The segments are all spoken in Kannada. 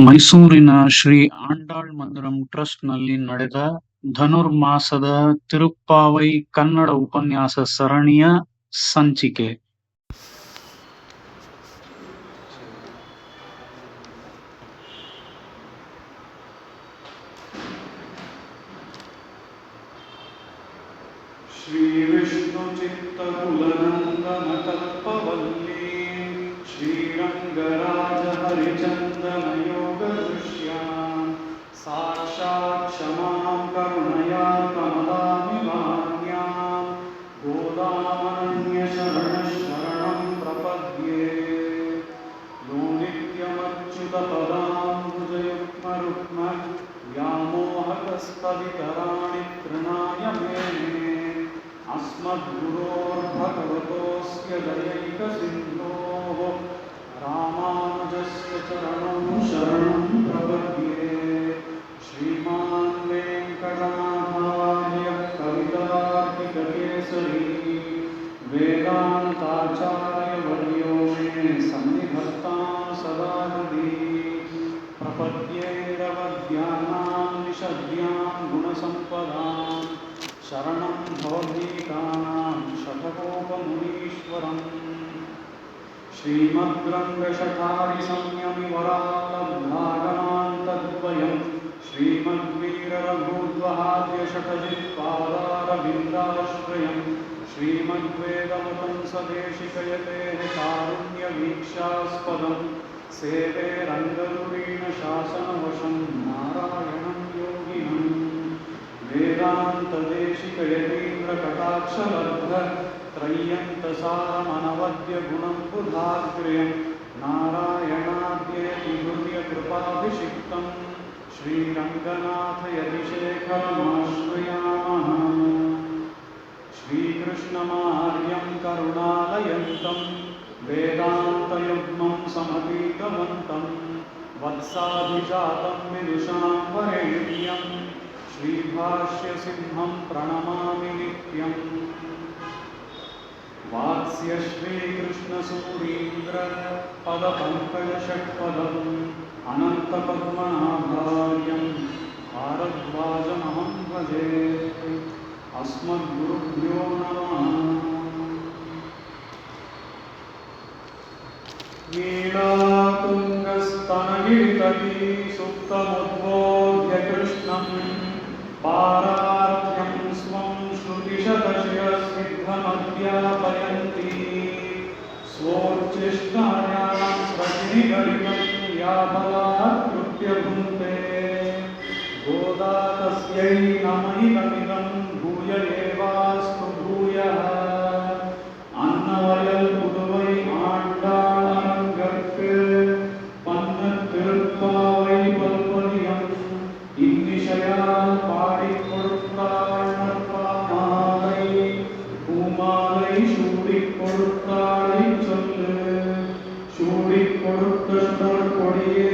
ಮೈಸೂರಿನ ಶ್ರೀ ಆಂಡಾಳ್ ಮಂದಿರಂ ಟ್ರಸ್ಟ್‌ನಲ್ಲಿ ನಡೆದ ಧನುರ್ಮಾಸದ ತಿರುಪ್ಪಾವೈ ಕನ್ನಡ ಉಪನ್ಯಾಸ ಸರಣಿಯ ಸಂಚಿಕೆ. श्रीविष्णुचित्तकुलनन्दनकल्पवल्ली श्रीरङ्गराजहरिचन्दनयोगदृश्यां साक्षात् क्षमां करुणया कमलामिवान्यां गोदामनन्यशरणशरणं प्रपद्ये। यो नित्यमच्युतपदाम्बुजयुग्मरुक्म व्यामोहकस्तदितराणि तृणाय मेने अस्मद्गुरोर्भगवतोऽस्य दयैकसिन्धोः रामानुजस्य चरणं शरणं प्रपद्ये। श्रीमान् वेङ्कटनाथार्यः कवितार्किककेसरी वेदान्ताचार्यवर्यो मे सन्निधत्तां सदा हृदि। प्रपद्येरवद्यानां निषद्यां गुणसम्पदां शरणं भवभीतानां शठकोपमुनीश्वरम्। श्रीमद्रङ्गशठारिसंयमिवरालब्धागमान्तद्वयं श्रीमद्वीररघुद्वहाद्यषठजित्पादारविन्दाश्रयं श्रीमद्वेदमतं सदेशिकयतेः कारुण्यवीक्षास्पदं सेवे रङ्गरुरीणशासनवशं नारायणं योगिनं वेदान्तदेशिकयतीन्द्रकटाक्षलब्ध त्रय्यन्तसारमनवद्यगुणं बुधाग्र्यं नारायणाद्येति गुह्यकृपाभिषिक्तं श्रीरङ्गनाथयतिशेखरमाश्रयामः। श्रीकृष्णमार्यं करुणालयन्तं वेदान्तयुग्मं समतीतवन्तं वत्साभिजातं विदुषां वरेण्यं श्रीभाष्यसिंहं प्रणमामि नित्यम्। वात्स्य श्रीकृष्णसूरीन्द्र पदपङ्कजषट्पदम् अनन्तपद्मनाभार्यं भारद्वाजमहं भजे। अस्मद्गुरुभ्यो नमः। नीलातुङ्गस्तनगिरितटी सुप्तमुद्बोध्य कृष्णं पारार्थ्यं स्वं श्रुतिशतशिरस्निग्धमध्यापयन्ती स्वोच्छिष्टायां स्रजिनिगलितं या बलात्कृत्य भुङ्क्ते गोदा तस्यै नमैकमिदं भूय एवास्तु भूयः। अन्नवयல் புதுவை ஆண்டாள் அரங்கற்கு பன்ன திருப்பாவை பல்பதியம் இன்னிசையால் பாடிக் கொடுத்தாள் நற்பாமாலை பூமாலை சூடிக் கொடுத்தாளை சொல்லு சூடிக் கொடுத்த சுடர் கொடியே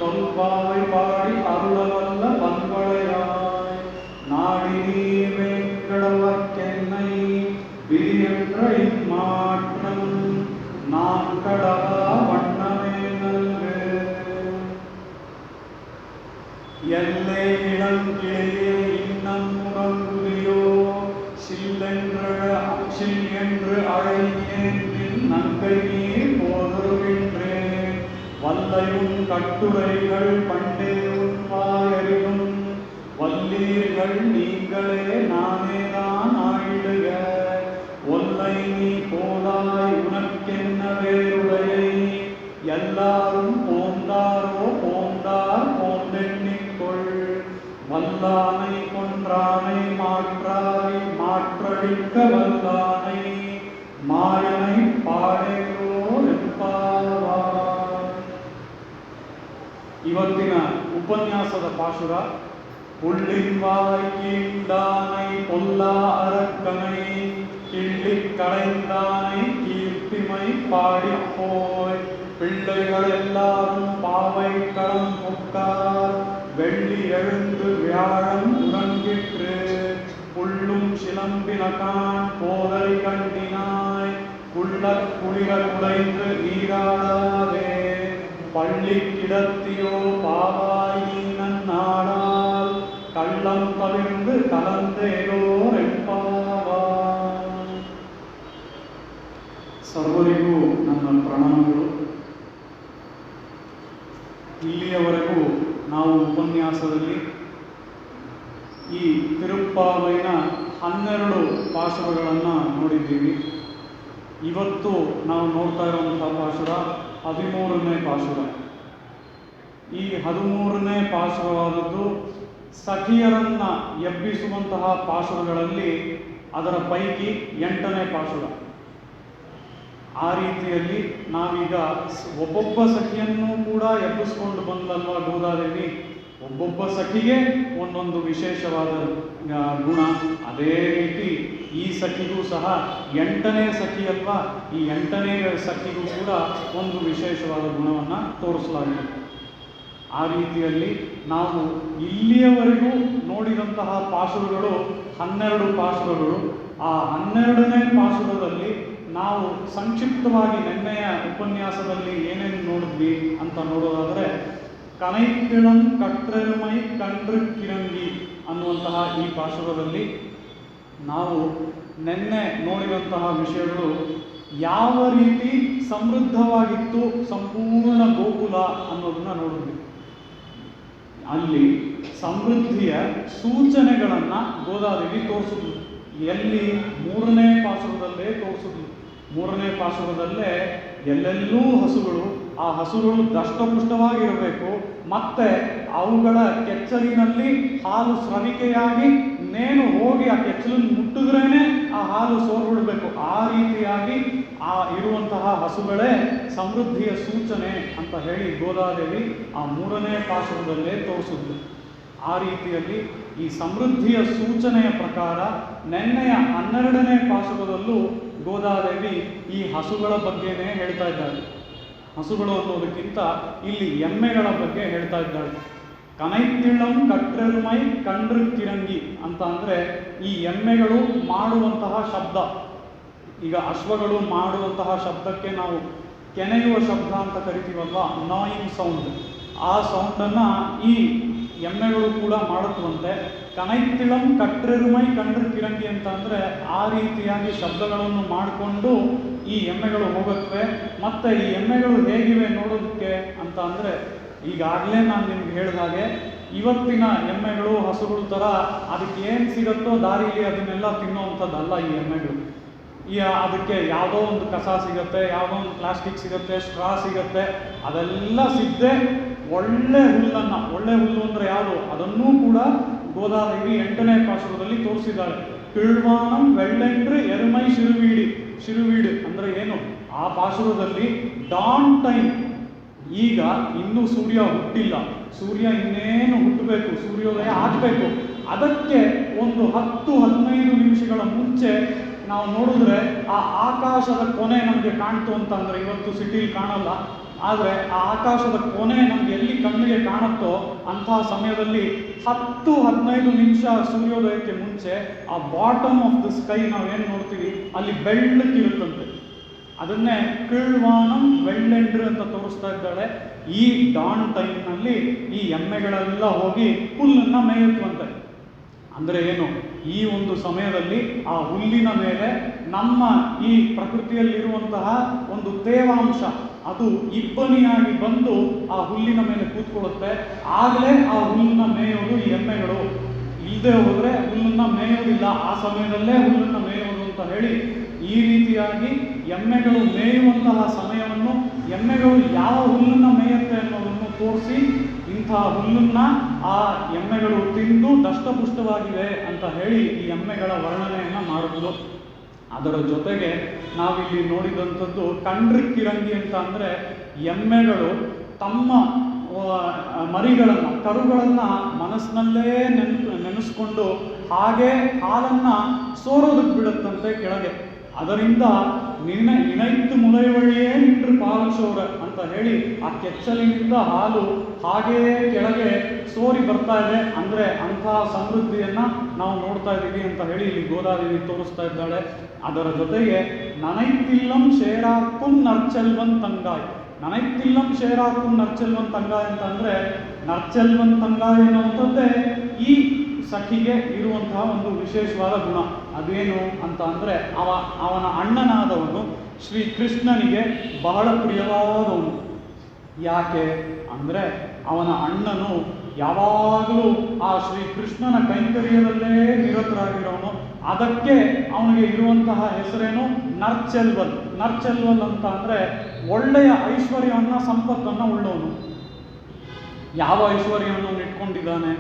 தொல்பாவை பாடி அருளவல்ல பண்பளையாய் நாடி நீர் வேங்கடவர்க்கென்னை விரியன்ற இம்மாற்றம் நான் கடவா வண்ணமே நல்கு. எல்லை இளங்கிளியே இன்னம் உறங்குதியோ சில் என்று அழையேன் நங்கை நீர் போதருகின்றேன் வல்லையும் கட்டுரைகள் பண்டே உன் வாயறியும் வல்லீர்கள் நீங்களே நானேதான் ஆயிடுக. ஒல்லை நீ போதாய் உனக்கென்ன வேறுடையை எல்லாரும் போந்தாரோ போந்தார் போந்தெண்ணிக்கொள் வல்லானை கொன்றானை மாற்றாய் மாற்றடிக்க வல்லானை மாயனை ಪಾಡೆಯೋ ಇವತ್ತಿನ ಉಪನ್ಯಾಸದ ಪಾಶುರ புள்ளின்வாய் கீண்டானை பொல்லா அரக்கனை கிள்ளிக் களைந்தானை கீர்த்திமை பாடிப்போய் பிள்ளைகள் எல்லாரும் பாவை களம் புக்கார் வெள்ளி எழுந்து வியாழம் உறங்கிற்று புள்ளும் சிலம்பினகான் போதல் கண்டினாய் குள்ளக் குளிர குடைந்து நீராடாதே பள்ளிக்கிடத்தியோ பாவாயி நன்னாடால் கள்ளம் தவிர்ந்து கலந்தேலோர் ಎಂಪಾವಾಯ್. ಸರ್ವರಿಗೂ ನನ್ನ ಪ್ರಣಾಮಗಳು. ಇಲ್ಲಿಯವರೆಗೂ ನಾವು ಉಪನ್ಯಾಸದಲ್ಲಿ ಈ ತಿರುಪ್ಪಾವೈನ 12 ಪಾಶುರಗಳನ್ನು ನೋಡಿದ್ದೀವಿ. ಇವತ್ತು ನಾವು ನೋಡ್ತಾ ಇರುವಂಥ ಪಾಶುರ 13ನೇ ಪಾಶುರ. ಈ 13ನೇ ಪಾಶುರವಾದದ್ದು ಸಖಿಯರನ್ನು ಎಬ್ಬಿಸುವಂತಹ ಪಾಶುರಗಳಲ್ಲಿ ಅದರ ಪೈಕಿ 8ನೇ ಪಾಶುರ. ಆ ರೀತಿಯಲ್ಲಿ ನಾವೀಗ ಒಬ್ಬೊಬ್ಬ ಸಖಿಯನ್ನು ಕೂಡ ಎಬ್ಬಿಸ್ಕೊಂಡು ಬಂದಲ್ವ ಗೋದಾದೇವಿ. ಒಬ್ಬೊಬ್ಬ ಸಖಿಗೆ ಒಂದೊಂದು ವಿಶೇಷವಾದ ಗುಣ. ಅದೇ ರೀತಿ ಈ ಸಖಿಗೂ ಸಹ 8ನೇ ಸಖಿ ಅಲ್ವಾ, ಈ 8ನೇ ಸಖಿಗೂ ಕೂಡ ಒಂದು ವಿಶೇಷವಾದ ಗುಣವನ್ನು ತೋರಿಸಲಾಗಿದೆ. ಆ ರೀತಿಯಲ್ಲಿ ನಾವು ಇಲ್ಲಿಯವರೆಗೂ ನೋಡಿದಂತಹ ಪಾಶುರಗಳು 12 ಪಾಶುರಗಳು. ಆ 12ನೇ ಪಾಶುರದಲ್ಲಿ ನಾವು ಸಂಕ್ಷಿಪ್ತವಾಗಿ ನಿನ್ನೆಯ ಉಪನ್ಯಾಸದಲ್ಲಿ ಏನೇನು ನೋಡಿದ್ವಿ ಅಂತ ನೋಡೋದಾದರೆ, ಕನೈತಿಳಂ ಕಟ್ರೆರುಮೈ ಕಂಡ್ರು ಕಿರಂಗಿ ಅನ್ನುವಂತಹ ಈ ಪಾಶುರದಲ್ಲಿ ನಾವು ನಿನ್ನೆ ನೋಡಿದಂತಹ ವಿಷಯಗಳು ಯಾವ ರೀತಿ ಸಮೃದ್ಧವಾಗಿತ್ತು ಸಂಪೂರ್ಣ ಗೋಕುಲ ಅನ್ನೋದನ್ನ ನೋಡಿದ್ವಿ. ಅಲ್ಲಿ ಸಮೃದ್ಧಿಯ ಸೂಚನೆಗಳನ್ನು ಗೋದಾದೇವಿ ತೋರಿಸಿದ್ಲು. ಎಲ್ಲಿ? 3ನೇ ಪಾಶುರದಲ್ಲೇ ತೋರಿಸಿದ್ಲು. 3ನೇ ಪಾಶುರದಲ್ಲೇ ಎಲ್ಲೆಲ್ಲೂ ಹಸುಗಳು, ಆ ಹಸುಗಳು ದಷ್ಟಪುಷ್ಟವಾಗಿರಬೇಕು, ಮತ್ತೆ ಅವುಗಳ ಕೆಚ್ಚಲಿನಲ್ಲಿ ಹಾಲು ಸ್ರವಿಕೆಯಾಗಿ ನೇನು ಹೋಗಿ ಆ ಕೆಚ್ಚಲನ್ನು ಮುಟ್ಟಿದ್ರೇನೆ ಆ ಹಾಲು ಸೋರ್ಬಿಡಬೇಕು. ಆ ರೀತಿಯಾಗಿ ಇರುವಂತಹ ಹಸುಗಳೇ ಸಮೃದ್ಧಿಯ ಸೂಚನೆ ಅಂತ ಹೇಳಿ ಗೋದಾದೇವಿ ಆ 3ನೇ ಪಾಶುರದಲ್ಲೇ ತೋರಿಸಿದ್ಲು. ಆ ರೀತಿಯಲ್ಲಿ ಈ ಸಮೃದ್ಧಿಯ ಸೂಚನೆಯ ಪ್ರಕಾರ ನೆನ್ನೆಯ 12ನೇ ಪಾಶುರದಲ್ಲೂ ಗೋದಾದೇವಿ ಈ ಹಸುಗಳ ಬಗ್ಗೆನೇ ಹೇಳ್ತಾ ಇದ್ದಾಳೆ. ಹಸುಗಳು ಅನ್ನೋದಕ್ಕಿಂತ ಇಲ್ಲಿ ಎಮ್ಮೆಗಳ ಬಗ್ಗೆ ಹೇಳ್ತಾ ಇದ್ದಾಳೆ. ಕನೈತಿಳಂ ಕಟ್ರೆರುಮೈ ಕಂಡ್ರು ಕಿರಂಗಿ ಅಂತ ಅಂದರೆ ಈ ಎಮ್ಮೆಗಳು ಮಾಡುವಂತಹ ಶಬ್ದ. ಈಗ ಅಶ್ವಗಳು ಮಾಡುವಂತಹ ಶಬ್ದಕ್ಕೆ ನಾವು ಕೆನೆಯುವ ಶಬ್ದ ಅಂತ ಕರಿತೀವಲ್ವಾ, ನಾಯಿಂಗ್ ಸೌಂಡ್. ಆ ಸೌಂಡನ್ನು ಈ ಎಮ್ಮೆಗಳು ಕೂಡ ಮಾಡುತ್ತವಂತೆ. ಕನೈತಿಳಂ ಕಟ್ರೆರುಮೈ ಕಂಡ್ರು ಕಿರಂಗಿ ಅಂತ ಅಂದರೆ ಆ ರೀತಿಯಾಗಿ ಶಬ್ದಗಳನ್ನು ಮಾಡಿಕೊಂಡು ಈ ಎಮ್ಮೆಗಳು ಹೋಗುತ್ತವೆ. ಮತ್ತು ಈ ಎಮ್ಮೆಗಳು ಹೇಗಿವೆ ನೋಡೋದಕ್ಕೆ ಅಂತ ಅಂದರೆ, ಈಗಾಗಲೇ ನಾನು ನಿಮ್ಗೆ ಹೇಳಿದ ಹಾಗೆ ಇವತ್ತಿನ ಎಮ್ಮೆಗಳು ಹಸುಗಳು ಥರ ಅದಕ್ಕೆ ಏನು ಸಿಗುತ್ತೋ ದಾರಿಲಿ ಅದನ್ನೆಲ್ಲ ತಿನ್ನೋವಂಥದ್ದಲ್ಲ ಈ ಎಮ್ಮೆಗಳು. ಅದಕ್ಕೆ ಯಾವುದೋ ಒಂದು ಕಸ ಸಿಗುತ್ತೆ, ಯಾವುದೋ ಒಂದು ಪ್ಲಾಸ್ಟಿಕ್ ಸಿಗುತ್ತೆ, ಸ್ಟ್ರಾ ಸಿಗುತ್ತೆ, ಅದೆಲ್ಲ ಸಿದ್ದೆ ಒಳ್ಳೆ ಹುಲ್ಲನ್ನು, ಒಳ್ಳೆ ಹುಲ್ಲು ಅಂದರೆ ಯಾವುದು ಅದನ್ನೂ ಕೂಡ ಗೋದಾದೇವಿ 8ನೇ ಪಾಶುರದಲ್ಲಿ ತೋರಿಸಿದ್ದಾಳೆ. ಕಿಳ್ವಾನಂ ವೆಳ್ಳೆಂಡ್ರು ಎರುಮೈ ಶಿರುವೀಡು ಅಂದರೆ ಏನು? ಆ ಪಾಶುರದಲ್ಲಿ ಡಾನ್ ಟೈಮ್, ಈಗ ಇನ್ನೂ ಸೂರ್ಯ ಹುಟ್ಟಿಲ್ಲ, ಸೂರ್ಯ ಇನ್ನೇನು ಹುಟ್ಟಬೇಕು, ಸೂರ್ಯೋದಯ ಆಗಬೇಕು, ಅದಕ್ಕೆ ಒಂದು 10-15 ನಿಮಿಷಗಳ ಮುಂಚೆ ನಾವು ನೋಡಿದ್ರೆ ಆ ಆಕಾಶದ ಕೊನೆ ನಮಗೆ ಕಾಣ್ತು ಅಂತ ಅಂದರೆ, ಇವತ್ತು ಸಿಟಿಲಿ ಕಾಣಲ್ಲ, ಆದರೆ ಆ ಆಕಾಶದ ಕೊನೆ ನಮಗೆ ಎಲ್ಲಿ ಕಣ್ಣಿಗೆ ಕಾಣುತ್ತೋ ಅಂತಹ ಸಮಯದಲ್ಲಿ 10-15 ನಿಮಿಷ ಸೂರ್ಯೋದಯಕ್ಕೆ ಮುಂಚೆ ಆ ಬಾಟಮ್ ಆಫ್ ದ ಸ್ಕೈ ನಾವೇನು ನೋಡ್ತೀವಿ ಅಲ್ಲಿ ಬೆಳ್ಳಕ್ಕಿರುತ್ತಂತೆ. ಅದನ್ನೇ ಕಿಳ್ವಾನಂ ವೆಳ್ಳೆಂಡ್ರು ಅಂತ ತೋರಿಸ್ತಾ ಇದ್ದಾಳೆ. ಈ ಡಾನ್ ಟೈಮ್ನಲ್ಲಿ ಈ ಎಮ್ಮೆಗಳೆಲ್ಲ ಹೋಗಿ ಹುಲ್ಲನ್ನು ಮೇಯುತ್ತವಂತೆ. ಅಂದರೆ ಏನು? ಈ ಒಂದು ಸಮಯದಲ್ಲಿ ಆ ಹುಲ್ಲಿನ ಮೇಲೆ ನಮ್ಮ ಈ ಪ್ರಕೃತಿಯಲ್ಲಿರುವಂತಹ ಒಂದು ತೇವಾಂಶ ಅದು ಇಬ್ಬನಿಯಾಗಿ ಬಂದು ಆ ಹುಲ್ಲಿನ ಮೇಲೆ ಕೂತ್ಕೊಳ್ಳುತ್ತೆ. ಆಗಲೇ ಆ ಹುಲ್ಲನ್ನ ಮೇಯೋದು ಈ ಎಮ್ಮೆಗಳು. ಇಲ್ಲದೆ ಹೋದರೆ ಹುಲ್ಲನ್ನು ಮೇಯೋದಿಲ್ಲ, ಆ ಸಮಯದಲ್ಲೇ ಹುಲ್ಲನ್ನು ಮೇಯೋದು ಅಂತ ಹೇಳಿ ಈ ರೀತಿಯಾಗಿ ಎಮ್ಮೆಗಳು ಮೇಯುವಂತಹ ಸಮಯವನ್ನು, ಎಮ್ಮೆಗಳು ಯಾವ ಹುಲ್ಲನ್ನು ಮೇಯುತ್ತೆ ಅನ್ನೋದನ್ನು ತೋರಿಸಿ ಇಂತಹ ಹುಲ್ಲನ್ನು ಆ ಎಮ್ಮೆಗಳು ತಿಂದು ದಷ್ಟಪುಷ್ಟವಾಗಿವೆ ಅಂತ ಹೇಳಿ ಈ ಎಮ್ಮೆಗಳ ವರ್ಣನೆಯನ್ನು ಮಾಡುವುದು. ಅದರ ಜೊತೆಗೆ ನಾವಿಲ್ಲಿ ನೋಡಿದಂಥದ್ದು ಕಂಡ್ರು ಕಿರಂಗಿ ಅಂತ ಅಂದರೆ ಎಮ್ಮೆಗಳು ತಮ್ಮ ಮರಿಗಳನ್ನು, ಕರುಗಳನ್ನು ಮನಸ್ಸಿನಲ್ಲೇ ನೆನೆಸ್ಕೊಂಡು ಹಾಗೆ ಹಾಲನ್ನು ಸೋರೋದಕ್ಕೆ ಬಿಡುತ್ತಂತೆ ಕೆಳಗೆ. ಅದರಿಂದ ನಿನೈತ್ತು ಮುಲೈವಳಿಯೇ ನಿಂಡ್ರು ಪಾಲು ಸೋರ ಅಂತ ಹೇಳಿ ಆ ಕೆಚ್ಚಲಿನಿಂದ ಹಾಲು ಹಾಗೆಯೇ ಕೆಳಗೆ ಸೋರಿ ಬರ್ತಾ ಇದೆ. ಅಂದರೆ ಅಂತಹ ಸಮೃದ್ಧಿಯನ್ನು ನಾವು ನೋಡ್ತಾ ಇದ್ದೀವಿ ಅಂತ ಹೇಳಿ ಇಲ್ಲಿ ಗೋದಾದೇವಿ ತೋರಿಸ್ತಾ ಇದ್ದಾಳೆ. ಅದರ ಜೊತೆಗೆ ನನೈತಿಲ್ಲಂ ಶೇರಾಕ್ಕುಂ ನರ್ಚೆಲ್ವನ್ ತಂಗಾಯ್, ನನೈತಿಲ್ಲಂ ಶೇರಾಕು ನರ್ಚೆಲ್ವನ್ ತಂಗಾಯ ಅಂತಂದರೆ ನರ್ಚೆಲ್ವನ್ ತಂಗಾಯ ಎನ್ನುವಂಥದ್ದೇ ಈ ಸಖಿಗೆ ಇರುವಂತಹ ಒಂದು ವಿಶೇಷವಾದ ಗುಣ. ಅದೇನು ಅಂತ ಅಂದರೆ ಅವನ ಅಣ್ಣನಾದವನು ಶ್ರೀಕೃಷ್ಣನಿಗೆ ಬಹಳ ಪ್ರಿಯವಾದವನು. ಯಾಕೆ ಅಂದರೆ ಅವನ ಅಣ್ಣನು ಯಾವಾಗಲೂ ಆ ಶ್ರೀಕೃಷ್ಣನ ಕೈಂಕರ್ಯದಲ್ಲೇ ನಿರತರಾಗಿರೋನು. ಅದಕ್ಕೆ ಅವನಿಗೆ ಇರುವಂತಹ ಹೆಸರೇನು ನರ್ಚೆಲ್ವಲ್. ನರ್ಚೆಲ್ವಲ್ ಅಂತ ಅಂದರೆ ಒಳ್ಳೆಯ ಐಶ್ವರ್ಯವನ್ನು ಸಂಪತ್ತನ್ನು ಉಳ್ಳವನು. ಯಾವ ಐಶ್ವರ್ಯವನ್ನು ಇಟ್ಕೊಂಡಿದ್ದಾನೆ?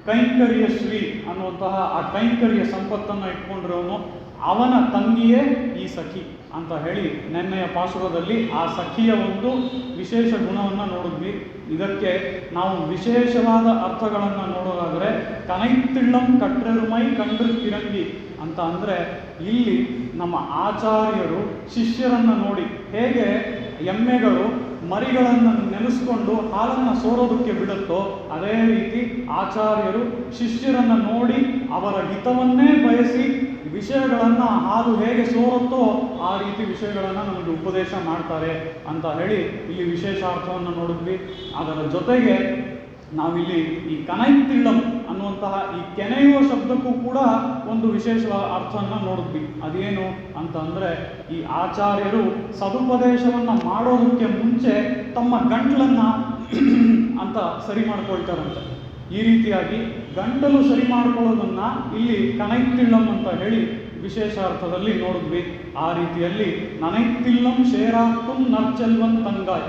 ಕೈಂಕರ್ಯ ಶ್ರೀ ಅನ್ನುವಂತಹ ಆ ಕೈಂಕರ್ಯ ಸಂಪತ್ತನ್ನು ಇಟ್ಕೊಂಡಿರೋನು. ಅವನ ತಂಗಿಯೇ ಈ ಸಖಿ ಅಂತ ಹೇಳಿ ನೆನ್ನೆಯ ಪಾಶುರದಲ್ಲಿ ಆ ಸಖಿಯ ಒಂದು ವಿಶೇಷ ಗುಣವನ್ನು ನೋಡಿದ್ವಿ. ಇದಕ್ಕೆ ನಾವು ವಿಶೇಷವಾದ ಅರ್ಥಗಳನ್ನು ನೋಡೋದಾದರೆ ಕನೈತಿಳ್ಳಂ ಕಟ್ರೆರುಮೈ ಕಂಡ್ರು ಕಿರಂಗಿ ಅಂತ ಅಂದರೆ ಇಲ್ಲಿ ನಮ್ಮ ಆಚಾರ್ಯರು ಶಿಷ್ಯರನ್ನು ನೋಡಿ ಹೇಗೆ ಎಮ್ಮೆಗಳು ಮರಿಗಳನ್ನು ನೆನೆಸ್ಕೊಂಡು ಹಾಲನ್ನು ಸೋರೋದಕ್ಕೆ ಬಿಡುತ್ತೋ ಅದೇ ರೀತಿ ಆಚಾರ್ಯರು ಶಿಷ್ಯರನ್ನು ನೋಡಿ ಅವರ ಹಿತವನ್ನೇ ಬಯಸಿ ವಿಷಯಗಳನ್ನು ಹಾಲು ಹೇಗೆ ಸೋರುತ್ತೋ ಆ ರೀತಿ ವಿಷಯಗಳನ್ನು ನಮಗೆ ಉಪದೇಶ ಮಾಡ್ತಾರೆ ಅಂತ ಹೇಳಿ ಇಲ್ಲಿ ವಿಶೇಷ ಅರ್ಥವನ್ನು ನೋಡಿದ್ವಿ. ಅದರ ಜೊತೆಗೆ ನಾವಿಲ್ಲಿ ಈ ಕನೈತಿಳ್ಳಂ ಅನ್ನುವಂತಹ ಈ ಕೆನೆಯುವ ಶಬ್ದಕ್ಕೂ ಕೂಡ ಒಂದು ವಿಶೇಷವಾದ ಅರ್ಥವನ್ನು ನೋಡಿದ್ವಿ. ಅದೇನು ಅಂತ ಅಂದರೆ ಈ ಆಚಾರ್ಯರು ಸದುಪದೇಶವನ್ನು ಮಾಡೋದಕ್ಕೆ ಮುಂಚೆ ತಮ್ಮ ಗಂಟಲನ್ನು ಅಂತ ಸರಿ ಮಾಡ್ಕೊಳ್ತಾರಂತೆ. ಈ ರೀತಿಯಾಗಿ ಗಂಟಲು ಸರಿ ಮಾಡ್ಕೊಳ್ಳೋದನ್ನು ಇಲ್ಲಿ ಕನೈತಿಳ್ಳಂ ಅಂತ ಹೇಳಿ ವಿಶೇಷ ಅರ್ಥದಲ್ಲಿ ನೋಡಿದ್ವಿ. ಆ ರೀತಿಯಲ್ಲಿ ನನೈತಿಳ್ಳಂ ಶೇರಾಕು ನರ್ಚೆಲ್ವನ್ ತಂಗಾಯ್,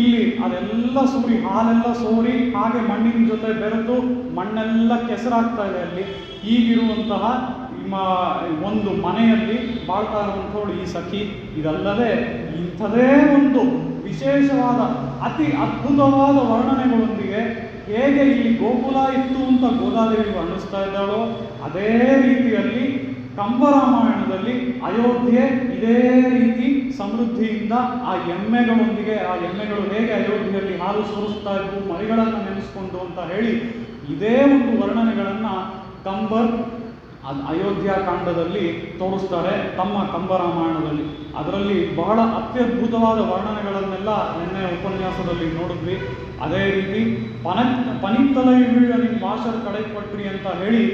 ಇಲ್ಲಿ ಅದೆಲ್ಲ ಸೂರಿ ಹಾಲೆಲ್ಲ ಸೋರಿ ಹಾಗೆ ಮಣ್ಣಿನ ಜೊತೆ ಬೆರೆತು ಮಣ್ಣೆಲ್ಲ ಕೆಸರಾಗ್ತಾ ಇದೆ. ಅಲ್ಲಿ ಈಗಿರುವಂತಹ ಒಂದು ಮನೆಯಲ್ಲಿ ಬಾಳ್ತಾ ಇರುವಂಥವಳು ಈ ಸಖಿ. ಇದಲ್ಲದೆ ಇಂಥದೇ ಒಂದು ವಿಶೇಷವಾದ ಅತಿ ಅದ್ಭುತವಾದ ವರ್ಣನೆಗಳೊಂದಿಗೆ ಹೇಗೆ ಇಲ್ಲಿ ಗೋಕುಲ ಇತ್ತು ಅಂತ ಗೋದಾದೇವಿ ವರ್ಣಿಸ್ತಾ ಇದ್ದಾಳೋ ಅದೇ ರೀತಿಯಲ್ಲಿ ಕಂಬರಾಮಾಯಣದಲ್ಲಿ ಅಯೋಧ್ಯೆ ಇದೇ ರೀತಿ ಸಮೃದ್ಧಿಯಿಂದ ಆ ಎಮ್ಮೆಗಳೊಂದಿಗೆ, ಆ ಎಮ್ಮೆಗಳು ಹೇಗೆ ಅಯೋಧ್ಯೆಯಲ್ಲಿ ಹಾಲು ಸೋರಿಸ್ತಾ ಇದ್ವು ಮರಿಗಳನ್ನು ನೆನೆಸ್ಕೊಂಡು ಅಂತ ಹೇಳಿ ಇದೇ ಒಂದು ವರ್ಣನೆಗಳನ್ನು ಕಂಬರ್ ಅಯೋಧ್ಯ ಕಾಂಡದಲ್ಲಿ ತೋರಿಸ್ತಾರೆ ತಮ್ಮ ಕಂಬರಾಮಾಯಣದಲ್ಲಿ. ಅದರಲ್ಲಿ ಬಹಳ ಅತ್ಯದ್ಭುತವಾದ ವರ್ಣನೆಗಳನ್ನೆಲ್ಲ ನಿನ್ನೆ ಉಪನ್ಯಾಸದಲ್ಲಿ ನೋಡಿದ್ವಿ. ಅದೇ ರೀತಿ ಪನಿತ್ತಲೈ ಬೀಳ ನಿಮ್ಮ ವಾಶರ್ ಕಡೆಪಟ್ರಿ ಅಂತ ಹೇಳಿ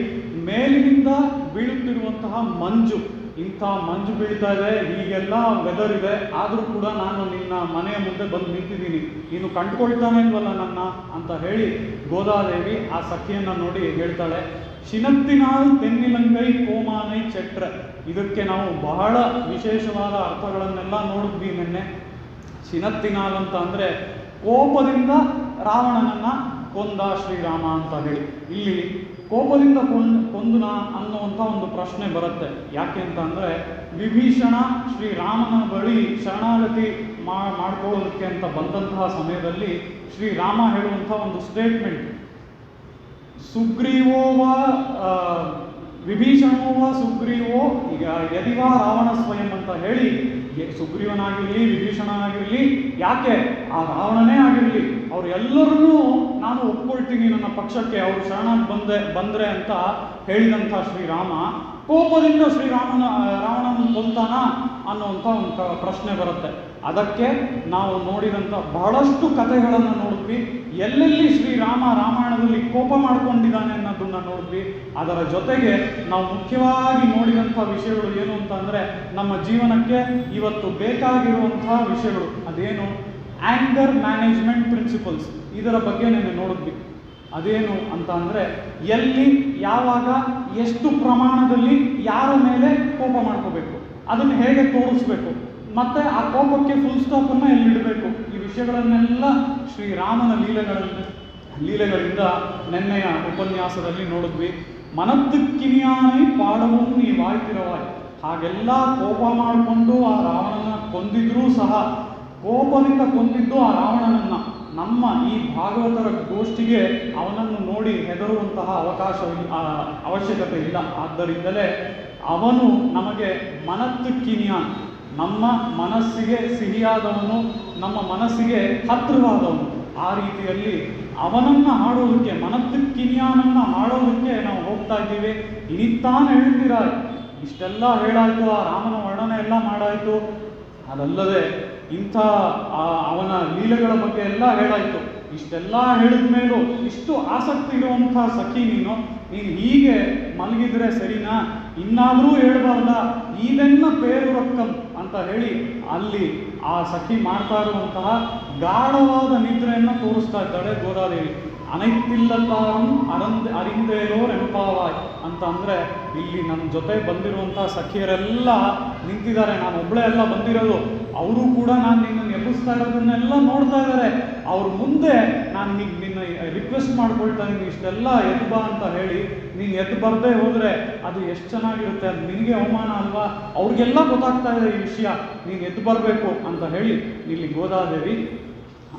ಮೇಲಿನಿಂದ ಬೀಳುತ್ತಿರುವಂತಹ ಮಂಜು, ಇಂಥ ಮಂಜು ಬೀಳ್ತಾ ಇದೆ, ಹೀಗೆಲ್ಲ ವೆದರ್ ಇದೆ, ಆದರೂ ಕೂಡ ನಾನು ನಿನ್ನ ಮನೆಯ ಮುಂದೆ ಬಂದು ನಿಂತಿದ್ದೀನಿ, ನೀನು ಕಂಡುಕೊಳ್ತಾನೆ ಇಲ್ವಲ್ಲ ನನ್ನ ಅಂತ ಹೇಳಿ ಗೋದಾದೇವಿ ಆ ಸಖಿಯನ್ನು ನೋಡಿ ಹೇಳ್ತಾಳೆ, ಶಿನತ್ತಿನಾಲ್ ತೆನ್ನಿಲಂಗೈ ಕೋಮಾನೈ ಚಟ್ರ. ಇದಕ್ಕೆ ನಾವು ಬಹಳ ವಿಶೇಷವಾದ ಅರ್ಥಗಳನ್ನೆಲ್ಲ ನೋಡಿದ್ವಿ ನಿನ್ನೆ. ಶಿನತ್ತಿನಾಲ್ ಅಂತ ಅಂದರೆ ಕೋಪದಿಂದ ರಾವಣನನ್ನು ಕೊಂದ ಶ್ರೀರಾಮ ಅಂತ ಹೇಳಿ. ಇಲ್ಲಿ ಕೋಪದಿಂದ ಕೊಂದನ ಅನ್ನುವಂಥ ಒಂದು ಪ್ರಶ್ನೆ ಬರುತ್ತೆ. ಯಾಕೆ ಅಂತ ಅಂದರೆ ವಿಭೀಷಣ ಶ್ರೀರಾಮನ ಬಳಿ ಶರಣಾಗತಿ ಮಾಡ್ಕೊಳ್ಳೋದಕ್ಕೆ ಅಂತ ಬಂದಂತಹ ಸಮಯದಲ್ಲಿ ಶ್ರೀರಾಮ ಹೇಳುವಂಥ ಒಂದು ಸ್ಟೇಟ್ಮೆಂಟ್, ಸುಗ್ರೀವೋವ ವಿಭೀಷಣೋವ ಸುಗ್ರೀವೋ ಈಗ ಯದಿವಾ ರಾವಣ ಸ್ವಯಂ ಅಂತ ಹೇಳಿ, ಸುಗ್ರೀವನಾಗಿರಲಿ ವಿಭೀಷಣನಾಗಿರಲಿ ಯಾಕೆ ಆ ರಾವಣನೇ ಆಗಿರಲಿ ಅವ್ರು ಎಲ್ಲರನ್ನೂ ನಾನು ಒಪ್ಕೊಳ್ತೀನಿ ನನ್ನ ಪಕ್ಷಕ್ಕೆ, ಅವರು ಶರಣಾಗಿ ಬಂದರೆ ಅಂತ ಹೇಳಿದಂಥ ಶ್ರೀರಾಮ ಕೋಪದಿಂದ ರಾವಣನ ಕೊಂತಾನ ಅನ್ನುವಂಥ ಒಂದು ಪ್ರಶ್ನೆ ಬರುತ್ತೆ. ಅದಕ್ಕೆ ನಾವು ನೋಡಿದಂಥ ಬಹಳಷ್ಟು ಕಥೆಗಳನ್ನು ನೋಡಿದ್ವಿ. ಎಲ್ಲೆಲ್ಲಿ ಶ್ರೀರಾಮ ರಾಮಾಯಣದಲ್ಲಿ ಕೋಪ ಮಾಡ್ಕೊಂಡಿದ್ದಾನೆ ಅನ್ನೋದನ್ನು ನೋಡಿದ್ವಿ. ಅದರ ಜೊತೆಗೆ ನಾವು ಮುಖ್ಯವಾಗಿ ನೋಡಿದಂಥ ವಿಷಯಗಳು ಏನು ಅಂತ ಅಂದರೆ ನಮ್ಮ ಜೀವನಕ್ಕೆ ಇವತ್ತು ಬೇಕಾಗಿರುವಂತಹ ವಿಷಯಗಳು. ಅದೇನು? Anger management principles. ಇದರ ಬಗ್ಗೆ ನಾನು ನೋಡಿದ್ವಿ. ಅದೇನು ಅಂತ ಅಂದರೆ ಎಲ್ಲಿ ಯಾವಾಗ ಎಷ್ಟು ಪ್ರಮಾಣದಲ್ಲಿ ಯಾರ ಮೇಲೆ ಕೋಪ ಮಾಡ್ಕೋಬೇಕು, ಅದನ್ನು ಹೇಗೆ ತೋರಿಸ್ಬೇಕು, ಮತ್ತು ಆ ಕೋಪಕ್ಕೆ ಫುಲ್ ಸ್ಟಾಪನ್ನು ಎಲ್ಲಿಡಬೇಕು, ಈ ವಿಷಯಗಳನ್ನೆಲ್ಲ ಶ್ರೀರಾಮನ ಲೀಲೆಗಳಿಂದ ನೆನ್ನೆಯ ಉಪನ್ಯಾಸದಲ್ಲಿ ನೋಡಿದ್ವಿ. ಮನತ್ತಕ್ಕಿನಿಯಾನೈ ಪಾಡவும் ನೀ ವಾಯ್ತಿರವಾಯ್. ಹಾಗೆಲ್ಲ ಕೋಪ ಮಾಡಿಕೊಂಡು ಆ ರಾವಣನ ಕೊಂದಿದ್ರೂ ಸಹ ಕೋಪದಿಂದ ಕೊಂದಿದ್ದು ಆ ರಾವಣನನ್ನು. ನಮ್ಮ ಈ ಭಾಗವತರ ಗೋಷ್ಠಿಗೆ ಅವನನ್ನು ನೋಡಿ ಹೆದರುವಂತಹ ಅವಶ್ಯಕತೆ ಇಲ್ಲ. ಆದ್ದರಿಂದಲೇ ಅವನು ನಮಗೆ ಮನತ್ತಕ್ಕಿನಿಯಾನ್, ನಮ್ಮ ಮನಸ್ಸಿಗೆ ಸಿಹಿಯಾದವನು, ನಮ್ಮ ಮನಸ್ಸಿಗೆ ಹತ್ತಿರವಾದವನು. ಆ ರೀತಿಯಲ್ಲಿ ಅವನನ್ನು ಹಾಡೋದಕ್ಕೆ, ಮನತ್ತಕ್ಕಿನಿಯಾನನ್ನು ಹಾಡೋದಕ್ಕೆ ನಾವು ಹೋಗ್ತಾ ಇದ್ದೀವಿ. ಇನಿತ್ತಾನು ಹೇಳ್ತೀರ, ಇಷ್ಟೆಲ್ಲ ಹೇಳಾಯಿತು, ಆ ರಾಮನ ವರ್ಣನೆ ಎಲ್ಲ ಮಾಡಾಯಿತು. ಅದಲ್ಲದೆ ಇಂಥ ಅವನ ಲೀಲೆಗಳ ಬಗ್ಗೆ ಎಲ್ಲ ಹೇಳಾಯಿತು. ಇಷ್ಟೆಲ್ಲ ಹೇಳಿದ ಮೇಲೂ ಇಷ್ಟು ಆಸಕ್ತಿ ಇರುವಂಥ ಸಖಿ ನೀನು ಹೀಗೆ ಮಲಗಿದ್ರೆ ಸರಿನಾ? ಇನ್ನಾದರೂ ಹೇಳ್ಬಾರ್ದ? ಇದನ್ನ ಪೇರು ರಕ್ಕಂ ಅಂತ ಹೇಳಿ ಅಲ್ಲಿ ಆ ಸಖಿ ಮಾಡ್ತಾ ಇರುವಂತಹ ಗಾಢವಾದ ನಿದ್ರೆಯನ್ನು ತೋರಿಸ್ತಾ ಇದ್ದಾಳೆ ಗೋದಾದೇವಿ. ಅನೈತಿಲ್ಲತಾರಂ ಅರಿಂದೇಲೋರ್ ಎಂಪಾವಾಯ್ ಅಂತ ಅಂದರೆ ಇಲ್ಲಿ ನನ್ನ ಜೊತೆ ಬಂದಿರುವಂಥ ಸಖಿಯರೆಲ್ಲ ನಿಂತಿದ್ದಾರೆ, ನಾನು ಒಬ್ಬಳೇ ಎಲ್ಲ ಬಂದಿರೋದು. ಅವರು ಕೂಡ ನಾನು ನಿನ್ನನ್ನು ಎಬ್ಬಿಸ್ತಾ ಇರೋದನ್ನೆಲ್ಲ ನೋಡ್ತಾ ಇದ್ದಾರೆ. ಅವ್ರ ಮುಂದೆ ನಾನು ಹೀಗೆ ನಿನ್ನ ರಿಕ್ವೆಸ್ಟ್ ಮಾಡ್ಕೊಳ್ತಾ ಇದ್ದೀನಿ, ಇಷ್ಟೆಲ್ಲ ಎದ್ದು ಬಾ ಅಂತ ಹೇಳಿ. ನೀನು ಎದ್ದು ಬರದೇ ಹೋದರೆ ಅದು ಎಷ್ಟು ಚೆನ್ನಾಗಿರುತ್ತೆ, ಅದು ನಿನಗೆ ಅವಮಾನ ಅಲ್ವಾ? ಅವ್ರಿಗೆಲ್ಲ ಗೊತ್ತಾಗ್ತಾ ಇದೆ ಈ ವಿಷಯ, ನೀನು ಎದ್ದು ಬರಬೇಕು ಅಂತ ಹೇಳಿ ಇಲ್ಲಿ ಗೋದಾದೇವಿ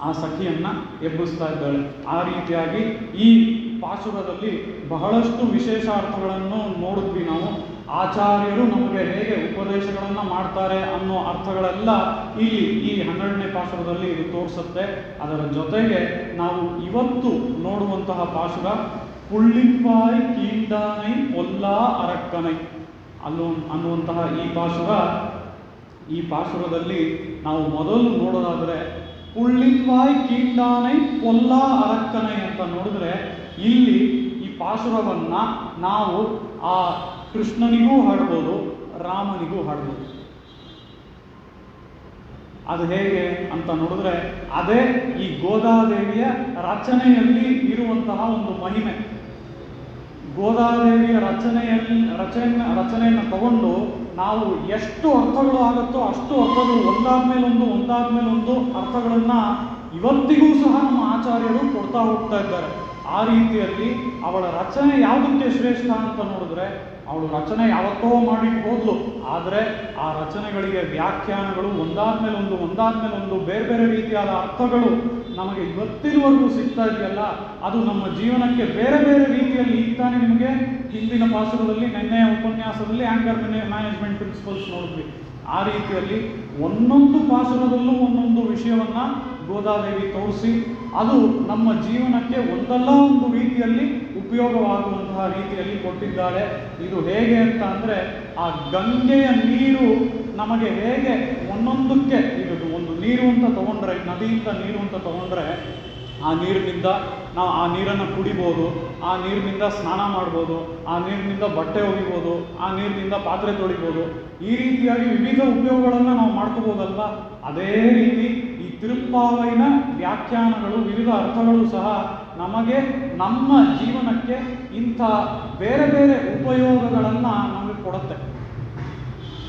ಆ ಸಖಿಯನ್ನು ಎಬ್ಬಿಸ್ತಾ ಇದ್ದಾಳೆ. ಆ ರೀತಿಯಾಗಿ ಈ ಪಾಶುರದಲ್ಲಿ ಬಹಳಷ್ಟು ವಿಶೇಷ ಅರ್ಥಗಳನ್ನು ನೋಡಿದ್ವಿ ನಾವು. ಆಚಾರ್ಯರು ನಮಗೆ ಹೇಗೆ ಉಪದೇಶಗಳನ್ನು ಮಾಡ್ತಾರೆ ಅನ್ನೋ ಅರ್ಥಗಳೆಲ್ಲ ಇಲ್ಲಿ ಈ 12ನೇ ಪಾಶುರದಲ್ಲಿ ಇದು ತೋರಿಸುತ್ತೆ. ಅದರ ಜೊತೆಗೆ ನಾವು ಇವತ್ತು ನೋಡುವಂತಹ ಪಾಶುರ ಪುಳ್ಳಿಂಪಾಯ್ ಕೀಂಡಾನೈ ಪೊಲ್ಲಾ ಅರಕ್ಕನೈ ಅನ್ನುವಂತಹ ಈ ಪಾಶುರದಲ್ಲಿ ನಾವು ಮೊದಲು ನೋಡೋದಾದರೆ ಪುಳ್ಳಿಂವಾಯ್ ಕೀಂಡಾನೈ ಪೊಲ್ಲಾ ಅರಕ್ಕನೈ ಅಂತ ನೋಡಿದ್ರೆ ಇಲ್ಲಿ ಈ ಪಾಶುರವನ್ನು ನಾವು ಆ ಕೃಷ್ಣನಿಗೂ ಹಾಡ್ಬೋದು, ರಾಮನಿಗೂ ಹಾಡ್ಬೋದು. ಅದು ಹೇಗೆ ಅಂತ ನೋಡಿದ್ರೆ ಅದೇ ಈ ಗೋದಾದೇವಿಯ ರಚನೆಯಲ್ಲಿ ಇರುವಂತಹ ಒಂದು ಮಹಿಮೆ. ಗೋದಾದೇವಿಯ ರಚನೆಯನ್ನು ತಗೊಂಡು ನಾವು ಎಷ್ಟು ಅರ್ಥಗಳು ಆಗುತ್ತೋ ಅಷ್ಟು ಅರ್ಥಗಳು ಒಂದಾದ್ಮೇಲೊಂದು ಅರ್ಥಗಳನ್ನು ಇವತ್ತಿಗೂ ಸಹ ನಮ್ಮ ಆಚಾರ್ಯರು ಕೊಡ್ತಾ ಹೋಗ್ತಾ ಇದ್ದಾರೆ. ಆ ರೀತಿಯಲ್ಲಿ ಅವಳ ರಚನೆ ಯಾವುದಕ್ಕೆ ಶ್ರೇಷ್ಠ ಅಂತ ನೋಡಿದ್ರೆ, ಅವಳು ರಚನೆ ಯಾವತ್ತೋ ಮಾಡಿಟ್ಬೋದ್ಲು, ಆದರೆ ಆ ರಚನೆಗಳಿಗೆ ವ್ಯಾಖ್ಯಾನಗಳು ಒಂದಾದ್ಮೇಲೊಂದು ಬೇರೆ ಬೇರೆ ರೀತಿಯಾದ ಅರ್ಥಗಳು ನಮಗೆ ಇವತ್ತಿನವರೆಗೂ ಸಿಗ್ತಾ ಇದೆಯಲ್ಲ, ಅದು ನಮ್ಮ ಜೀವನಕ್ಕೆ ಬೇರೆ ಬೇರೆ ರೀತಿಯಲ್ಲಿ. ಈಗ ತಾನೇ ನಿಮಗೆ ಹಿಂದಿನ ಪಾಶುರದಲ್ಲಿ ನೆನ್ನೆಯ ಉಪನ್ಯಾಸದಲ್ಲಿ ಆಂಕರ್ ಮ್ಯಾನೇಜ್ಮೆಂಟ್ ಪ್ರಿನ್ಸಿಪಲ್ಸ್ ನೋಡಿದ್ವಿ. ಆ ರೀತಿಯಲ್ಲಿ ಒಂದೊಂದು ಪಾಶುರದಲ್ಲೂ ಒಂದೊಂದು ವಿಷಯವನ್ನು ಗೋದಾದೇವಿ ತೋರಿಸಿ ಅದು ನಮ್ಮ ಜೀವನಕ್ಕೆ ಒಂದಲ್ಲ ಒಂದು ರೀತಿಯಲ್ಲಿ ಉಪಯೋಗವಾಗುವಂತಹ ರೀತಿಯಲ್ಲಿ ಕೊಟ್ಟಿದ್ದಾಳೆ. ಇದು ಹೇಗೆ ಅಂತ ಅಂದರೆ, ಆ ಗಂಗೆಯ ನೀರು ನಮಗೆ ಹೇಗೆ ಒಂದೊಂದಕ್ಕೆ, ಈಗ ಒಂದು ನೀರು ಅಂತ ತಗೊಂಡ್ರೆ, ನದಿಯಿಂದ ನೀರು ಅಂತ ತಗೊಂಡ್ರೆ, ಆ ನೀರಿನಿಂದ ನಾವು ಆ ನೀರನ್ನು ಕುಡಿಬೋದು, ಆ ನೀರಿನಿಂದ ಸ್ನಾನ ಮಾಡ್ಬೋದು, ಆ ನೀರಿನಿಂದ ಬಟ್ಟೆ ಒಗಿಬೋದು, ಆ ನೀರಿನಿಂದ ಪಾತ್ರೆ ತೊಳಿಬೋದು. ಈ ರೀತಿಯಾಗಿ ವಿವಿಧ ಉಪಯೋಗಗಳನ್ನು ನಾವು ಮಾಡ್ಕೋಬೋದಲ್ವ? ಅದೇ ರೀತಿ ಈ ತಿರುಪ್ಪಾವೈನ ವ್ಯಾಖ್ಯಾನಗಳು, ವಿವಿಧ ಅರ್ಥಗಳು ಸಹ ನಮಗೆ ನಮ್ಮ ಜೀವನಕ್ಕೆ ಇಂಥ ಬೇರೆ ಬೇರೆ ಉಪಯೋಗಗಳನ್ನು ನಮಗೆ ಕೊಡುತ್ತೆ.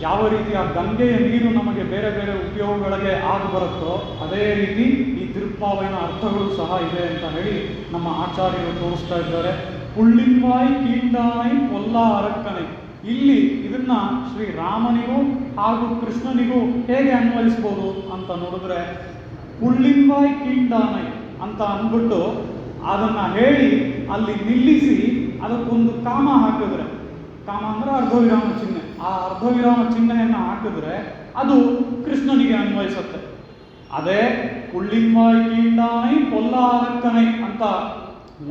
ಯಾವ ರೀತಿ ಆ ಗಂಗೆಯ ನೀರು ನಮಗೆ ಬೇರೆ ಬೇರೆ ಉಪಯೋಗಗಳಿಗೆ ಆಗಿ ಬರುತ್ತೋ, ಅದೇ ರೀತಿ ಈ ತಿರುಪ್ಪಾವೈನ ಅರ್ಥಗಳು ಸಹ ಇದೆ ಅಂತ ಹೇಳಿ ನಮ್ಮ ಆಚಾರ್ಯರು ತೋರಿಸ್ತಾ ಇದ್ದಾರೆ. ಪುಳ್ಳಿಂವಾಯ್ ಕೀಂಡಾನೈ ಪೊಲ್ಲಾ ಅರಕ್ಕನೈ, ಇಲ್ಲಿ ಇದನ್ನ ಶ್ರೀ ರಾಮನಿಗೂ ಹಾಗೂ ಕೃಷ್ಣನಿಗೂ ಹೇಗೆ ಅನ್ವಯಿಸ್ಬೋದು ಅಂತ ನೋಡಿದ್ರೆ, ಪುಳ್ಳಿಂವಾಯ್ ಕೀಂಡಾನೈ ಅಂತ ಅಂದ್ಬಿಟ್ಟು ಅದನ್ನು ಹೇಳಿ ಅಲ್ಲಿ ನಿಲ್ಲಿಸಿ ಅದಕ್ಕೊಂದು ಕಾಮ ಹಾಕಿದ್ರೆ, ಕಾಮ ಅಂದರೆ ಅರ್ಧವಿರಾಮ ಚಿಹ್ನೆ, ಆ ಅರ್ಧವಿರಾಮ ಚಿಹ್ನೆಯನ್ನು ಹಾಕಿದ್ರೆ ಅದು ಕೃಷ್ಣನಿಗೆ ಅನ್ವಯಿಸುತ್ತೆ. ಅದೇ ಪುಳ್ಳಿಂವಾಯ್ ಕೀಂಡಾನೈ ಪೊಲ್ಲಾ ಅರಕ್ಕನೈ ಅಂತ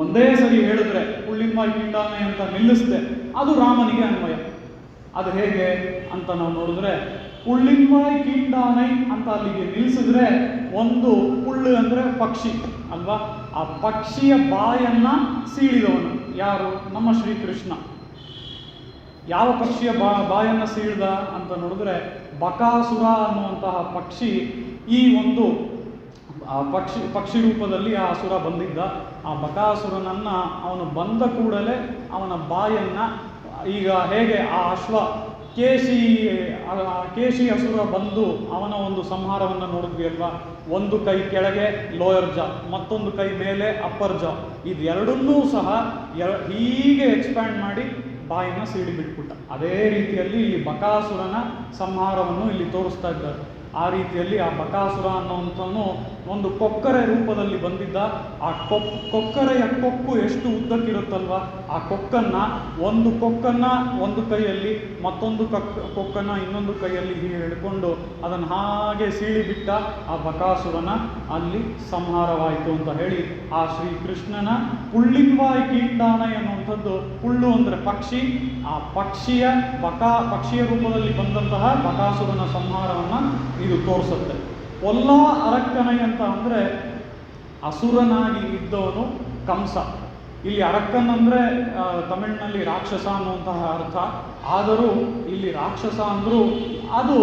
ಒಂದೇ ಸರಿ ಹೇಳಿದ್ರೆ, ಪುಳ್ಳಿಂವಾಯ್ ಕೀಂಡಾನೈ ಅಂತ ನಿಲ್ಲಿಸಿದೆ, ಅದು ರಾಮನಿಗೆ ಅನ್ವಯ. ಅದು ಹೇಗೆ ಅಂತ ನಾವು ನೋಡಿದ್ರೆ, ಪುಳ್ಳಿಂವಾಯ್ ಕೀಂಡಾನೈ ಅಂತ ಅಲ್ಲಿಗೆ ನಿಲ್ಲಿಸಿದ್ರೆ, ಒಂದು ಪುಳ್ಳು ಅಂದರೆ ಪಕ್ಷಿ ಅಲ್ವಾ, ಆ ಪಕ್ಷಿಯ ಬಾಯನ್ನ ಸೀಳಿದವನು ಯಾರು? ನಮ್ಮ ಶ್ರೀಕೃಷ್ಣ. ಯಾವ ಪಕ್ಷಿಯ ಬಾಯನ್ನು ಸೀಳ್ದ ಅಂತ ನೋಡಿದ್ರೆ, ಬಕಾಸುರ ಅನ್ನುವಂತಹ ಪಕ್ಷಿ, ಈ ಒಂದು ಪಕ್ಷಿ ರೂಪದಲ್ಲಿ ಆ ಅಸುರ ಬಂದಿದ್ದ. ಆ ಬಕಾಸುರನನ್ನು ಅವನು ಬಂದ ಕೂಡಲೇ ಅವನ ಬಾಯನ್ನು, ಈಗ ಹೇಗೆ ಆ ಅಶ್ವ ಕೇಶಿ ಅಸುರ ಬಂದು ಅವನ ಒಂದು ಸಂಹಾರವನ್ನು ನೋಡಿದ್ವಿ ಅಲ್ವಾ, ಒಂದು ಕೈ ಕೆಳಗೆ ಲೋಯರ್ ಜಾ, ಮತ್ತೊಂದು ಕೈ ಮೇಲೆ ಅಪ್ಪರ್ ಜಾ, ಇದೆರಡನ್ನೂ ಸಹ ಹೀಗೆ ಎಕ್ಸ್ಪ್ಯಾಂಡ್ ಮಾಡಿ ಬಾಯನ್ನು ಸೀಳಿ ಬಿಟ್ಬಿಟ್ಟ. ಅದೇ ರೀತಿಯಲ್ಲಿ ಇಲ್ಲಿ ಬಕಾಸುರನ ಸಂಹಾರವನ್ನು ಇಲ್ಲಿ ತೋರಿಸ್ತಾ ಇದ್ದಾರೆ. ಆ ರೀತಿಯಲ್ಲಿ ಆ ಬಕಾಸುರ ಅನ್ನುವಂಥವನು ಒಂದು ಕೊಕ್ಕರೆ ರೂಪದಲ್ಲಿ ಬಂದಿದ್ದ. ಆ ಕೊಕ್ಕರೆಯ ಕೊಕ್ಕು ಎಷ್ಟು ಉದ್ದಕ್ಕಿರುತ್ತಲ್ವ, ಆ ಒಂದು ಕೊಕ್ಕನ್ನು ಒಂದು ಕೈಯಲ್ಲಿ, ಮತ್ತೊಂದು ಕೊಕ್ಕನ್ನು ಇನ್ನೊಂದು ಕೈಯಲ್ಲಿ ಹೀಗೆ ಹಿಡ್ಕೊಂಡು ಅದನ್ನು ಹಾಗೆ ಸೀಳಿಬಿಟ್ಟ ಆ ಬಕಾಸುರನ ಅಲ್ಲಿ ಸಂಹಾರವಾಯಿತು ಅಂತ ಹೇಳಿ ಆ ಶ್ರೀಕೃಷ್ಣನ ಪುಳ್ಳಿಂವಾಯ್ ಕೀಂಡಾನೈ ಅನ್ನುವಂಥದ್ದು, ಪುಳ್ಳು ಅಂದರೆ ಪಕ್ಷಿ, ಆ ಪಕ್ಷಿಯ ರೂಪದಲ್ಲಿ ಬಂದಂತಹ ಬಕಾಸುರನ ಸಂಹಾರವನ್ನು ಇದು ತೋರಿಸುತ್ತೆ. ಪೊಲ್ಲ ಅರಕ್ಕನೈ ಅಂತ ಅಂದರೆ ಅಸುರನಾಗಿ ಇದ್ದವನು ಕಂಸ. ಇಲ್ಲಿ ಅರಕ್ಕನ್ ಅಂದರೆ ತಮಿಳಿನಲ್ಲಿ ರಾಕ್ಷಸ ಅನ್ನುವಂತಹ ಅರ್ಥ. ಆದರೂ ಇಲ್ಲಿ ರಾಕ್ಷಸ ಅಂದರೂ ಅದು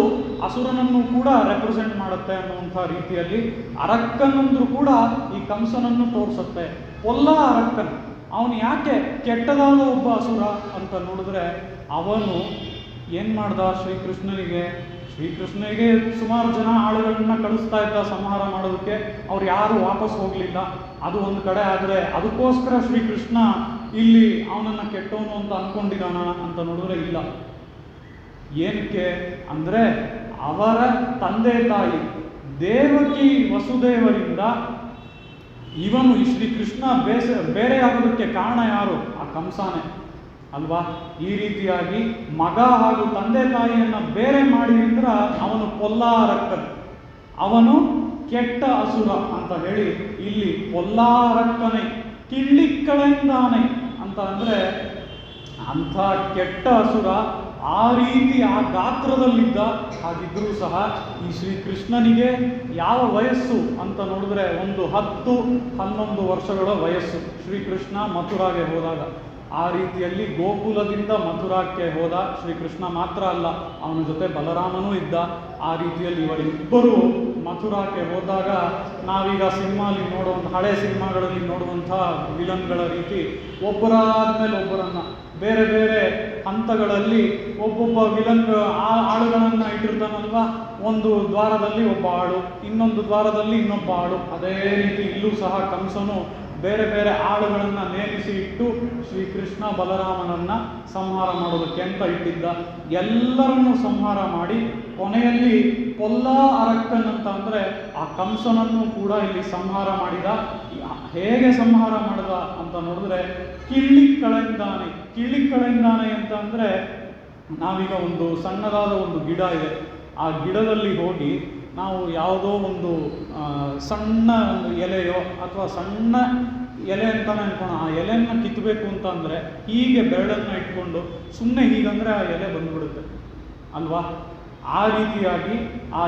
ಅಸುರನನ್ನು ಕೂಡ ರೆಪ್ರೆಸೆಂಟ್ ಮಾಡುತ್ತೆ ಅನ್ನುವಂಥ ರೀತಿಯಲ್ಲಿ ಅರಕ್ಕನ್ ಅಂದರೂ ಕೂಡ ಈ ಕಂಸನನ್ನು ತೋರಿಸುತ್ತೆ. ಪೊಲ್ಲ ಅರಕ್ಕನ್, ಅವನು ಯಾಕೆ ಕೆಟ್ಟದಾದ ಒಬ್ಬ ಅಸುರ ಅಂತ ನೋಡಿದ್ರೆ, ಅವನು ಏನು ಮಾಡ್ದ ಶ್ರೀಕೃಷ್ಣನಿಗೆ ಸುಮಾರು ಜನ ಆಳುಗಳನ್ನ ಕಳಿಸ್ತಾ ಇದ್ದ ಸಂಹಾರ ಮಾಡೋದಕ್ಕೆ. ಅವ್ರು ಯಾರು ವಾಪಸ್ ಹೋಗಲಿಲ್ಲ. ಅದು ಒಂದು ಕಡೆ. ಆದರೆ ಅದಕ್ಕೋಸ್ಕರ ಶ್ರೀಕೃಷ್ಣ ಇಲ್ಲಿ ಅವನನ್ನು ಕೆಟ್ಟವನು ಅಂತ ಅಂದ್ಕೊಂಡಿದ್ದಾನ ಅಂತ ನೋಡಿದ್ರೆ ಇಲ್ಲ. ಏನಕ್ಕೆ ಅಂದರೆ ಅವರ ತಂದೆ ತಾಯಿ ದೇವಕಿ ವಸುದೇವರಿಂದ ಇವನು ಈ ಶ್ರೀಕೃಷ್ಣ ಬೇರೆ ಆಗೋದಕ್ಕೆ ಕಾರಣ ಯಾರು? ಆ ಕಂಸನೇ ಅಲ್ವಾ. ಈ ರೀತಿಯಾಗಿ ಮಗ ಹಾಗೂ ತಂದೆ ತಾಯಿಯನ್ನು ಬೇರೆ ಮಾಡಿದ್ರ ಅವನು ಪೊಲ್ಲಾರಕ್ಕನ್, ಅವನು ಕೆಟ್ಟ ಅಸುರ ಅಂತ ಹೇಳಿ ಇಲ್ಲಿ ಪೊಲ್ಲಾರಕ್ಕನೆ ಕಿಳ್ಳಿಕ್ಕಳೆಂದಾನೆ ಅಂತ ಅಂದರೆ ಅಂಥ ಕೆಟ್ಟ ಅಸುರ ಆ ರೀತಿ ಆ ಗಾತ್ರದಲ್ಲಿದ್ದ. ಹಾಗಿದ್ರೂ ಸಹ ಈ ಶ್ರೀಕೃಷ್ಣನಿಗೆ ಯಾವ ವಯಸ್ಸು ಅಂತ ನೋಡಿದ್ರೆ ಒಂದು 10-11 ವರ್ಷಗಳ ವಯಸ್ಸು ಶ್ರೀಕೃಷ್ಣ ಮಥುರಾಗೆ ಹೋದಾಗ. ಆ ರೀತಿಯಲ್ಲಿ ಗೋಕುಲದಿಂದ ಮಥುರಾಕ್ಕೆ ಹೋದ ಶ್ರೀಕೃಷ್ಣ ಮಾತ್ರ ಅಲ್ಲ, ಅವನ ಜೊತೆ ಬಲರಾಮನೂ ಇದ್ದ. ಆ ರೀತಿಯಲ್ಲಿ ಇವರಿಬ್ಬರು ಮಥುರಾಕ್ಕೆ ಹೋದಾಗ ನಾವೀಗ ಸಿನಿಮಾಲಿ ಹಳೆ ಸಿನಿಮಾಗಳಲ್ಲಿ ನೋಡುವಂಥ ವಿಲನ್ಗಳ ರೀತಿ ಒಬ್ಬರಾದ್ಮೇಲೆ ಒಬ್ಬರನ್ನು ಬೇರೆ ಬೇರೆ ಹಂತಗಳಲ್ಲಿ ಒಬ್ಬೊಬ್ಬ ವಿಲನ್ ಆಳುಗಳನ್ನು ಇಟ್ಟಿರ್ತಾನಲ್ವ. ಒಂದು ದ್ವಾರದಲ್ಲಿ ಒಬ್ಬ ಆಳು, ಇನ್ನೊಂದು ದ್ವಾರದಲ್ಲಿ ಇನ್ನೊಬ್ಬ ಆಳು. ಅದೇ ರೀತಿ ಇಲ್ಲೂ ಸಹ ಕಂಸನು ಬೇರೆ ಬೇರೆ ಆಳುಗಳನ್ನು ನೇಮಿಸಿ ಇಟ್ಟು ಶ್ರೀಕೃಷ್ಣ ಬಲರಾಮನನ್ನು ಸಂಹಾರ ಮಾಡೋದಕ್ಕೆ ಅಂತ ಇಟ್ಟಿದ್ದ. ಎಲ್ಲರನ್ನು ಸಂಹಾರ ಮಾಡಿ ಕೊನೆಯಲ್ಲಿ ಪೊಲ್ಲ ಅರಕ್ಕನ್ ಅಂತ ಅಂದರೆ ಆ ಕಂಸನನ್ನು ಕೂಡ ಇಲ್ಲಿ ಸಂಹಾರ ಮಾಡಿದ. ಹೇಗೆ ಸಂಹಾರ ಮಾಡಿದ ಅಂತ ನೋಡಿದ್ರೆ ಕಿಳ್ಳಿಕ್ಕಳೆಂದಾನೆ ಅಂತ ಅಂದರೆ ನಾವೀಗ ಒಂದು ಸಣ್ಣದಾದ ಒಂದು ಗಿಡ ಇದೆ. ಆ ಗಿಡದಲ್ಲಿ ಹೋಗಿ ನಾವು ಯಾವುದೋ ಒಂದು ಸಣ್ಣ ಒಂದು ಎಲೆಯೋ ಅಥವಾ ಸಣ್ಣ ಎಲೆ ಅಂತಾನೆ ಅನ್ಕೋಣ, ಆ ಎಲೆಯನ್ನು ಕಿತ್ತಬೇಕು ಅಂತ ಅಂದರೆ ಹೀಗೆ ಬೆರಳನ್ನು ಇಟ್ಕೊಂಡು ಸುಮ್ಮನೆ ಹೀಗಂದರೆ ಆ ಎಲೆ ಬಂದ್ಬಿಡುತ್ತೆ ಅಲ್ವಾ. ಆ ರೀತಿಯಾಗಿ ಆ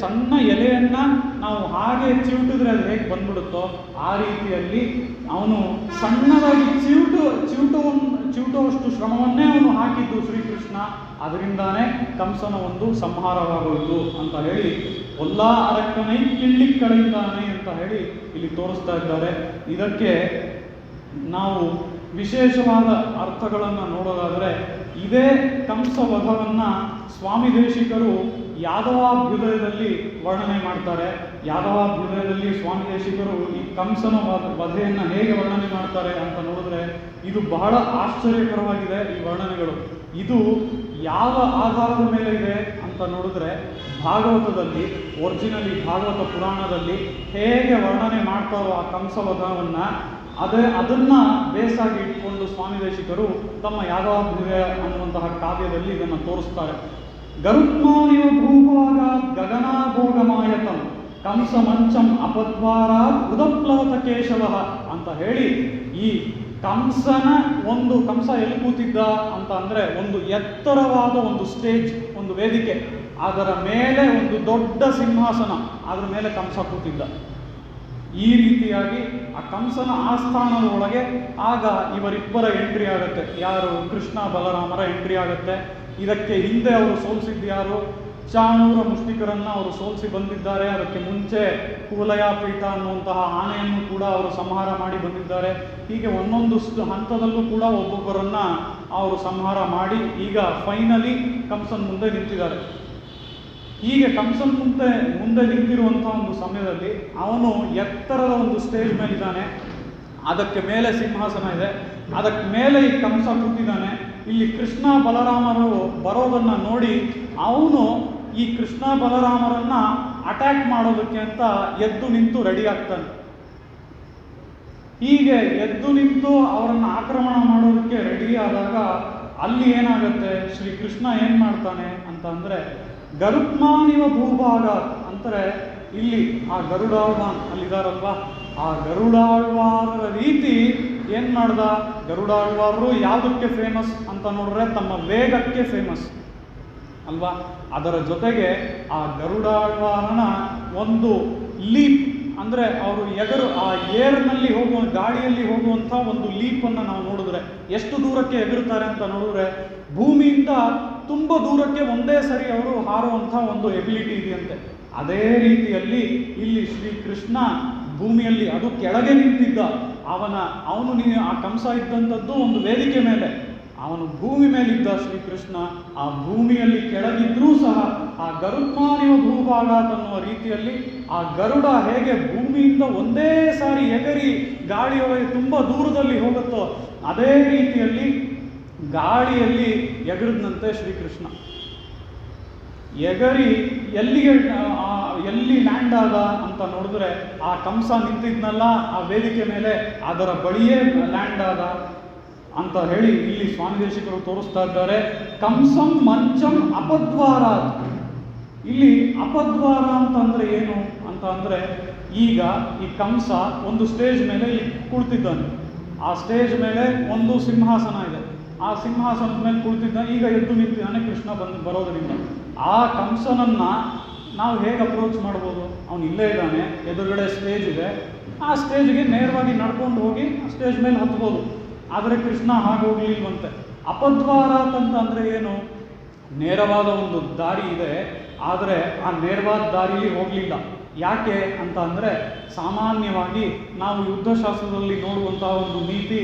ಸಣ್ಣ ಎಲೆಯನ್ನು ನಾವು ಹಾಗೆ ಚಿವುಟಿದ್ರೆ ಅದು ಹೇಗೆ ಬಂದ್ಬಿಡುತ್ತೋ ಆ ರೀತಿಯಲ್ಲಿ ಅವನು ಸಣ್ಣದಾಗಿ ಚಿವುಟುವಷ್ಟು ಶ್ರಮವನ್ನೇ ಅವನು ಹಾಕಿದ್ದು ಶ್ರೀಕೃಷ್ಣ. ಅದರಿಂದಾನೇ ಕಂಸನ ಒಂದು ಸಂಹಾರವಾಗೋದು ಅಂತ ಹೇಳಿ ಪೊಲ್ಲ ಅರಕ್ಕನೇ ಕಿಳ್ಳಿಕ್ಕಳೆಂದಾನೆ ಅಂತ ಹೇಳಿ ಇಲ್ಲಿ ತೋರಿಸ್ತಾ ಇದ್ದಾರೆ. ಇದಕ್ಕೆ ನಾವು ವಿಶೇಷವಾದ ಅರ್ಥಗಳನ್ನು ನೋಡೋದಾದರೆ ಇದೇ ಕಂಸವಧವನ್ನು ಸ್ವಾಮಿ ದೇಶಿಕರು ಯಾದವಾಭ್ಯುದಯದಲ್ಲಿ ವರ್ಣನೆ ಮಾಡ್ತಾರೆ. ಯಾದವಾಭ್ಯುದಯದಲ್ಲಿ ಸ್ವಾಮಿ ದೇಶಿಕರು ಈ ಕಂಸನ ವಧೆಯನ್ನು ಹೇಗೆ ವರ್ಣನೆ ಮಾಡ್ತಾರೆ ಅಂತ ನೋಡಿದ್ರೆ ಇದು ಬಹಳ ಆಶ್ಚರ್ಯಕರವಾಗಿದೆ. ಈ ವರ್ಣನೆಗಳು ಇದು ಯಾವ ಆಧಾರದ ಮೇಲೆ ಇದೆ ಅಂತ ನೋಡಿದ್ರೆ ಭಾಗವತದಲ್ಲಿ, ಒರಿಜಿನಲಿ ಭಾಗವತ ಪುರಾಣದಲ್ಲಿ ಹೇಗೆ ವರ್ಣನೆ ಮಾಡ್ತಾರೋ ಆ ಕಂಸವಧವನ್ನು ಅದನ್ನು ಬೇಸಾಗಿ ಇಟ್ಕೊಂಡು ಸ್ವಾಮಿ ದೇಶಿಕರು ತಮ್ಮ ಯಾದವಾಭ್ಯುದಯ ಅನ್ನುವಂತಹ ಕಾವ್ಯದಲ್ಲಿ ಇದನ್ನು ತೋರಿಸ್ತಾರೆ. ಗರುತ್ಮಾನಿವ ಭೂಭಾಗ ಗಗನಾಭೋಗಮಾಯತಂ ಕಂಸ ಮಂಚಂ ಅಪದ್ವಾರ ಉದಪ್ಲವತ ಕೇಶವ ಅಂತ ಹೇಳಿ ಈ ಕಂಸ ಎಲ್ಲಿ ಕೂತಿದ್ದ ಅಂತ ಅಂದರೆ ಒಂದು ಎತ್ತರವಾದ ಒಂದು ಸ್ಟೇಜ್, ಒಂದು ವೇದಿಕೆ, ಅದರ ಮೇಲೆ ಒಂದು ದೊಡ್ಡ ಸಿಂಹಾಸನ, ಅದರ ಮೇಲೆ ಕಂಸ ಕೂತಿದ್ದ. ಈ ರೀತಿಯಾಗಿ ಆ ಕಂಸನ ಆಸ್ಥಾನದ ಒಳಗೆ ಆಗ ಇವರಿಬ್ಬರ ಎಂಟ್ರಿ ಆಗುತ್ತೆ. ಯಾರು? ಕೃಷ್ಣ ಬಲರಾಮರ ಎಂಟ್ರಿ ಆಗುತ್ತೆ. ಇದಕ್ಕೆ ಹಿಂದೆ ಅವರು ಸೋಲಿಸಿದ್ದು ಯಾರು? ಚಾಣೂರ ಮುಷ್ಟಿಕರನ್ನು ಅವರು ಸೋಲಿಸಿ ಬಂದಿದ್ದಾರೆ. ಅದಕ್ಕೆ ಮುಂಚೆ ಕುವಲಯಾಪೀಠ ಅನ್ನುವಂತಹ ಆನೆಯನ್ನು ಕೂಡ ಅವರು ಸಂಹಾರ ಮಾಡಿ ಬಂದಿದ್ದಾರೆ. ಹೀಗೆ ಒಂದೊಂದು ಹಂತದಲ್ಲೂ ಕೂಡ ಒಬ್ಬೊಬ್ಬರನ್ನು ಅವರು ಸಂಹಾರ ಮಾಡಿ ಈಗ ಫೈನಲಿ ಕಂಸನ್ ಮುಂದೆ ನಿಂತಿದ್ದಾರೆ. ಹೀಗೆ ಕಂಸನ್ ಮುಂದೆ ನಿಂತಿರುವಂಥ ಒಂದು ಸಮಯದಲ್ಲಿ ಅವನು ಎತ್ತರದ ಒಂದು ಸ್ಟೇಜ್ ಮೇಲಿದ್ದಾನೆ. ಅದಕ್ಕೆ ಮೇಲೆ ಸಿಂಹಾಸನ ಇದೆ. ಅದಕ್ಕೆ ಮೇಲೆ ಈ ಕಂಸ ಕೂತಿದ್ದಾನೆ. ಇಲ್ಲಿ ಕೃಷ್ಣ ಬಲರಾಮರು ಬರೋದನ್ನು ನೋಡಿ ಅವನು ಈ ಕೃಷ್ಣ ಬಲರಾಮರನ್ನು ಅಟ್ಯಾಕ್ ಮಾಡೋದಕ್ಕೆ ಅಂತ ಎದ್ದು ನಿಂತು ರೆಡಿ ಆಗ್ತಾನೆ. ಹೀಗೆ ಎದ್ದು ನಿಂತು ಅವರನ್ನು ಆಕ್ರಮಣ ಮಾಡೋದಕ್ಕೆ ರೆಡಿ ಆದಾಗ ಅಲ್ಲಿ ಏನಾಗುತ್ತೆ, ಶ್ರೀಕೃಷ್ಣ ಏನು ಮಾಡ್ತಾನೆ ಅಂತ ಅಂದರೆ ಗರುತ್ಮಾನಿವ ಭೂಭಾಗ ಅಂತಾರೆ. ಇಲ್ಲಿ ಆ ಗರುಡಾಳ್ವಾನ್ ಅಲ್ಲಿದಾರಲ್ವ, ಆ ಗರುಡಾಳ್ವಾರರ ರೀತಿ ಏನು ಮಾಡ್ದ? ಗರುಡಾಳ್ವಾರರು ಯಾವುದಕ್ಕೆ ಫೇಮಸ್ ಅಂತ ನೋಡಿದ್ರೆ ತಮ್ಮ ವೇಗಕ್ಕೆ ಫೇಮಸ್. ಅಲ್ವಾ. ಅದರ ಜೊತೆಗೆ ಆ ಗರುಡಾಳ್ವಾರನ ಒಂದು ಲೀಪ್, ಅಂದರೆ ಅವರು ಆ ಏರ್ನಲ್ಲಿ ಗಾಳಿಯಲ್ಲಿ ಹೋಗುವಂಥ ಒಂದು ಲೀಪನ್ನು ನಾವು ನೋಡಿದ್ರೆ ಎಷ್ಟು ದೂರಕ್ಕೆ ಎಗರುತ್ತಾರೆ ಅಂತ ನೋಡಿದ್ರೆ ಭೂಮಿಯಿಂದ ತುಂಬ ದೂರಕ್ಕೆ ಒಂದೇ ಸರಿ ಅವರು ಹಾರುವಂಥ ಒಂದು ಎಬಿಲಿಟಿ ಇದೆಯಂತೆ. ಅದೇ ರೀತಿಯಲ್ಲಿ ಇಲ್ಲಿ ಶ್ರೀಕೃಷ್ಣ ಭೂಮಿಯಲ್ಲಿ, ಅದು ಕೆಳಗೆ ನಿಂತಿದ್ದ ಅವನು ಆ ಕಂಸ ಇದ್ದಂಥದ್ದು ಒಂದು ವೇದಿಕೆ ಮೇಲೆ, ಅವನು ಭೂಮಿ ಮೇಲಿದ್ದ ಶ್ರೀಕೃಷ್ಣ. ಆ ಭೂಮಿಯಲ್ಲಿ ಕೆಳಗಿದ್ರೂ ಸಹ ಆ ಗರುತ್ಮಾನಿವ ಭೂಭಾಗಾತ್ ಅನ್ನುವ ರೀತಿಯಲ್ಲಿ ಆ ಗರುಡ ಹೇಗೆ ಭೂಮಿಯಿಂದ ಒಂದೇ ಸಾರಿ ಎಗರಿ ಗಾಳಿಯೊಳಗೆ ತುಂಬ ದೂರದಲ್ಲಿ ಹೋಗುತ್ತೋ ಅದೇ ರೀತಿಯಲ್ಲಿ ಗಾಳಿಯಲ್ಲಿ ಎಗರಿದಂತೆ ಶ್ರೀಕೃಷ್ಣ. ಎಗರಿ ಎಲ್ಲಿ ಲ್ಯಾಂಡ್ ಆದ ಅಂತ ನೋಡಿದ್ರೆ ಆ ಕಂಸ ನಿಂತಿದ್ನಲ್ಲ ಆ ವೇದಿಕೆ ಮೇಲೆ, ಅದರ ಬಳಿಯೇ ಲ್ಯಾಂಡ್ ಆದ ಅಂತ ಹೇಳಿ ಇಲ್ಲಿ ಸ್ವಾಮಿ ದೇಶಿಕರು ತೋರಿಸ್ತಾ ಇದ್ದಾರೆ. ಕಂಸಂ ಮಂಚಂ ಅಪದ್ವಾರ. ಇಲ್ಲಿ ಅಪದ್ವಾರ ಅಂತಂದ್ರೆ ಏನು ಅಂತ ಅಂದ್ರೆ, ಈಗ ಈ ಕಂಸ ಒಂದು ಸ್ಟೇಜ್ ಮೇಲೆ ಇಲ್ಲಿ ಕುಳಿತಿದ್ದಾನೆ. ಆ ಸ್ಟೇಜ್ ಮೇಲೆ ಒಂದು ಸಿಂಹಾಸನ ಇದೆ. ಆ ಸಿಂಹಾಸನದ ಮೇಲೆ ಕುಳಿತಿದ್ದಾನೆ. ಈಗ ಎದ್ದು ನಿಂತಿದ್ದಾನೆ ಕೃಷ್ಣ ಬರೋದರಿಂದ. ಆ ಕಂಸನನ್ನ ನಾವು ಹೇಗೆ ಅಪ್ರೋಚ್ ಮಾಡ್ಬೋದು? ಅವನು ಇಲ್ಲೇ ಇದ್ದಾನೆ, ಎದುರುಗಡೆ ಸ್ಟೇಜ್ ಇದೆ. ಆ ಸ್ಟೇಜ್ಗೆ ನೇರವಾಗಿ ನಡ್ಕೊಂಡು ಹೋಗಿ ಆ ಸ್ಟೇಜ್ ಮೇಲೆ ಹತ್ಬೋದು. ಆದರೆ ಕೃಷ್ಣ ಹಾಗೆ ಹೋಗ್ಲಿಲ್ವಂತೆ. ಅಪದ್ವಾರ ಅಂತಂದ್ರೆ ಏನು? ನೇರವಾದ ಒಂದು ದಾರಿ ಇದೆ, ಆದರೆ ಆ ನೇರವಾದ ದಾರಿಯಲ್ಲಿ ಹೋಗಲಿಲ್ಲ. ಯಾಕೆ ಅಂತ ಅಂದರೆ, ಸಾಮಾನ್ಯವಾಗಿ ನಾವು ಯುದ್ಧಶಾಸ್ತ್ರದಲ್ಲಿ ನೋಡುವಂತಹ ಒಂದು ನೀತಿ,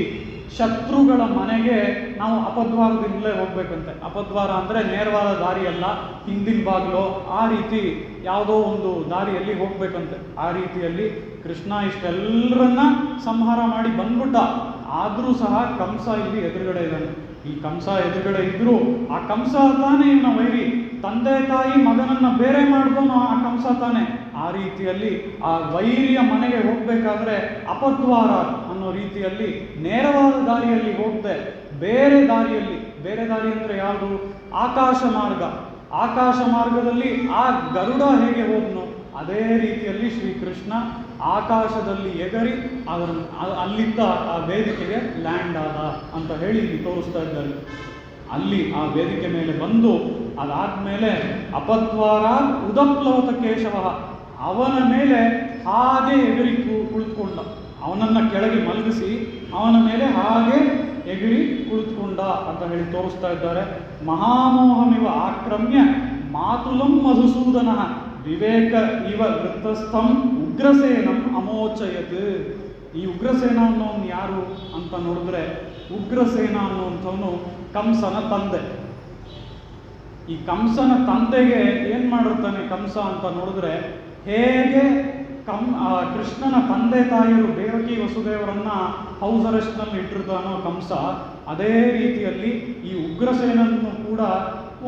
ಶತ್ರುಗಳ ಮನೆಗೆ ನಾವು ಅಪದ್ವಾರದಿಂದಲೇ ಹೋಗ್ಬೇಕಂತೆ. ಅಪದ್ವಾರ ಅಂದರೆ ನೇರವಾದ ದಾರಿಯಲ್ಲ, ಹಿಂದಿನ ಬಾಗಿಲು, ಆ ರೀತಿ ಯಾವುದೋ ಒಂದು ದಾರಿಯಲ್ಲಿ ಹೋಗ್ಬೇಕಂತೆ. ಆ ರೀತಿಯಲ್ಲಿ ಕೃಷ್ಣ ಇಷ್ಟೆಲ್ಲರನ್ನ ಸಂಹಾರ ಮಾಡಿ ಬಂದ್ಬಿಟ್ಟ. ಆದರೂ ಸಹ ಕಂಸ ಇಲ್ಲಿ ಎದುರುಗಡೆ ಇದ್ದಾನೆ. ಈ ಕಂಸ ಎದುರುಗಡೆ ಇದ್ರು ಆ ಕಂಸ ತಾನೇ ಇವನ ವೈರಿ. ತಂದೆ ತಾಯಿ ಮಗನನ್ನ ಬೇರೆ ಮಾಡಿದವನು ಆ ಕಂಸ ತಾನೆ. ಆ ರೀತಿಯಲ್ಲಿ ಆ ವೈರಿಯ ಮನೆಗೆ ಹೋಗ್ಬೇಕಾದ್ರೆ ಅಪದ್ವಾರ ಅನ್ನೋ ರೀತಿಯಲ್ಲಿ ನೇರವಾದ ದಾರಿಯಲ್ಲಿ ಹೋಗದೆ ಬೇರೆ ದಾರಿ ಅಂದರೆ ಯಾವುದು? ಆಕಾಶ ಮಾರ್ಗ. ಆಕಾಶ ಮಾರ್ಗದಲ್ಲಿ ಆ ಗರುಡ ಹೇಗೆ ಹೋದ್ನು ಅದೇ ರೀತಿಯಲ್ಲಿ ಶ್ರೀಕೃಷ್ಣ ಆಕಾಶದಲ್ಲಿ ಎಗರಿ ಅಲ್ಲಿಂದ ಆ ವೇದಿಕೆಗೆ ಲ್ಯಾಂಡ್ ಆದ ಅಂತ ಹೇಳಿ ಇಲ್ಲಿ ತೋರಿಸ್ತಾ ಇದ್ದಾರೆ. ಅಲ್ಲಿ ಆ ವೇದಿಕೆ ಮೇಲೆ ಬಂದು ಅದಾದ್ಮೇಲೆ ಅಪದ್ವಾರ ಉದಪ್ಲವತ ಕೇಶವ, ಅವನ ಮೇಲೆ ಹಾಗೆ ಎಗರಿ ಕುಳಿತುಕೊಂಡ. ಅವನನ್ನ ಕೆಳಗೆ ಮಲಗಿಸಿ ಅವನ ಮೇಲೆ ಹಾಗೆ ಎಗರಿ ಕುಳಿತುಕೊಂಡ ಅಂತ ಹೇಳಿ ತೋರಿಸ್ತಾ ಇದ್ದಾರೆ. ಮಹಾಮೋಹಮಿವ ಆಕ್ರಮ್ಯ ಮಾತುಲಂ ಮಧುಸೂದನ ವಿವೇಕ ಇವ ವೃತ್ತಸ್ಥಂ ಉಗ್ರಸೇನಂ ಅಮೋಚಯತ್. ಈ ಉಗ್ರಸೇನ ಅನ್ನೋನು ಯಾರು ಅಂತ ನೋಡಿದ್ರೆ, ಉಗ್ರಸೇನ ಅನ್ನುವಂಥವನು ಕಂಸನ ತಂದೆ. ಈ ಕಂಸನ ತಂದೆಗೆ ಏನ್ ಮಾಡಿರ್ತಾನೆ ಕಂಸ ಅಂತ ನೋಡಿದ್ರೆ, ಹೇಗೆ ಕೃಷ್ಣನ ತಂದೆ ತಾಯಿಯರು ದೇವಕಿ ವಸುದೇವರನ್ನ ಹೌಸ್ ಅರೆಸ್ಟ್ನಲ್ಲಿ ಇಟ್ಟಿರ್ತಾನೋ ಕಂಸ, ಅದೇ ರೀತಿಯಲ್ಲಿ ಈ ಉಗ್ರಸೇನನ್ನು ಕೂಡ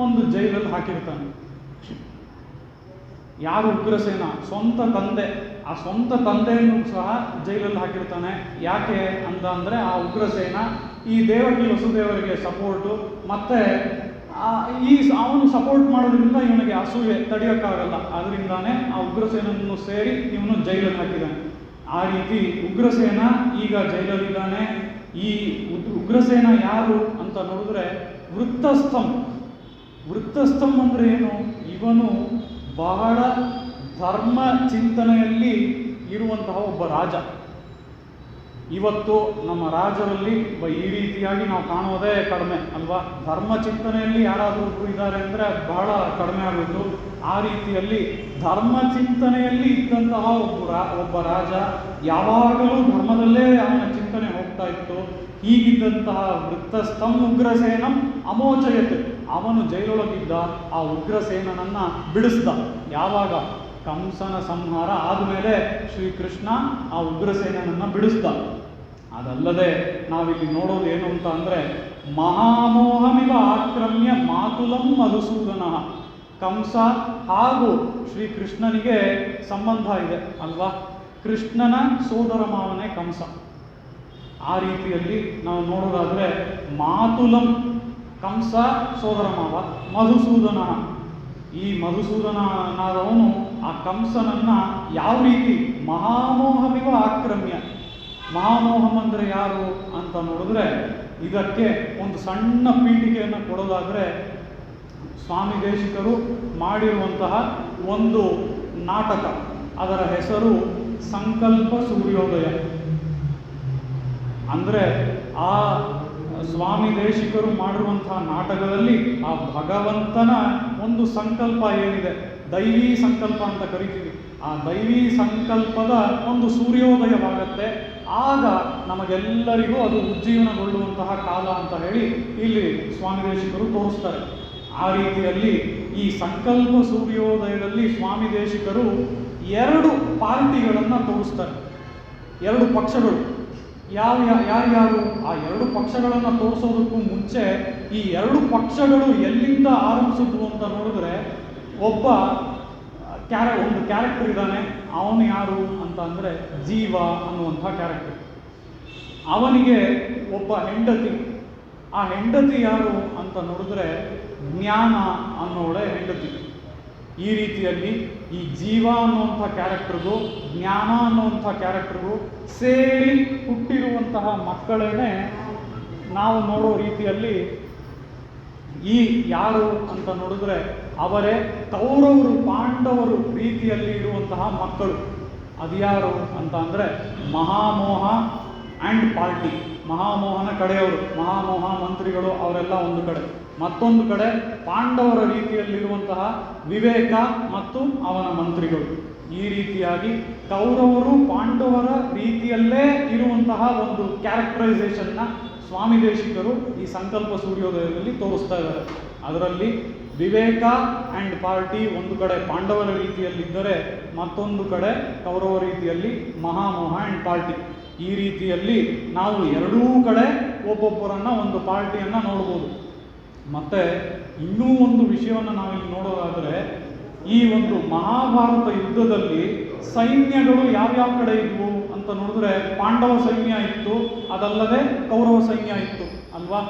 ಒಂದು ಜೈಲಲ್ಲಿ ಹಾಕಿರ್ತಾನೆ. ಯಾರು ಉಗ್ರಸೇನ? ಸ್ವಂತ ತಂದೆ. ಆ ಸ್ವಂತ ತಂದೆಯನ್ನು ಸಹ ಜೈಲಲ್ಲಿ ಹಾಕಿರ್ತಾನೆ. ಯಾಕೆ ಅಂತ ಅಂದರೆ, ಆ ಉಗ್ರಸೇನ ಈ ದೇವಕಿ ವಸುದೇವರಿಗೆ ಸಪೋರ್ಟು, ಮತ್ತೆ ಅವನು ಸಪೋರ್ಟ್ ಮಾಡೋದ್ರಿಂದ ಇವನಿಗೆ ಅಸೂಯೆ ತಡೆಯೋಕ್ಕಾಗಲ್ಲ. ಅದರಿಂದಾನೇ ಆ ಉಗ್ರಸೇನನ್ನು ಸೇರಿ ಇವನು ಜೈಲಲ್ಲಿ ಹಾಕಿದ್ದಾನೆ. ಆ ರೀತಿ ಉಗ್ರಸೇನ ಈಗ ಜೈಲಲ್ಲಿದ್ದಾನೆ. ಈ ಉಗ್ರಸೇನ ಯಾರು ಅಂತ ನೋಡಿದ್ರೆ ವೃತ್ತಸ್ಥಂ ಅಂದ್ರೆ ಏನು? ಇವನು ಬಹಳ ಧರ್ಮ ಚಿಂತನೆಯಲ್ಲಿ ಇರುವಂತಹ ಒಬ್ಬ ರಾಜ. ಇವತ್ತು ನಮ್ಮ ರಾಜರಲ್ಲಿ ಈ ರೀತಿಯಾಗಿ ನಾವು ಕಾಣೋದೇ ಕಡಿಮೆ ಅಲ್ವಾ? ಧರ್ಮ ಚಿಂತನೆಯಲ್ಲಿ ಯಾರಾದರೂ ಇದ್ದಾರೆ ಅಂದರೆ ಬಹಳ ಕಡಿಮೆ ಆಗೋದು. ಆ ರೀತಿಯಲ್ಲಿ ಧರ್ಮ ಚಿಂತನೆಯಲ್ಲಿ ಇದ್ದಂತಹ ಒಬ್ಬ ರಾಜ, ಯಾವಾಗಲೂ ಧರ್ಮದಲ್ಲೇ ಅವನ ಚಿಂತನೆ ಹೋಗ್ತಾ ಇತ್ತು. ಹೀಗಿದ್ದಂತಹ ವೃತ್ತಸ್ಥಂ ಉಗ್ರಸೇನಂ ಅಮೋಚಯತ್, ಅವನು ಜೈಲೊಳಗಿದ್ದ ಆ ಉಗ್ರಸೇನನನ್ನ ಬಿಡಿಸ್ದ. ಯಾವಾಗ? ಕಂಸನ ಸಂಹಾರ ಆದಮೇಲೆ ಶ್ರೀಕೃಷ್ಣ ಆ ಉಗ್ರಸೇನನನ್ನ ಬಿಡಿಸ್ದ. ಅದಲ್ಲದೆ ನಾವಿಲ್ಲಿ ನೋಡೋದು ಏನು ಅಂತ ಅಂದರೆ, ಮಹಾಮೋಹಮಿವ ಆಕ್ರಮ್ಯ ಮಾತುಲಂ ಮಧುಸೂದನ. ಕಂಸ ಹಾಗೂ ಶ್ರೀಕೃಷ್ಣನಿಗೆ ಸಂಬಂಧ ಇದೆ ಅಲ್ವಾ? ಕೃಷ್ಣನ ಸೋದರ ಮಾವನೇ ಕಂಸ. ಆ ರೀತಿಯಲ್ಲಿ ನಾವು ನೋಡೋದಾದ್ರೆ, ಮಾತುಲಂ ಕಂಸ ಸೋದರ ಮಾವ, ಮಧುಸೂದನ. ಈ ಮಧುಸೂದನನಾದವನು ಆ ಕಂಸನನ್ನ ಯಾವ ರೀತಿ ಮಹಾಮೋಹಮಿವ ಆಕ್ರಮ್ಯ. ಮಹಾಮೋಹಂ ಅಂದರೆ ಯಾರು ಅಂತ ನೋಡಿದ್ರೆ, ಇದಕ್ಕೆ ಒಂದು ಸಣ್ಣ ಪೀಠಿಕೆಯನ್ನು ಕೊಡೋದಾದ್ರೆ, ಸ್ವಾಮಿ ದೇಶಿಕರು ಮಾಡಿರುವಂತಹ ಒಂದು ನಾಟಕ. ಅದರ ಹೆಸರು ಸಂಕಲ್ಪ ಸೂರ್ಯೋದಯ. ಅಂದರೆ ಆ ಸ್ವಾಮಿ ದೇಶಿಕರು ಮಾಡಿರುವಂತಹ ನಾಟಕದಲ್ಲಿ ಆ ಭಗವಂತನ ಒಂದು ಸಂಕಲ್ಪ ಏನಿದೆ, ದೈವೀ ಸಂಕಲ್ಪ ಅಂತ ಕರಿತೀವಿ, ಆ ದೈವೀ ಸಂಕಲ್ಪದ ಒಂದು ಸೂರ್ಯೋದಯವಾಗತ್ತೆ. ಆಗ ನಮಗೆಲ್ಲರಿಗೂ ಅದು ಉಜ್ಜೀವನಗೊಳ್ಳುವಂತಹ ಕಾಲ ಅಂತ ಹೇಳಿ ಇಲ್ಲಿ ಸ್ವಾಮಿ ದೇಶಿಕರು ತೋರಿಸ್ತಾರೆ. ಆ ರೀತಿಯಲ್ಲಿ ಈ ಸಂಕಲ್ಪ ಸೂರ್ಯೋದಯದಲ್ಲಿ ಸ್ವಾಮಿ ದೇಶಿಕರು 2 ಪಾರ್ಟಿಗಳನ್ನು ತೋರಿಸ್ತಾರೆ, 2 ಪಕ್ಷಗಳು. ಯಾರ್ಯಾರು ಆ 2 ಪಕ್ಷಗಳನ್ನು ತೋರಿಸೋದಕ್ಕೂ ಮುಂಚೆ ಈ 2 ಪಕ್ಷಗಳು ಎಲ್ಲಿಂದ ಆರಂಭಿಸಿದ್ವು ಅಂತ ನೋಡಿದ್ರೆ, ಒಂದು ಕ್ಯಾರೆಕ್ಟರ್ ಇದ್ದಾನೆ. ಅವನು ಯಾರು ಅಂತ ಅಂದರೆ ಜೀವ ಅನ್ನುವಂಥ ಕ್ಯಾರೆಕ್ಟರ್. ಅವನಿಗೆ ಒಬ್ಬ ಹೆಂಡತಿ. ಆ ಹೆಂಡತಿ ಯಾರು ಅಂತ ನೋಡಿದ್ರೆ ಜ್ಞಾನ ಅನ್ನೋಳೆ ಹೆಂಡತಿ. ಈ ರೀತಿಯಲ್ಲಿ ಈ ಜೀವ ಅನ್ನುವಂಥ ಕ್ಯಾರೆಕ್ಟರ್ಗೂ ಜ್ಞಾನ ಅನ್ನುವಂಥ ಕ್ಯಾರೆಕ್ಟರ್ಗೂ ಸೇರಿ ಹುಟ್ಟಿರುವಂತಹ ಮಕ್ಕಳೇನೆ ನಾವು ನೋಡೋ ರೀತಿಯಲ್ಲಿ ಈ ಯಾರು ಅಂತ ನೋಡಿದ್ರೆ ಅವರೇ ಕೌರವರು ಪಾಂಡವರು ರೀತಿಯಲ್ಲಿ ಇರುವಂತಹ ಮಕ್ಕಳು. ಅದ್ಯಾರು ಅಂತ ಅಂದರೆ ಮಹಾಮೋಹ ಆ್ಯಂಡ್ ಪಾರ್ಟಿ. ಮಹಾಮೋಹನ ಕಡೆಯವರು, ಮಹಾಮೋಹ ಮಂತ್ರಿಗಳು ಅವರೆಲ್ಲ ಒಂದು ಕಡೆ, ಮತ್ತೊಂದು ಕಡೆ ಪಾಂಡವರ ರೀತಿಯಲ್ಲಿರುವಂತಹ ವಿವೇಕ ಮತ್ತು ಅವನ ಮಂತ್ರಿಗಳು. ಈ ರೀತಿಯಾಗಿ ಕೌರವರು ಪಾಂಡವರ ರೀತಿಯಲ್ಲೇ ಇರುವಂತಹ ಒಂದು ಕ್ಯಾರೆಕ್ಟರೈಸೇಷನ್ನ ಸ್ವಾಮಿ ದೇಶಿಕರು ಈ ಸಂಕಲ್ಪ ಸೂರ್ಯೋದಯದಲ್ಲಿ ತೋರಿಸ್ತಾ ಇದ್ದಾರೆ. ಅದರಲ್ಲಿ ವಿವೇಕ ಆ್ಯಂಡ್ ಪಾರ್ಟಿ ಒಂದು ಕಡೆ ಪಾಂಡವರ ರೀತಿಯಲ್ಲಿದ್ದರೆ, ಮತ್ತೊಂದು ಕಡೆ ಕೌರವ ರೀತಿಯಲ್ಲಿ ಮಹಾಮೋಹ ಆ್ಯಂಡ್ ಪಾರ್ಟಿ. ಈ ರೀತಿಯಲ್ಲಿ ನಾವು ಎರಡೂ ಕಡೆ ಒಬ್ಬೊಬ್ಬರನ್ನ ಒಂದು ಪಾರ್ಟಿಯನ್ನು ನೋಡ್ಬೋದು. ಮತ್ತು ಇನ್ನೂ ಒಂದು ವಿಷಯವನ್ನು ನಾವಿಲ್ಲಿ ನೋಡೋದಾದರೆ, ಈ ಒಂದು ಮಹಾಭಾರತ ಯುದ್ಧದಲ್ಲಿ ಸೈನ್ಯಗಳು ಯಾವ್ಯಾವ ಕಡೆ ಇದ್ವು ಅಂತ ನೋಡಿದ್ರೆ ಪಾಂಡವ ಸೈನ್ಯ ಇತ್ತು, ಅದಲ್ಲದೆ ಕೌರವ ಸೈನ್ಯ ಇತ್ತು ಅಲ್ವಾ.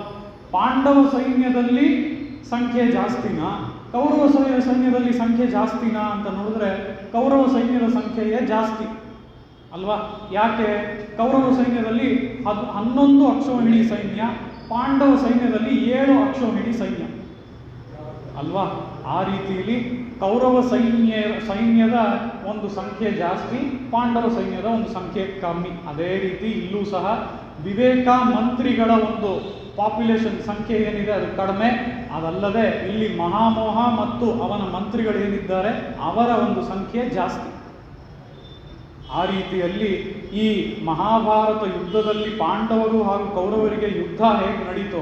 ಪಾಂಡವ ಸೈನ್ಯದಲ್ಲಿ ಸಂಖ್ಯೆ ಜಾಸ್ತಿನಾ, ಕೌರವ ಸೈನ್ಯದಲ್ಲಿ ಸಂಖ್ಯೆ ಜಾಸ್ತಿನಾ ಅಂತ ನೋಡಿದ್ರೆ ಕೌರವ ಸೈನ್ಯದ ಸಂಖ್ಯೆಯೇ ಜಾಸ್ತಿ ಅಲ್ವಾ. ಯಾಕೆ? ಕೌರವ ಸೈನ್ಯದಲ್ಲಿ 11 ಅಕ್ಷೋಹಿಣಿ ಸೈನ್ಯ, ಪಾಂಡವ ಸೈನ್ಯದಲ್ಲಿ 7 ಅಕ್ಷೋಹಿಣಿ ಸೈನ್ಯ ಅಲ್ವಾ. ಆ ರೀತಿಯಲ್ಲಿ ಕೌರವ ಸೈನ್ಯದ ಒಂದು ಸಂಖ್ಯೆ ಜಾಸ್ತಿ, ಪಾಂಡವ ಸೈನ್ಯದ ಒಂದು ಸಂಖ್ಯೆ ಕಮ್ಮಿ. ಅದೇ ರೀತಿ ಇಲ್ಲೂ ಸಹ ವಿವೇಕ ಮಂತ್ರಿಗಳ ಒಂದು ಪಾಪ್ಯುಲೇಷನ್ ಸಂಖ್ಯೆ ಏನಿದೆ ಅದು ಕಡಿಮೆ. ಅದಲ್ಲದೆ ಇಲ್ಲಿ ಮಹಾಮೋಹ ಮತ್ತು ಅವನ ಮಂತ್ರಿಗಳು ಏನಿದ್ದಾರೆ ಅವರ ಒಂದು ಸಂಖ್ಯೆ ಜಾಸ್ತಿ. ಆ ರೀತಿಯಲ್ಲಿ ಈ ಮಹಾಭಾರತ ಯುದ್ಧದಲ್ಲಿ ಪಾಂಡವರು ಹಾಗೂ ಕೌರವರಿಗೆ ಯುದ್ಧ ಹೇಗೆ ನಡೀತೋ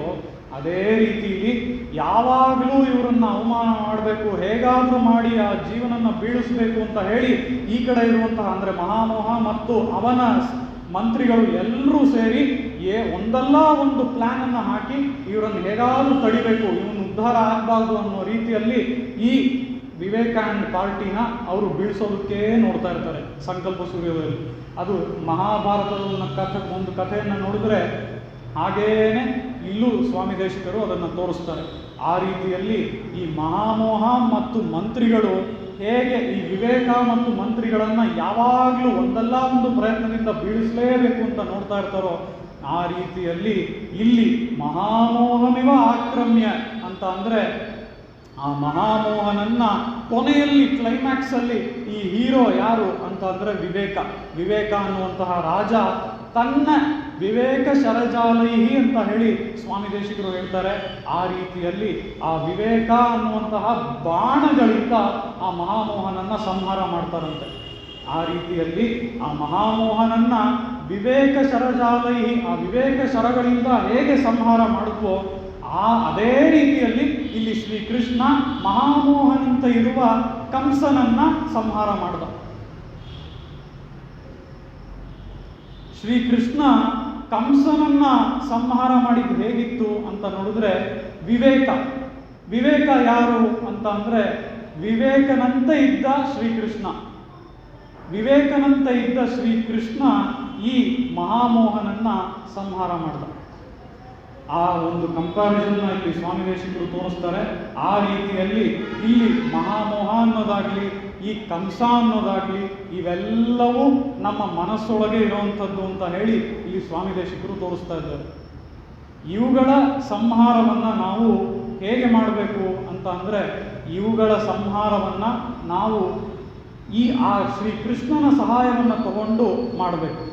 ಅದೇ ರೀತಿಯಲ್ಲಿ ಯಾವಾಗಲೂ ಇವರನ್ನು ಅವಮಾನ ಮಾಡಬೇಕು, ಹೇಗಾದರೂ ಮಾಡಿ ಆ ಜೀವನನ್ನು ಬೀಳಿಸಬೇಕು ಅಂತ ಹೇಳಿ ಈ ಕಡೆ ಇರುವಂತಹ ಅಂದರೆ ಮಹಾಮೋಹ ಮತ್ತು ಅವನ ಮಂತ್ರಿಗಳು ಎಲ್ಲರೂ ಸೇರಿ ಒಂದಲ್ಲ ಒಂದು ಪ್ಲ್ಯಾನನ್ನು ಹಾಕಿ ಇವರನ್ನು ಹೇಗಾದರೂ ತಡಿಬೇಕು, ಇವನು ಉದ್ಧಾರ ಆಗಬಾರ್ದು ಅನ್ನೋ ರೀತಿಯಲ್ಲಿ ಈ ವಿವೇಕ ಆ್ಯಂಡ್ ಪಾರ್ಟಿನ ಅವರು ಬೀಳಿಸೋದಕ್ಕೆ ನೋಡ್ತಾ ಇರ್ತಾರೆ ಸಂಕಲ್ಪ ಸೂರ್ಯೋದಯದಲ್ಲಿ. ಅದು ಮಹಾಭಾರತದ ಒಂದು ಕಥೆಯನ್ನು ನೋಡಿದ್ರೆ ಹಾಗೇನೆ ಇಲ್ಲೂ ಸ್ವಾಮಿ ದೇಶಿಕರು ಅದನ್ನು ತೋರಿಸ್ತಾರೆ. ಆ ರೀತಿಯಲ್ಲಿ ಈ ಮಹಾಮೋಹ ಮತ್ತು ಮಂತ್ರಿಗಳು ಹೇಗೆ ಈ ವಿವೇಕ ಮತ್ತು ಮಂತ್ರಿಗಳನ್ನು ಯಾವಾಗಲೂ ಒಂದಲ್ಲ ಒಂದು ಪ್ರಯತ್ನದಿಂದ ಬೀಳಿಸಲೇಬೇಕು ಅಂತ ನೋಡ್ತಾ ಇರ್ತಾರೋ ಆ ರೀತಿಯಲ್ಲಿ ಇಲ್ಲಿ ಮಹಾಮೋಹಮಿವ ಆಕ್ರಮ್ಯ ಅಂತ ಅಂದರೆ ಆ ಮಹಾಮೋಹನನ್ನ ಕೊನೆಯಲ್ಲಿ ಕ್ಲೈಮ್ಯಾಕ್ಸಲ್ಲಿ ಈ ಹೀರೋ ಯಾರು ಅಂತ ಅಂದರೆ ವಿವೇಕ ಅನ್ನುವಂತಹ ರಾಜ ತನ್ನ ವಿವೇಕ ಶರಜಾಲೈಹಿ ಅಂತ ಹೇಳಿ ಸ್ವಾಮಿ ದೇಶಿಕರು ಹೇಳ್ತಾರೆ. ಆ ರೀತಿಯಲ್ಲಿ ಆ ವಿವೇಕ ಅನ್ನುವಂತಹ ಬಾಣಗಳಿಂದ ಆ ಮಹಾಮೋಹನನ್ನ ಸಂಹಾರ ಮಾಡ್ತಾರಂತೆ. ಆ ರೀತಿಯಲ್ಲಿ ಆ ಮಹಾಮೋಹನನ್ನ ವಿವೇಕ ಶರಜಾಲೈಹಿ ಆ ವಿವೇಕ ಶರಗಳಿಂದ ಹೇಗೆ ಸಂಹಾರ ಮಾಡಿದ್ವೋ ಅದೇ ರೀತಿಯಲ್ಲಿ ಇಲ್ಲಿ ಶ್ರೀಕೃಷ್ಣ ಮಹಾಮೋಹನಂತ ಇರುವ ಕಂಸನನ್ನ ಸಂಹಾರ ಮಾಡಿದ. ಶ್ರೀಕೃಷ್ಣ ಕಂಸನನ್ನ ಸಂಹಾರ ಮಾಡಿದ್ದು ಹೇಗಿತ್ತು ಅಂತ ನೋಡಿದ್ರೆ ವಿವೇಕ ಯಾರು ಅಂತ ಅಂದರೆ ವಿವೇಕನಂತೆ ಇದ್ದ ಶ್ರೀಕೃಷ್ಣ ಈ ಮಹಾಮೋಹನನ್ನ ಸಂಹಾರ ಮಾಡಿದ. ಆ ಒಂದು ಕಂಪ್ಯಾರಿಸನ್ನ ಇಲ್ಲಿ ಸ್ವಾಮಿ ದೇಶಿಕರು ತೋರಿಸ್ತಾರೆ. ಆ ರೀತಿಯಲ್ಲಿ ಇಲ್ಲಿ ಮಹಾಮೋಹ ಅನ್ನೋದಾಗಲಿ ಈ ಕಂಸ ಅನ್ನೋದಾಗಲಿ ಇವೆಲ್ಲವೂ ನಮ್ಮ ಮನಸ್ಸೊಳಗೆ ಇರುವಂಥದ್ದು ಅಂತ ಹೇಳಿ ಇಲ್ಲಿ ಸ್ವಾಮಿ ದೇಶಿಕರು ತೋರಿಸ್ತಾ ಇದ್ದಾರೆ. ಇವುಗಳ ಸಂಹಾರವನ್ನು ನಾವು ಹೇಗೆ ಮಾಡಬೇಕು ಅಂತ ಅಂದರೆ ಇವುಗಳ ಸಂಹಾರವನ್ನು ನಾವು ಆ ಶ್ರೀಕೃಷ್ಣನ ಸಹಾಯವನ್ನು ತಗೊಂಡು ಮಾಡಬೇಕು.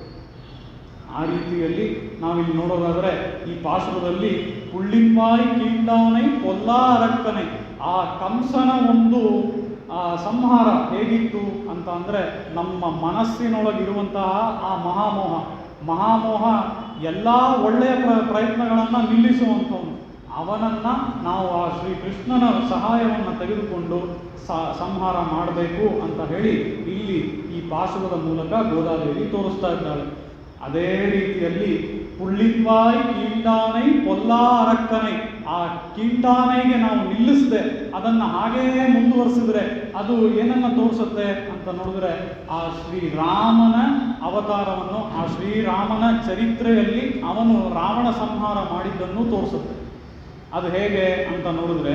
ಆ ರೀತಿಯಲ್ಲಿ ನಾವಿಲ್ಲಿ ನೋಡೋದಾದರೆ ಈ ಪಾಶುರದಲ್ಲಿ ಪುಳ್ಳಿಂಬಾಯಿ ಕೀಂಡಾನೈ ಪೊಲ್ಲಾ ಅರಕ್ಕನೆ, ಆ ಕಂಸನ ಒಂದು ಸಂಹಾರ ಹೇಗಿತ್ತು ಅಂತ ಅಂದರೆ ನಮ್ಮ ಮನಸ್ಸಿನೊಳಗಿರುವಂತಹ ಆ ಮಹಾಮೋಹ ಎಲ್ಲ ಒಳ್ಳೆಯ ಪ್ರಯತ್ನಗಳನ್ನು ನಿಲ್ಲಿಸುವಂಥವನು. ಅವನನ್ನು ನಾವು ಆ ಶ್ರೀಕೃಷ್ಣನ ಸಹಾಯವನ್ನು ತೆಗೆದುಕೊಂಡು ಸಂಹಾರ ಮಾಡಬೇಕು ಅಂತ ಹೇಳಿ ಇಲ್ಲಿ ಈ ಪಾಶುರದ ಮೂಲಕ ಗೋದಾದೇವಿ ತೋರಿಸ್ತಾ ಇದ್ದಾಳೆ. ಅದೇ ರೀತಿಯಲ್ಲಿ ಪುಳ್ಳಿಂಬಾಯಿ ಕೀಂಡಾನೈ ಪೊಲ್ಲಾ ಅರಕ್ಕನೈ, ಆ ಕೀಂಡಾನೈಗೆ ನಾವು ನಿಲ್ಲಿಸದೆ ಅದನ್ನು ಹಾಗೇ ಮುಂದುವರಿಸಿದ್ರೆ ಅದು ಏನನ್ನು ತೋರಿಸುತ್ತೆ ಅಂತ ನೋಡಿದ್ರೆ ಆ ಶ್ರೀರಾಮನ ಅವತಾರವನ್ನು, ಆ ಶ್ರೀರಾಮನ ಚರಿತ್ರೆಯಲ್ಲಿ ಅವನು ರಾವಣ ಸಂಹಾರ ಮಾಡಿದ್ದನ್ನು ತೋರಿಸುತ್ತೆ. ಅದು ಹೇಗೆ ಅಂತ ನೋಡಿದ್ರೆ,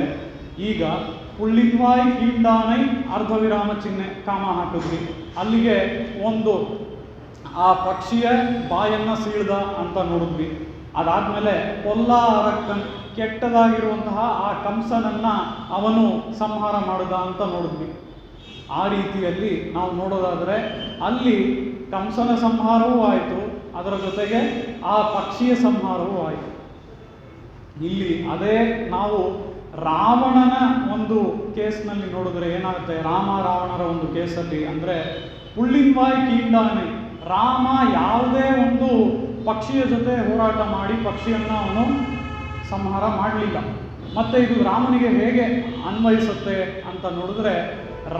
ಈಗ ಪುಳ್ಳಿಂಬಾಯಿ ಕೀಂಡಾನೈ ಅರ್ಧವಿರಾಮ ಚಿಹ್ನೆ ಕಾಮ ಹಾಕಿದ್ವಿ, ಅಲ್ಲಿಗೆ ಒಂದು ಆ ಪಕ್ಷಿಯ ಬಾಯನ್ನು ಸೀಳ್ದ ಅಂತ ನೋಡಿದ್ವಿ. ಅದಾದಮೇಲೆ ಪೊಲ್ಲಾ ಅರಕ್ಕನ್, ಕೆಟ್ಟದಾಗಿರುವಂತಹ ಆ ಕಂಸನನ್ನು ಅವನು ಸಂಹಾರ ಮಾಡಿದ ಅಂತ ನೋಡಿದ್ವಿ. ಆ ರೀತಿಯಲ್ಲಿ ನಾವು ನೋಡೋದಾದರೆ ಅಲ್ಲಿ ಕಂಸನ ಸಂಹಾರವೂ ಆಯಿತು, ಅದರ ಜೊತೆಗೆ ಆ ಪಕ್ಷಿಯ ಸಂಹಾರವೂ ಆಯಿತು. ಇಲ್ಲಿ ಅದೇ ನಾವು ರಾವಣನ ಒಂದು ಕೇಸ್ನಲ್ಲಿ ನೋಡಿದ್ರೆ ಏನಾಗುತ್ತೆ, ರಾವಣರ ಒಂದು ಕೇಸಲ್ಲಿ ಅಂದರೆ ಪುಳ್ಳಿಂಬಾಯಿ ಕೀಂಡಾನೈ, ರಾಮ ಯಾವುದೇ ಒಂದು ಪಕ್ಷಿಯ ಜೊತೆ ಹೋರಾಟ ಮಾಡಿ ಪಕ್ಷಿಯನ್ನು ಅವನು ಸಂಹಾರ ಮಾಡಲಿಲ್ಲ. ಮತ್ತು ಇದು ರಾಮನಿಗೆ ಹೇಗೆ ಅನ್ವಯಿಸುತ್ತೆ ಅಂತ ನೋಡಿದ್ರೆ,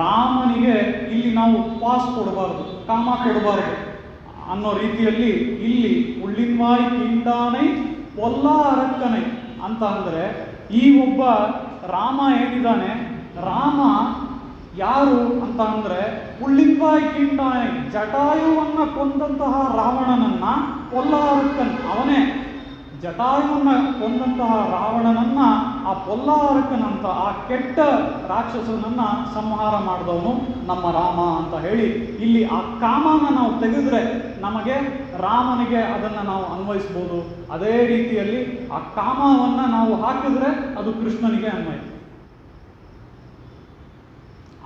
ರಾಮನಿಗೆ ಇಲ್ಲಿ ನಾವು ಪಾಸ್ ಕೊಡಬಾರ್ದು, ಕಾಮ ಕೊಡಬಾರ್ದು ಅನ್ನೋ ರೀತಿಯಲ್ಲಿ ಇಲ್ಲಿ ಪುಳ್ಳಿಂಬಾಯಿ ಕೀಂಡಾನೈ ಪೊಲ್ಲಾ ಅರಕ್ಕನೈ ಅಂತ ಅಂದರೆ, ಈ ಒಬ್ಬ ರಾಮ ಏನಿದ್ದಾನೆ, ರಾಮ ಯಾರು ಅಂತ ಅಂದರೆ ಪುಳ್ಳಿಂಬಾಯಿ ಕೀಂಡಾನೈ, ಜಟಾಯುವನ್ನು ಕೊಂದಂತಹ ರಾವಣನನ್ನ ಪೊಲ್ಲಾ ಅರಕ್ಕನ್, ಅವನೇ ಜಟಾಯುವನ್ನು ಕೊಂದಂತಹ ರಾವಣನನ್ನ ಆ ಪೊಲ್ಲಾ ಅರಕ್ಕನ್ ಅಂತ ಆ ಕೆಟ್ಟ ರಾಕ್ಷಸನನ್ನ ಸಂಹಾರ ಮಾಡಿದವನು ನಮ್ಮ ರಾಮ ಅಂತ ಹೇಳಿ ಇಲ್ಲಿ ಆ ಕಾಮನ ನಾವು ತೆಗೆದ್ರೆ ನಮಗೆ ರಾಮನಿಗೆ ಅದನ್ನು ನಾವು ಅನ್ವಯಿಸ್ಬೋದು. ಅದೇ ರೀತಿಯಲ್ಲಿ ಆ ಕಾಮವನ್ನು ನಾವು ಹಾಕಿದ್ರೆ ಅದು ಕೃಷ್ಣನಿಗೆ ಅನ್ವಯ.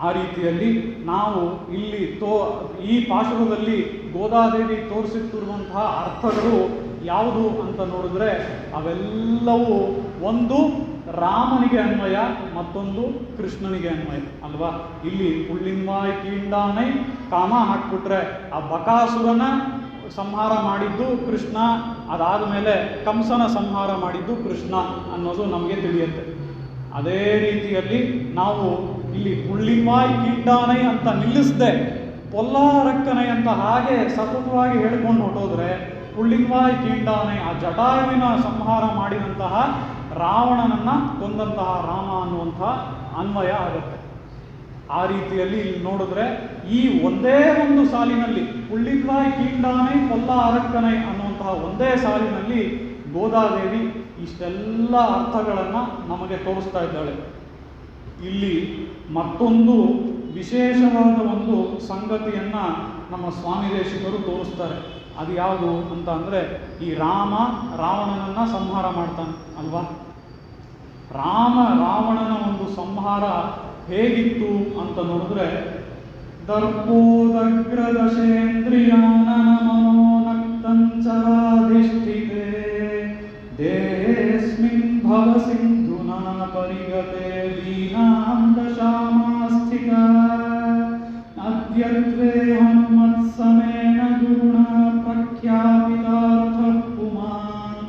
ಆ ರೀತಿಯಲ್ಲಿ ನಾವು ಇಲ್ಲಿ ಈ ಪಾಶುರದಲ್ಲಿ ಗೋದಾದೇವಿ ತೋರಿಸುತ್ತಿರುವಂತಹ ಅರ್ಥಗಳು ಯಾವುದು ಅಂತ ನೋಡಿದ್ರೆ ಅವೆಲ್ಲವೂ ಒಂದು ರಾಮನಿಗೆ ಅನ್ವಯ, ಮತ್ತೊಂದು ಕೃಷ್ಣನಿಗೆ ಅನ್ವಯ ಅಲ್ವಾ. ಇಲ್ಲಿ ಪುಳ್ಳಿಂಬಾಯಿ ಕೀಂಡಾನೈ ಕಾಮ ಹಾಕ್ಬಿಟ್ರೆ ಆ ಬಕಾಸುರನ ಸಂಹಾರ ಮಾಡಿದ್ದು ಕೃಷ್ಣ, ಅದಾದ ಮೇಲೆ ಕಂಸನ ಸಂಹಾರ ಮಾಡಿದ್ದು ಕೃಷ್ಣ ಅನ್ನೋದು ನಮಗೆ ತಿಳಿಯುತ್ತೆ. ಅದೇ ರೀತಿಯಲ್ಲಿ ನಾವು ಇಲ್ಲಿ ಪುಳ್ಳಿಂಬಾಯಿ ಕೀಂಡಾನೈ ಅಂತ ನಿಲ್ಲಿಸದೆ ಪೊಲ್ಲಾ ಅರಕ್ಕನೈ ಅಂತ ಹಾಗೆ ಸತತವಾಗಿ ಹೇಳ್ಕೊಂಡು ಹೊಟ್ಟೋದ್ರೆ ಪುಳ್ಳಿಂಬಾಯಿ ಕೀಂಡಾನೈ ಆ ಜಟಾಯುವಿನ ಸಂಹಾರ ಮಾಡಿದಂತಹ ರಾವಣನನ್ನ ಕೊಂದಂತಹ ರಾಮ ಅನ್ನುವಂತಹ ಅನ್ವಯ ಆಗುತ್ತೆ. ಆ ರೀತಿಯಲ್ಲಿ ಇಲ್ಲಿ ನೋಡಿದ್ರೆ ಈ ಒಂದೇ ಒಂದು ಸಾಲಿನಲ್ಲಿ ಪುಳ್ಳಿಂಬಾಯಿ ಕೀಂಡಾನೈ ಪೊಲ್ಲಾ ಅರಕ್ಕನೈ ಅನ್ನುವಂತಹ ಒಂದೇ ಸಾಲಿನಲ್ಲಿ ಗೋದಾದೇವಿ ಇಷ್ಟೆಲ್ಲ ಅರ್ಥಗಳನ್ನು ನಮಗೆ ತೋರಿಸ್ತಾ ಇದ್ದಾಳೆ. ಇಲ್ಲಿ ಮತ್ತೊಂದು ವಿಶೇಷವಾದ ಒಂದು ಸಂಗತಿಯನ್ನು ನಮ್ಮ ಸ್ವಾಮಿ ದೇಶಿಕರು ತೋರಿಸ್ತಾರೆ. ಅದು ಯಾವುದು ಅಂತ ಅಂದರೆ, ಈ ರಾವಣನನ್ನು ಸಂಹಾರ ಮಾಡ್ತಾನೆ ಅಲ್ವಾ. ರಾವಣನ ಒಂದು ಸಂಹಾರ ಹೇಗಿತ್ತು ಅಂತ ನೋಡಿದ್ರೆ, ದರ್ಪೋದಗ್ರದಶೇಂದ್ರಿಯಾನನ ಮನೋನಕ್ತಂಚರಾಧಿಷ್ಠಿತೆ ದೇಹೇಸ್ಮಿನ್ ಭವಸಿಂಧುನಾ ಪರಿಗತೆ ದೀನಾಂದಶಾಮಾಸ್ಥಿತ ಅದ್ಯತ್ವೇ ಹನುಮತ್ಸಮೇನ ಗುರುಣ ಪ್ರಖ್ಯಾಪಿತಾರ್ಥ ಪುಮಾನ್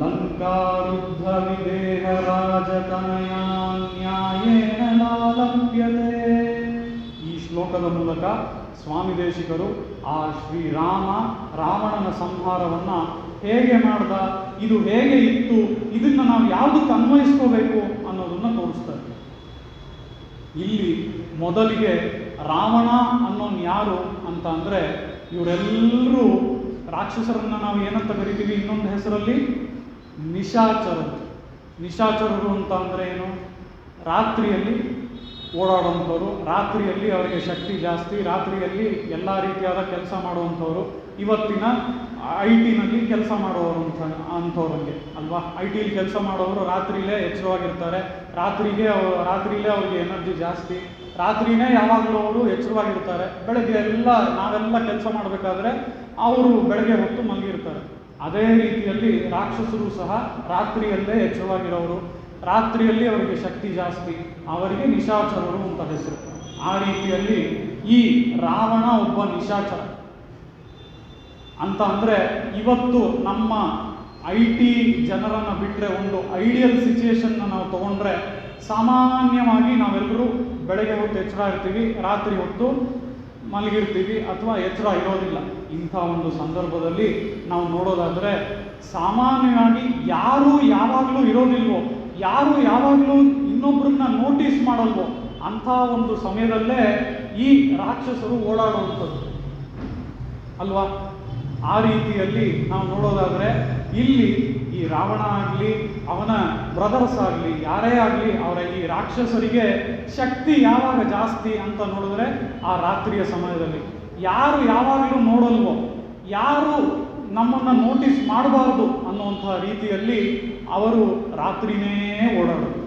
ಲಂಕಾರುದ್ಧ ವಿದೇಹ ರಾಜತನಯಾ ನ್ಯಾಯೇನ ಲಾಲಭ್ಯತೆ. ಈ ಶ್ಲೋಕದ ಮೂಲಕ ಸ್ವಾಮಿ ದೇಶಿಕರು ಆ ರಾವಣನ ಸಂಹಾರವನ್ನು ಹೇಗೆ ಮಾಡ್ದ, ಇದು ಹೇಗೆ ಇತ್ತು, ಇದನ್ನು ನಾವು ಯಾವುದಕ್ಕೆ ಅನ್ವಯಿಸ್ಕೋಬೇಕು ಅನ್ನೋದನ್ನು ತೋರಿಸ್ತಾರೆ. ಇಲ್ಲಿ ಮೊದಲಿಗೆ ರಾವಣ ಅನ್ನೋನು ಯಾರು ಅಂತ ಅಂದರೆ, ಇವರೆಲ್ಲರೂ ರಾಕ್ಷಸರನ್ನು ನಾವು ಏನಂತ ಕರಿತೀವಿ ಇನ್ನೊಂದು ಹೆಸರಲ್ಲಿ ನಿಶಾಚರರು ಅಂತ ಅಂದರೆ ಏನು, ರಾತ್ರಿಯಲ್ಲಿ ಓಡಾಡುವಂಥವ್ರು, ರಾತ್ರಿಯಲ್ಲಿ ಅವರಿಗೆ ಶಕ್ತಿ ಜಾಸ್ತಿ, ರಾತ್ರಿಯಲ್ಲಿ ಎಲ್ಲ ರೀತಿಯಾದ ಕೆಲಸ ಮಾಡುವಂಥವ್ರು. ಇವತ್ತಿನ IT ನಲ್ಲಿ ಕೆಲಸ ಮಾಡೋರು ಅಂಥವ್ರಿಗೆ ಅಲ್ವಾ. IT ಲಿ ಕೆಲಸ ಮಾಡೋರು ರಾತ್ರಿಲೇ ಎಚ್ಚರವಾಗಿರ್ತಾರೆ, ರಾತ್ರಿಲೇ ಅವ್ರಿಗೆ ಎನರ್ಜಿ ಜಾಸ್ತಿ, ರಾತ್ರಿನೇ ಯಾವಾಗಲೂ ಅವರು ಎಚ್ಚರವಾಗಿರ್ತಾರೆ. ಬೆಳಗ್ಗೆ ನಾವೆಲ್ಲ ಕೆಲಸ ಮಾಡಬೇಕಾದ್ರೆ ಅವರು ಬೆಳಗ್ಗೆ ಹೊತ್ತು ಮಲಗಿರ್ತಾರೆ. ಅದೇ ರೀತಿಯಲ್ಲಿ ರಾಕ್ಷಸರು ಸಹ ರಾತ್ರಿಯಲ್ಲೇ ಎಚ್ಚರವಾಗಿರೋರು, ರಾತ್ರಿಯಲ್ಲಿ ಅವರಿಗೆ ಶಕ್ತಿ ಜಾಸ್ತಿ, ಅವರಿಗೆ ನಿಶಾಚರರು ಅಂತ ಹೆಸರು. ಆ ರೀತಿಯಲ್ಲಿ ಈ ರಾವಣ ಒಬ್ಬ ನಿಶಾಚರ ಅಂತ ಅಂದರೆ, ಇವತ್ತು ನಮ್ಮ IT ಜನರನ್ನು ಬಿಟ್ಟರೆ ಒಂದು ಐಡಿಯಲ್ ಸಿಚುಯೇಷನ್ನ ನಾವು ತಗೊಂಡ್ರೆ, ಸಾಮಾನ್ಯವಾಗಿ ನಾವೆಲ್ಲರೂ ಬೆಳಗ್ಗೆ ಹೊತ್ತು ಎಚ್ಚರ ಇರ್ತೀವಿ, ರಾತ್ರಿ ಹೊತ್ತು ಮಲಗಿರ್ತೀವಿ ಅಥವಾ ಎಚ್ಚರ ಇರೋದಿಲ್ಲ. ಇಂಥ ಒಂದು ಸಂದರ್ಭದಲ್ಲಿ ನಾವು ನೋಡೋದಾದರೆ, ಸಾಮಾನ್ಯವಾಗಿ ಯಾರು ಯಾವಾಗಲೂ ಇರೋದಿಲ್ವೋ, ಯಾರು ಯಾವಾಗಲೂ ಇನ್ನೊಬ್ಬರನ್ನ ನೋಟಿಸ್ ಮಾಡಲ್ವೋ ಅಂಥ ಒಂದು ಸಮಯದಲ್ಲೇ ಈ ರಾಕ್ಷಸರು ಓಡಾಡುವಂಥದ್ದು ಅಲ್ವಾ. ಆ ರೀತಿಯಲ್ಲಿ ನಾವು ನೋಡೋದಾದರೆ, ಇಲ್ಲಿ ಈ ರಾವಣ ಆಗಲಿ ಅವನ ಬ್ರದರ್ಸ್ ಆಗಲಿ ಯಾರೇ ಆಗಲಿ, ಅವರ ಈ ರಾಕ್ಷಸರಿಗೆ ಶಕ್ತಿ ಯಾವಾಗ ಜಾಸ್ತಿ ಅಂತ ನೋಡಿದ್ರೆ ಆ ರಾತ್ರಿಯ ಸಮಯದಲ್ಲಿ. ಯಾರು ಯಾವಾಗಲೂ ನೋಡಲ್ವೋ, ಯಾರು ನಮ್ಮನ್ನು ನೋಟಿಸ್ ಮಾಡಬಾರ್ದು ಅನ್ನುವಂಥ ರೀತಿಯಲ್ಲಿ ಅವರು ರಾತ್ರಿನೇ ಓಡಾಡೋದು.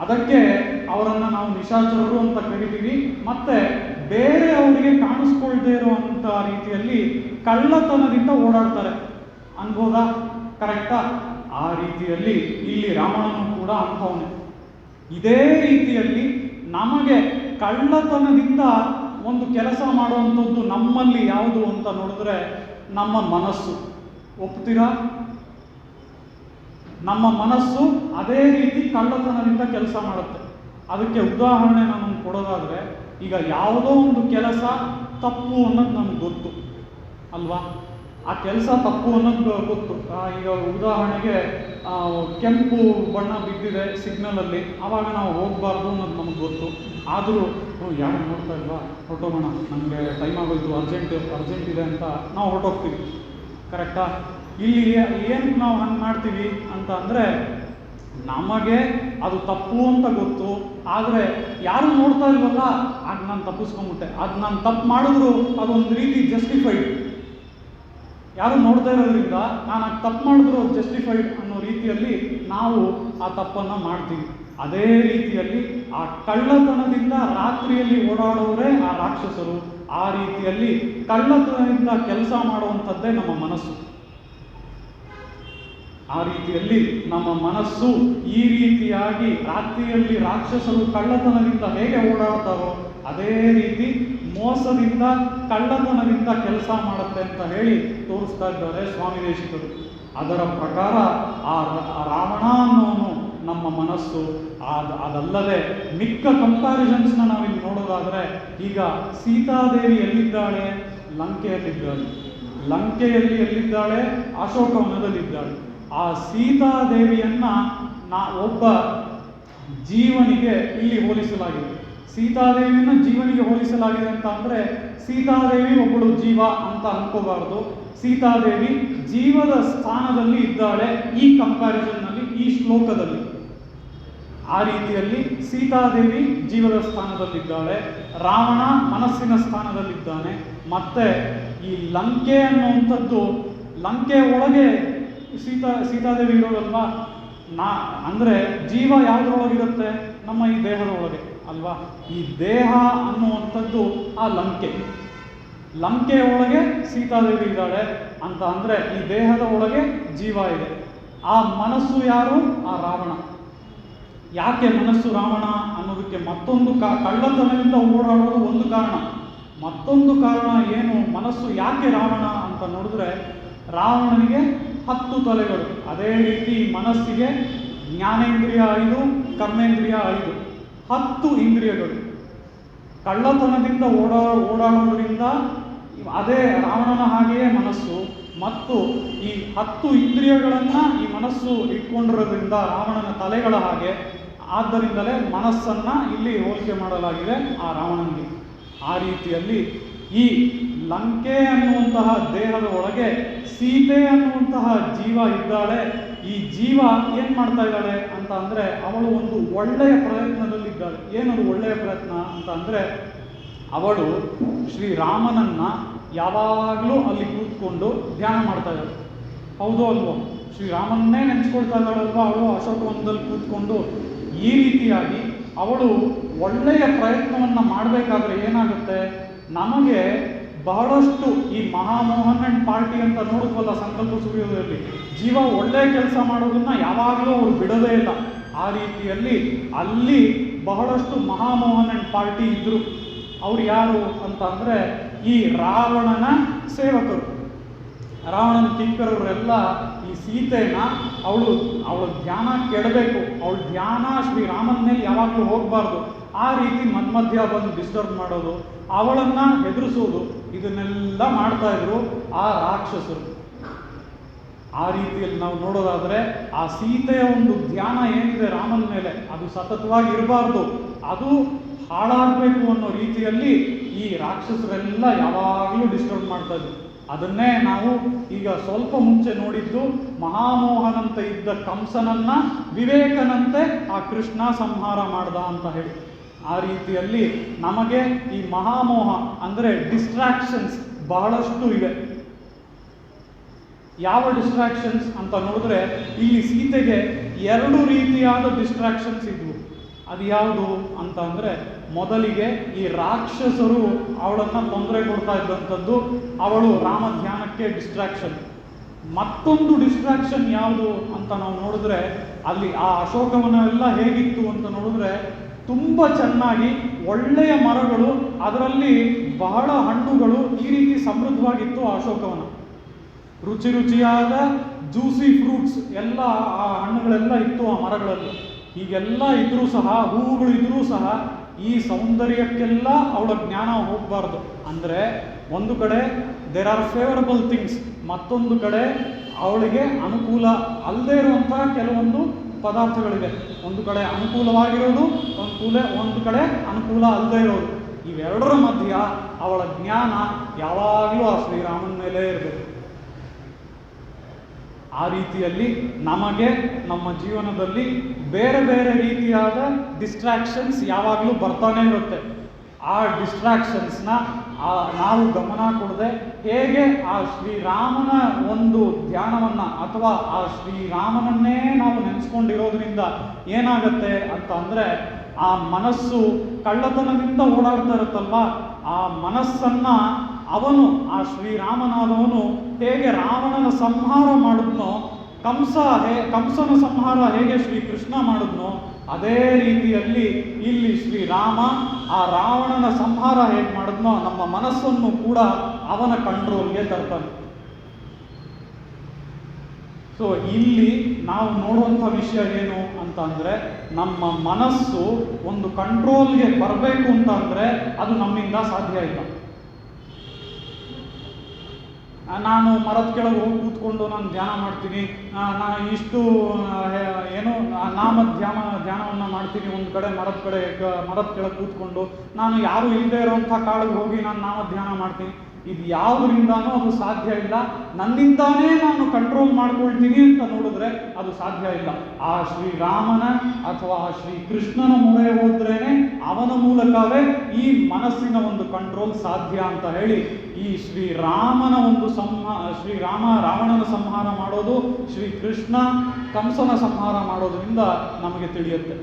ಅದಕ್ಕೆ ಅವರನ್ನು ನಾವು ನಿಶಾಚರರು ಅಂತ ಕರಿತೀವಿ. ಮತ್ತೆ ಬೇರೆ ಅವರಿಗೆ ಕಾಣಿಸ್ಕೊಳ್ದೇ ಇರುವಂಥ ರೀತಿಯಲ್ಲಿ ಕಳ್ಳತನದಿಂದ ಓಡಾಡ್ತಾರೆ ಅನ್ಬೋದಾ? ಕರೆಕ್ಟಾ? ಆ ರೀತಿಯಲ್ಲಿ ಇಲ್ಲಿ ರಾವಣನು ಕೂಡ ಅಂಥವನೇ. ಇದೇ ರೀತಿಯಲ್ಲಿ ನಮಗೆ ಕಳ್ಳತನದಿಂದ ಒಂದು ಕೆಲಸ ಮಾಡುವಂಥದ್ದು ನಮ್ಮಲ್ಲಿ ಯಾವುದು ಅಂತ ನೋಡಿದ್ರೆ ನಮ್ಮ ಮನಸ್ಸು. ಒಪ್ತೀರಾ? ನಮ್ಮ ಮನಸ್ಸು ಅದೇ ರೀತಿ ಕಳ್ಳತನದಿಂದ ಕೆಲಸ ಮಾಡುತ್ತೆ. ಅದಕ್ಕೆ ಉದಾಹರಣೆ ನಾನು ಕೊಡೋದಾದರೆ, ಈಗ ಯಾವುದೋ ಒಂದು ಕೆಲಸ ತಪ್ಪು ಅನ್ನೋದು ನಮ್ಗೆ ಗೊತ್ತು ಅಲ್ವಾ. ಆ ಕೆಲಸ ತಪ್ಪು ಅನ್ನೋದು ಗೊತ್ತು. ಈಗ ಉದಾಹರಣೆಗೆ ಕೆಂಪು ಬಣ್ಣ ಬಿದ್ದಿದೆ ಸಿಗ್ನಲಲ್ಲಿ, ಆವಾಗ ನಾವು ಹೋಗಬಾರ್ದು ಅನ್ನೋದು ನಮಗೆ ಗೊತ್ತು. ಆದರೂ ಯಾರು ನೋಡ್ತಾ ಇಲ್ವಾ, ಹೊರಟೋಗೋಣ, ನಮಗೆ ಟೈಮ್ ಆಗೋಯ್ತು, ಅರ್ಜೆಂಟ್ ಇದೆ ಅಂತ ನಾವು ಹೊರಟೋಗ್ತೀವಿ. ಕರೆಕ್ಟಾ? ಇಲ್ಲಿ ಏನು ನಾವು ಹಂಗೆ ಮಾಡ್ತೀವಿ ಅಂತ ಅಂದರೆ, ನಮಗೆ ಅದು ತಪ್ಪು ಅಂತ ಗೊತ್ತು, ಆದರೆ ಯಾರು ನೋಡ್ತಾ ಇಲ್ವಲ್ಲ, ಆಗ ನಾನು ತಪ್ಪಿಸ್ಕೊಂಡ್ಬಿಟ್ಟೆ, ಅದು ನಾನು ತಪ್ಪು ಮಾಡಿದ್ರು ಅದೊಂದು ರೀತಿ ಜಸ್ಟಿಫೈಡ್. ಯಾರು ನೋಡ್ತಾ ಇರೋದ್ರಿಂದ ನಾನು ಅದು ತಪ್ಪು ಮಾಡಿದ್ರು ಜಸ್ಟಿಫೈಡ್ ಅನ್ನೋ ರೀತಿಯಲ್ಲಿ ನಾವು ಆ ತಪ್ಪನ್ನು ಮಾಡ್ತೀವಿ. ಅದೇ ರೀತಿಯಲ್ಲಿ ಆ ಕಳ್ಳತನದಿಂದ ರಾತ್ರಿಯಲ್ಲಿ ಓಡಾಡೋರೇ ಆ ರಾಕ್ಷಸರು. ಆ ರೀತಿಯಲ್ಲಿ ಕಳ್ಳತನದಿಂದ ಕೆಲಸ ಮಾಡುವಂಥದ್ದೇ ನಮ್ಮ ಮನಸ್ಸು. ಆ ರೀತಿಯಲ್ಲಿ ನಮ್ಮ ಮನಸ್ಸು ಈ ರೀತಿಯಾಗಿ ರಾತ್ರಿಯಲ್ಲಿ ರಾಕ್ಷಸರು ಕಳ್ಳತನದಿಂದ ಹೇಗೆ ಓಡಾಡ್ತಾರೋ ಅದೇ ರೀತಿ ಮೋಸದಿಂದ ಕಳ್ಳತನದಿಂದ ಕೆಲಸ ಮಾಡುತ್ತೆ ಅಂತ ಹೇಳಿ ತೋರಿಸ್ತಾ ಇದ್ದಾರೆ ಸ್ವಾಮಿ ದೇಶಿಕರು. ಅದರ ಪ್ರಕಾರ ಆ ರಾವಣ ಅನ್ನೋನು ನಮ್ಮ ಮನಸ್ಸು. ಅದಲ್ಲದೆ ಮಿಕ್ಕ ಕಂಪ್ಯಾರಿಸನ್ಸ್ನ ನಾವಿಲ್ಲಿ ನೋಡೋದಾದರೆ, ಈಗ ಸೀತಾದೇವಿ ಎಲ್ಲಿದ್ದಾಳೆ? ಲಂಕೆಯಲ್ಲಿ ಎಲ್ಲಿದ್ದಾಳೆ? ಅಶೋಕವನದಲ್ಲಿದ್ದಾಳೆ. ಆ ಸೀತಾದೇವಿಯನ್ನ ಒಬ್ಬ ಜೀವನಿಗೆ ಇಲ್ಲಿ ಹೋಲಿಸಲಾಗಿದೆ. ಸೀತಾದೇವಿಯನ್ನು ಜೀವನಿಗೆ ಹೋಲಿಸಲಾಗಿದೆ ಅಂತ ಅಂದರೆ, ಸೀತಾದೇವಿ ಒಬ್ಬಳು ಜೀವ ಅಂತ ಅನ್ಕೋಬಾರ್ದು. ಸೀತಾದೇವಿ ಜೀವದ ಸ್ಥಾನದಲ್ಲಿ ಇದ್ದಾಳೆ ಈ ಕಂಪ್ಯಾರಿಸನ್ನಲ್ಲಿ, ಈ ಶ್ಲೋಕದಲ್ಲಿ. ಆ ರೀತಿಯಲ್ಲಿ ಸೀತಾದೇವಿ ಜೀವದ ಸ್ಥಾನದಲ್ಲಿದ್ದಾಳೆ, ರಾವಣ ಮನಸ್ಸಿನ ಸ್ಥಾನದಲ್ಲಿದ್ದಾನೆ. ಮತ್ತೆ ಈ ಲಂಕೆ ಅನ್ನುವಂಥದ್ದು, ಲಂಕೆ ಒಳಗೆ ಸೀತಾದೇವಿ ಇರೋದಲ್ವಾ. ಅಂದರೆ ಜೀವ ಯಾವುದ್ರೊಳಗಿರುತ್ತೆ? ನಮ್ಮ ಈ ದೇಹದ ಒಳಗೆ ಅಲ್ವಾ. ಈ ದೇಹ ಅನ್ನುವಂಥದ್ದು ಆ ಲಂಕೆಯ ಒಳಗೆ ಸೀತಾದೇವಿ ಇದ್ದಾಳೆ ಅಂತ ಅಂದರೆ, ಈ ದೇಹದ ಒಳಗೆ ಜೀವ ಇದೆ. ಆ ಮನಸ್ಸು ಯಾರು? ಆ ರಾವಣ. ಯಾಕೆ ಮನಸ್ಸು ರಾವಣ ಅನ್ನೋದಕ್ಕೆ ಮತ್ತೊಂದು ಕಳ್ಳತನದಿಂದ ಓಡಾಡೋದು ಒಂದು ಕಾರಣ. ಮತ್ತೊಂದು ಕಾರಣ ಏನು, ಮನಸ್ಸು ಯಾಕೆ ರಾವಣ ಅಂತ ನೋಡಿದ್ರೆ, ರಾವಣನಿಗೆ 10 ತಲೆಗಳು, ಅದೇ ರೀತಿ ಮನಸ್ಸಿಗೆ ಜ್ಞಾನೇಂದ್ರಿಯ 5, ಕರ್ಮೇಂದ್ರಿಯ 5, 10 ಇಂದ್ರಿಯಗಳು. ಕಳ್ಳತನದಿಂದ ಓಡಾಡೋದ್ರಿಂದ ಅದೇ ರಾವಣನ ಹಾಗೆಯೇ ಮನಸ್ಸು, ಮತ್ತು ಈ 10 ಇಂದ್ರಿಯಗಳನ್ನು ಈ ಮನಸ್ಸು ಇಟ್ಕೊಂಡಿರೋದ್ರಿಂದ ರಾವಣನ ತಲೆಗಳ ಹಾಗೆ. ಆದ್ದರಿಂದಲೇ ಮನಸ್ಸನ್ನು ಇಲ್ಲಿ ಹೋಲಿಕೆ ಮಾಡಲಾಗಿದೆ ಆ ರಾವಣನಿಗೆ. ಆ ರೀತಿಯಲ್ಲಿ ಈ ಲಂಕೆ ಅನ್ನುವಂತಹ ದೇಹದ ಒಳಗೆ ಸೀತೆ ಅನ್ನುವಂತಹ ಜೀವ ಇದ್ದಾಳೆ. ಈ ಜೀವ ಏನು ಮಾಡ್ತಾ ಇದ್ದಾಳೆ ಅಂತ ಅಂದರೆ, ಅವಳು ಒಂದು ಒಳ್ಳೆಯ ಪ್ರಯತ್ನದಲ್ಲಿದ್ದಾಳೆ. ಏನದು ಒಳ್ಳೆಯ ಪ್ರಯತ್ನ ಅಂತ ಅಂದರೆ, ಅವಳು ಶ್ರೀರಾಮನನ್ನು ಯಾವಾಗಲೂ ಅಲ್ಲಿ ಕೂತ್ಕೊಂಡು ಧ್ಯಾನ ಮಾಡ್ತಾ ಇದ್ದಾಳೆ. ಹೌದು ಅಲ್ವೋ? ಶ್ರೀರಾಮನ್ನೇ ನೆನೆಸ್ಕೊಳ್ತಾ ಇದ್ದಾಳಲ್ವ ಅವಳು ಅಶೋಕವನದಲ್ಲಿ ಕೂತ್ಕೊಂಡು. ಈ ರೀತಿಯಾಗಿ ಅವಳು ಒಳ್ಳೆಯ ಪ್ರಯತ್ನವನ್ನು ಮಾಡಬೇಕಾದ್ರೆ ಏನಾಗುತ್ತೆ, ನಮಗೆ ಬಹಳಷ್ಟು ಈ ಮಹಾಮೋಹನ್ ಅಂಡ್ ಪಾರ್ಟಿ ಅಂತ ನೋಡಿದ್ವಲ್ಲ ಸಂಕಲ್ಪ ಸೂರ್ಯೋದಯದಲ್ಲಿ, ಜೀವ ಒಳ್ಳೆಯ ಕೆಲಸ ಮಾಡೋದನ್ನ ಯಾವಾಗಲೂ ಅವರು ಬಿಡೋದೇ ಇಲ್ಲ. ಆ ರೀತಿಯಲ್ಲಿ ಅಲ್ಲಿ ಬಹಳಷ್ಟು ಮಹಾಮೋಹನ್ ಅಂಡ್ ಪಾರ್ಟಿ ಇದ್ರು. ಅವ್ರು ಯಾರು ಅಂತ ಅಂದರೆ ಈ ರಾವಣನ ಸೇವಕರು, ರಾವಣನ ಕಿಂಕರವರೆಲ್ಲ ಈ ಸೀತೆನ ಅವಳ ಧ್ಯಾನ ಕೆಡಬೇಕು, ಅವಳ ಧ್ಯಾನ ಶ್ರೀರಾಮನ ಮೇಲೆ ಯಾವಾಗಲೂ ಹೋಗಬಾರ್ದು, ಆ ರೀತಿ ಮಧ್ಯ ಬಂದು ಡಿಸ್ಟರ್ಬ್ ಮಾಡೋದು, ಅವಳನ್ನು ಹೆದರಿಸೋದು, ಇದನ್ನೆಲ್ಲ ಮಾಡ್ತಾ ಇದ್ರು ಆ ರಾಕ್ಷಸರು. ಆ ರೀತಿಯಲ್ಲಿ ನಾವು ನೋಡೋದಾದರೆ ಆ ಸೀತೆಯ ಒಂದು ಧ್ಯಾನ ಏನಿದೆ ರಾಮನ ಮೇಲೆ, ಅದು ಸತತವಾಗಿ ಇರಬಾರ್ದು, ಅದು ಹಾಳಾಗಬೇಕು ಅನ್ನೋ ರೀತಿಯಲ್ಲಿ ಈ ರಾಕ್ಷಸರೆಲ್ಲ ಯಾವಾಗಲೂ ಡಿಸ್ಟರ್ಬ್ ಮಾಡ್ತಾ ಇದ್ರು. ಅದನ್ನೇ ನಾವು ಈಗ ಸ್ವಲ್ಪ ಮುಂಚೆ ನೋಡಿದ್ದು, ಮಹಾಮೋಹನಂತೆ ಇದ್ದ ಕಂಸನನ್ನ ವಿವೇಕನಂತೆ ಆ ಕೃಷ್ಣ ಸಂಹಾರ ಮಾಡ್ದ ಅಂತ ಹೇಳಿ. ಆ ರೀತಿಯಲ್ಲಿ ನಮಗೆ ಈ ಮಹಾಮೋಹ ಅಂದರೆ ಡಿಸ್ಟ್ರಾಕ್ಷನ್ಸ್ ಬಹಳಷ್ಟು ಇವೆ. ಯಾವ ಡಿಸ್ಟ್ರಾಕ್ಷನ್ಸ್ ಅಂತ ನೋಡಿದ್ರೆ ಇಲ್ಲಿ ಸೀತೆಗೆ 2 ರೀತಿಯಾದ ಡಿಸ್ಟ್ರಾಕ್ಷನ್ಸ್ ಇದ್ವು. ಅದು ಯಾವುದು ಅಂತ ಅಂದರೆ, ಮೊದಲಿಗೆ ಈ ರಾಕ್ಷಸರು ಅವಳನ್ನು ತೊಂದರೆ ಕೊಡ್ತಾ ಇದ್ದಂಥದ್ದು, ಅವಳು ರಾಮ ಧ್ಯಾನಕ್ಕೆ ಡಿಸ್ಟ್ರಾಕ್ಷನ್. ಮತ್ತೊಂದು ಡಿಸ್ಟ್ರಾಕ್ಷನ್ ಯಾವುದು ಅಂತ ನಾವು ನೋಡಿದ್ರೆ, ಅಲ್ಲಿ ಆ ಅಶೋಕವನ ಹೇಗಿತ್ತು ಅಂತ ನೋಡಿದ್ರೆ ತುಂಬ ಚೆನ್ನಾಗಿ ಒಳ್ಳೆಯ ಮರಗಳು, ಅದರಲ್ಲಿ ಬಹಳ ಹಣ್ಣುಗಳು, ಈ ರೀತಿ ಸಮೃದ್ಧವಾಗಿತ್ತು ಆ ಅಶೋಕವನ. ರುಚಿ ರುಚಿಯಾದ ಜ್ಯೂಸಿ ಫ್ರೂಟ್ಸ್ ಎಲ್ಲ ಆ ಹಣ್ಣುಗಳೆಲ್ಲ ಇತ್ತು ಆ ಮರಗಳಲ್ಲಿ. ಹೀಗೆಲ್ಲ ಇದ್ರೂ ಸಹ, ಹೂವುಗಳು ಇದ್ರೂ ಸಹ ಈ ಸೌಂದರ್ಯಕ್ಕೆಲ್ಲ ಅವಳ ಜ್ಞಾನ ಹೋಗಬಾರ್ದು. ಅಂದರೆ ಒಂದು ಕಡೆ ದೇರ್ ಆರ್ ಫೇವರಬಲ್ ಥಿಂಗ್ಸ್, ಮತ್ತೊಂದು ಕಡೆ ಅವಳಿಗೆ ಅನುಕೂಲ ಅಲ್ಲದೆ ಇರುವಂತಹ ಕೆಲವೊಂದು ಪದಾರ್ಥಗಳಿವೆ. ಒಂದು ಕಡೆ ಅನುಕೂಲವಾಗಿರೋದು, ಒಂದು ಕಡೆ ಅನುಕೂಲ ಅಲ್ಲದೆ ಇರೋದು. ಇವೆರಡರ ಮಧ್ಯ ಅವಳ ಜ್ಞಾನ ಯಾವಾಗಲೂ ಆ ಶ್ರೀರಾಮನ ಮೇಲೆ ಇರಬೇಕು. ಆ ರೀತಿಯಲ್ಲಿ ನಮಗೆ ನಮ್ಮ ಜೀವನದಲ್ಲಿ ಬೇರೆ ಬೇರೆ ರೀತಿಯಾದ ಡಿಸ್ಟ್ರಾಕ್ಷನ್ಸ್ ಯಾವಾಗಲೂ ಬರ್ತಾನೆ ಇರುತ್ತೆ. ಆ ಡಿಸ್ಟ್ರಾಕ್ಷನ್ಸ್ನ ನಾವು ಗಮನ ಕೊಡದೆ ಹೇಗೆ ಆ ಶ್ರೀರಾಮನ ಒಂದು ಧ್ಯಾನವನ್ನು ಅಥವಾ ಆ ಶ್ರೀರಾಮನನ್ನೇ ನಾವು ನೆನೆಸ್ಕೊಂಡಿರೋದ್ರಿಂದ ಏನಾಗತ್ತೆ ಅಂತ ಅಂದರೆ, ಆ ಮನಸ್ಸು ಕಳ್ಳತನದಿಂದ ಓಡಾಡ್ತಾ ಇರುತ್ತಲ್ವ, ಆ ಮನಸ್ಸನ್ನು ಆ ಶ್ರೀರಾಮನಾದವನು ಹೇಗೆ ರಾವಣನ ಸಂಹಾರ ಮಾಡಿದ್ನೋ, ಕಂಸನ ಸಂಹಾರ ಹೇಗೆ ಶ್ರೀಕೃಷ್ಣ ಮಾಡಿದ್ನೋ, ಅದೇ ರೀತಿಯಲ್ಲಿ ಇಲ್ಲಿ ಶ್ರೀರಾಮ ಆ ರಾವಣನ ಸಂಹಾರ ಹೇಗೆ ಮಾಡಿದ್ನೋ, ನಮ್ಮ ಮನಸ್ಸನ್ನು ಕೂಡ ಅವನ ಕಂಟ್ರೋಲ್ಗೆ ತರ್ತಾನೆ. ಸೊ ಇಲ್ಲಿ ನಾವು ನೋಡುವಂಥ ವಿಷಯ ಏನು ಅಂತ ಅಂದರೆ, ನಮ್ಮ ಮನಸ್ಸು ಒಂದು ಕಂಟ್ರೋಲ್ಗೆ ಬರಬೇಕು ಅಂತ ಅಂದರೆ ಅದು ನಮ್ಮಿಂದ ಸಾಧ್ಯ ಇಲ್ಲ. ನಾನು ಮರದ ಕೆಳಗೆ ಹೋಗಿ ಕೂತ್ಕೊಂಡು ನಾನು ಧ್ಯಾನ ಮಾಡ್ತೀನಿ, ನಾನು ಇಷ್ಟು ನಾಮ ಧ್ಯಾನವನ್ನು ಮಾಡ್ತೀನಿ, ಒಂದು ಕಡೆ ಮರದ ಕೆಳಗೆ ಕೂತ್ಕೊಂಡು ನಾನು ಯಾರು ಇಲ್ಲದೆ ಇರೋವಂಥ ಕಾಡಿಗೆ ಹೋಗಿ ನಾನು ನಾಮ ಧ್ಯಾನ ಮಾಡ್ತೀನಿ. ಇದು ಯಾವುದರಿಂದಾನೂ ಅದು ಸಾಧ್ಯ ಇಲ್ಲ. ನನ್ನಿಂದಾನೇ ನಾನು ಕಂಟ್ರೋಲ್ ಮಾಡ್ಕೊಳ್ತೀನಿ ಅಂತ ನೋಡಿದ್ರೆ ಅದು ಸಾಧ್ಯ ಇಲ್ಲ. ಆ ಶ್ರೀರಾಮನ ಅಥವಾ ಆ ಶ್ರೀಕೃಷ್ಣನ ಮೊರೆ ಹೋದ್ರೇನೆ ಅವನ ಮೂಲಕವೇ ಈ ಮನಸ್ಸಿನ ಒಂದು ಕಂಟ್ರೋಲ್ ಸಾಧ್ಯ ಅಂತ ಹೇಳಿ, ಈ ಶ್ರೀರಾಮನ ಒಂದು ಶ್ರೀರಾಮ ರಾವಣನ ಸಂಹಾರ ಮಾಡೋದು, ಶ್ರೀಕೃಷ್ಣ ಕಂಸನ ಸಂಹಾರ ಮಾಡೋದ್ರಿಂದ ನಮಗೆ ತಿಳಿಯುತ್ತೆ.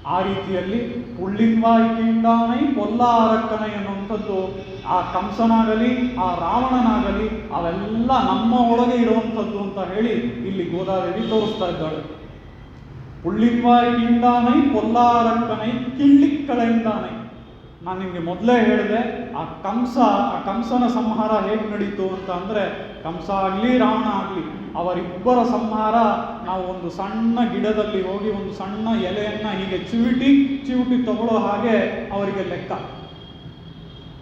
ಆ ರೀತಿಯಲ್ಲಿ ಉಳ್ಳಿನ್ವಾಯ್ಕಿಂದಾನೈ ಪೊಲ್ಲಾರಕ್ಕನೈ ಅನ್ನುವಂಥದ್ದು, ಆ ಕಂಸನಾಗಲಿ ಆ ರಾವಣನಾಗಲಿ ಅವೆಲ್ಲ ನಮ್ಮ ಒಳಗೆ ಇರುವಂಥದ್ದು ಅಂತ ಹೇಳಿ ಇಲ್ಲಿ ಗೋದಾದೇವಿ ತೋರಿಸ್ತಾ ಇದ್ದಾಳೆ. ಉಳ್ಳಿನ್ವಾಯ್ಕಿಂದಾನೈ ಪೊಲ್ಲಾರಕ್ಕನೈ ಕಿಳ್ಳಿಕ್ಕಳೆಯಿಂದಾನೈ. ನಾನು ನಿಮಗೆ ಮೊದಲೇ ಹೇಳಿದೆ, ಆ ಕಂಸನ ಸಂಹಾರ ಹೇಗೆ ನಡೀತು ಅಂತ ಅಂದರೆ, ಕಂಸ ಆಗಲಿ ರಾವಣ ಆಗಲಿ ಅವರಿಬ್ಬರ ಸಂಹಾರ ನಾವು ಒಂದು ಸಣ್ಣ ಗಿಡದಲ್ಲಿ ಹೋಗಿ ಒಂದು ಸಣ್ಣ ಎಲೆಯನ್ನು ಹೀಗೆ ಚಿವುಟಿ ತಗೊಳ್ಳೋ ಹಾಗೆ ಅವರಿಗೆ ಲೆಕ್ಕ.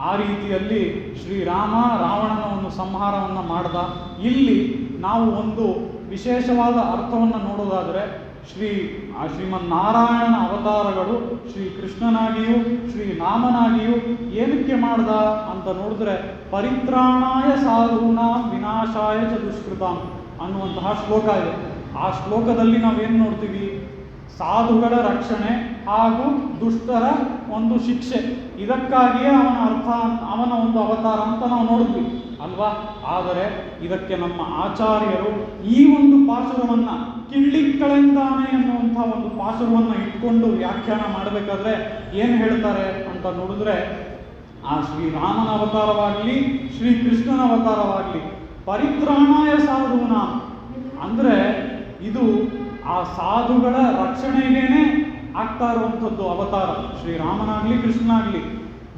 ಆ ರೀತಿಯಲ್ಲಿ ಶ್ರೀರಾಮ ರಾವಣನ ಒಂದು ಸಂಹಾರವನ್ನು ಮಾಡ್ದ. ಇಲ್ಲಿ ನಾವು ಒಂದು ವಿಶೇಷವಾದ ಅರ್ಥವನ್ನು ನೋಡೋದಾದರೆ, ಶ್ರೀಮನ್ನಾರಾಯಣನ ಅವತಾರಗಳು ಶ್ರೀಕೃಷ್ಣನಾಗಿಯೂ ಶ್ರೀರಾಮನಾಗಿಯೂ ಏನಕ್ಕೆ ಮಾಡ್ದ ಅಂತ ನೋಡಿದ್ರೆ, ಪರಿತ್ರಾಣಾಯ ಸಾಧೂನಾಂ ವಿನಾಶಾಯ ಚ ದುಷ್ಕೃತಾಂ ಅನ್ನುವಂತಹ ಶ್ಲೋಕ ಇದೆ. ಆ ಶ್ಲೋಕದಲ್ಲಿ ನಾವೇನು ನೋಡ್ತೀವಿ, ಸಾಧುಗಳ ರಕ್ಷಣೆ ಹಾಗೂ ದುಷ್ಟರ ಒಂದು ಶಿಕ್ಷೆ, ಇದಕ್ಕಾಗಿಯೇ ಅವನ ಒಂದು ಅವತಾರ ಅಂತ ನಾವು ನೋಡಿದ್ವಿ ಅಲ್ವಾ. ಆದರೆ ಇದಕ್ಕೆ ನಮ್ಮ ಆಚಾರ್ಯರು ಈ ಒಂದು ಪಾಶುರವನ್ನ ಕಿಳ್ಳಿಕ್ಕಳೆಂದಾನೆ ಎನ್ನುವಂಥ ಒಂದು ಪಾಶುರವನ್ನ ಇಟ್ಕೊಂಡು ವ್ಯಾಖ್ಯಾನ ಮಾಡಬೇಕಾದ್ರೆ ಏನು ಹೇಳ್ತಾರೆ ಅಂತ ನೋಡಿದ್ರೆ, ಆ ಶ್ರೀರಾಮನ ಅವತಾರವಾಗಲಿ ಶ್ರೀಕೃಷ್ಣನ ಅವತಾರವಾಗಲಿ ಪರಿತ್ರಾಣಾಯ ಸಾಧೂನಾ ಅಂದ್ರೆ ಇದು ಆ ಸಾಧುಗಳ ರಕ್ಷಣೆಗೇನೆ ಆಗ್ತಾ ಇರುವಂಥದ್ದು ಅವತಾರ. ಶ್ರೀರಾಮನಾಗ್ಲಿ ಕೃಷ್ಣನಾಗ್ಲಿ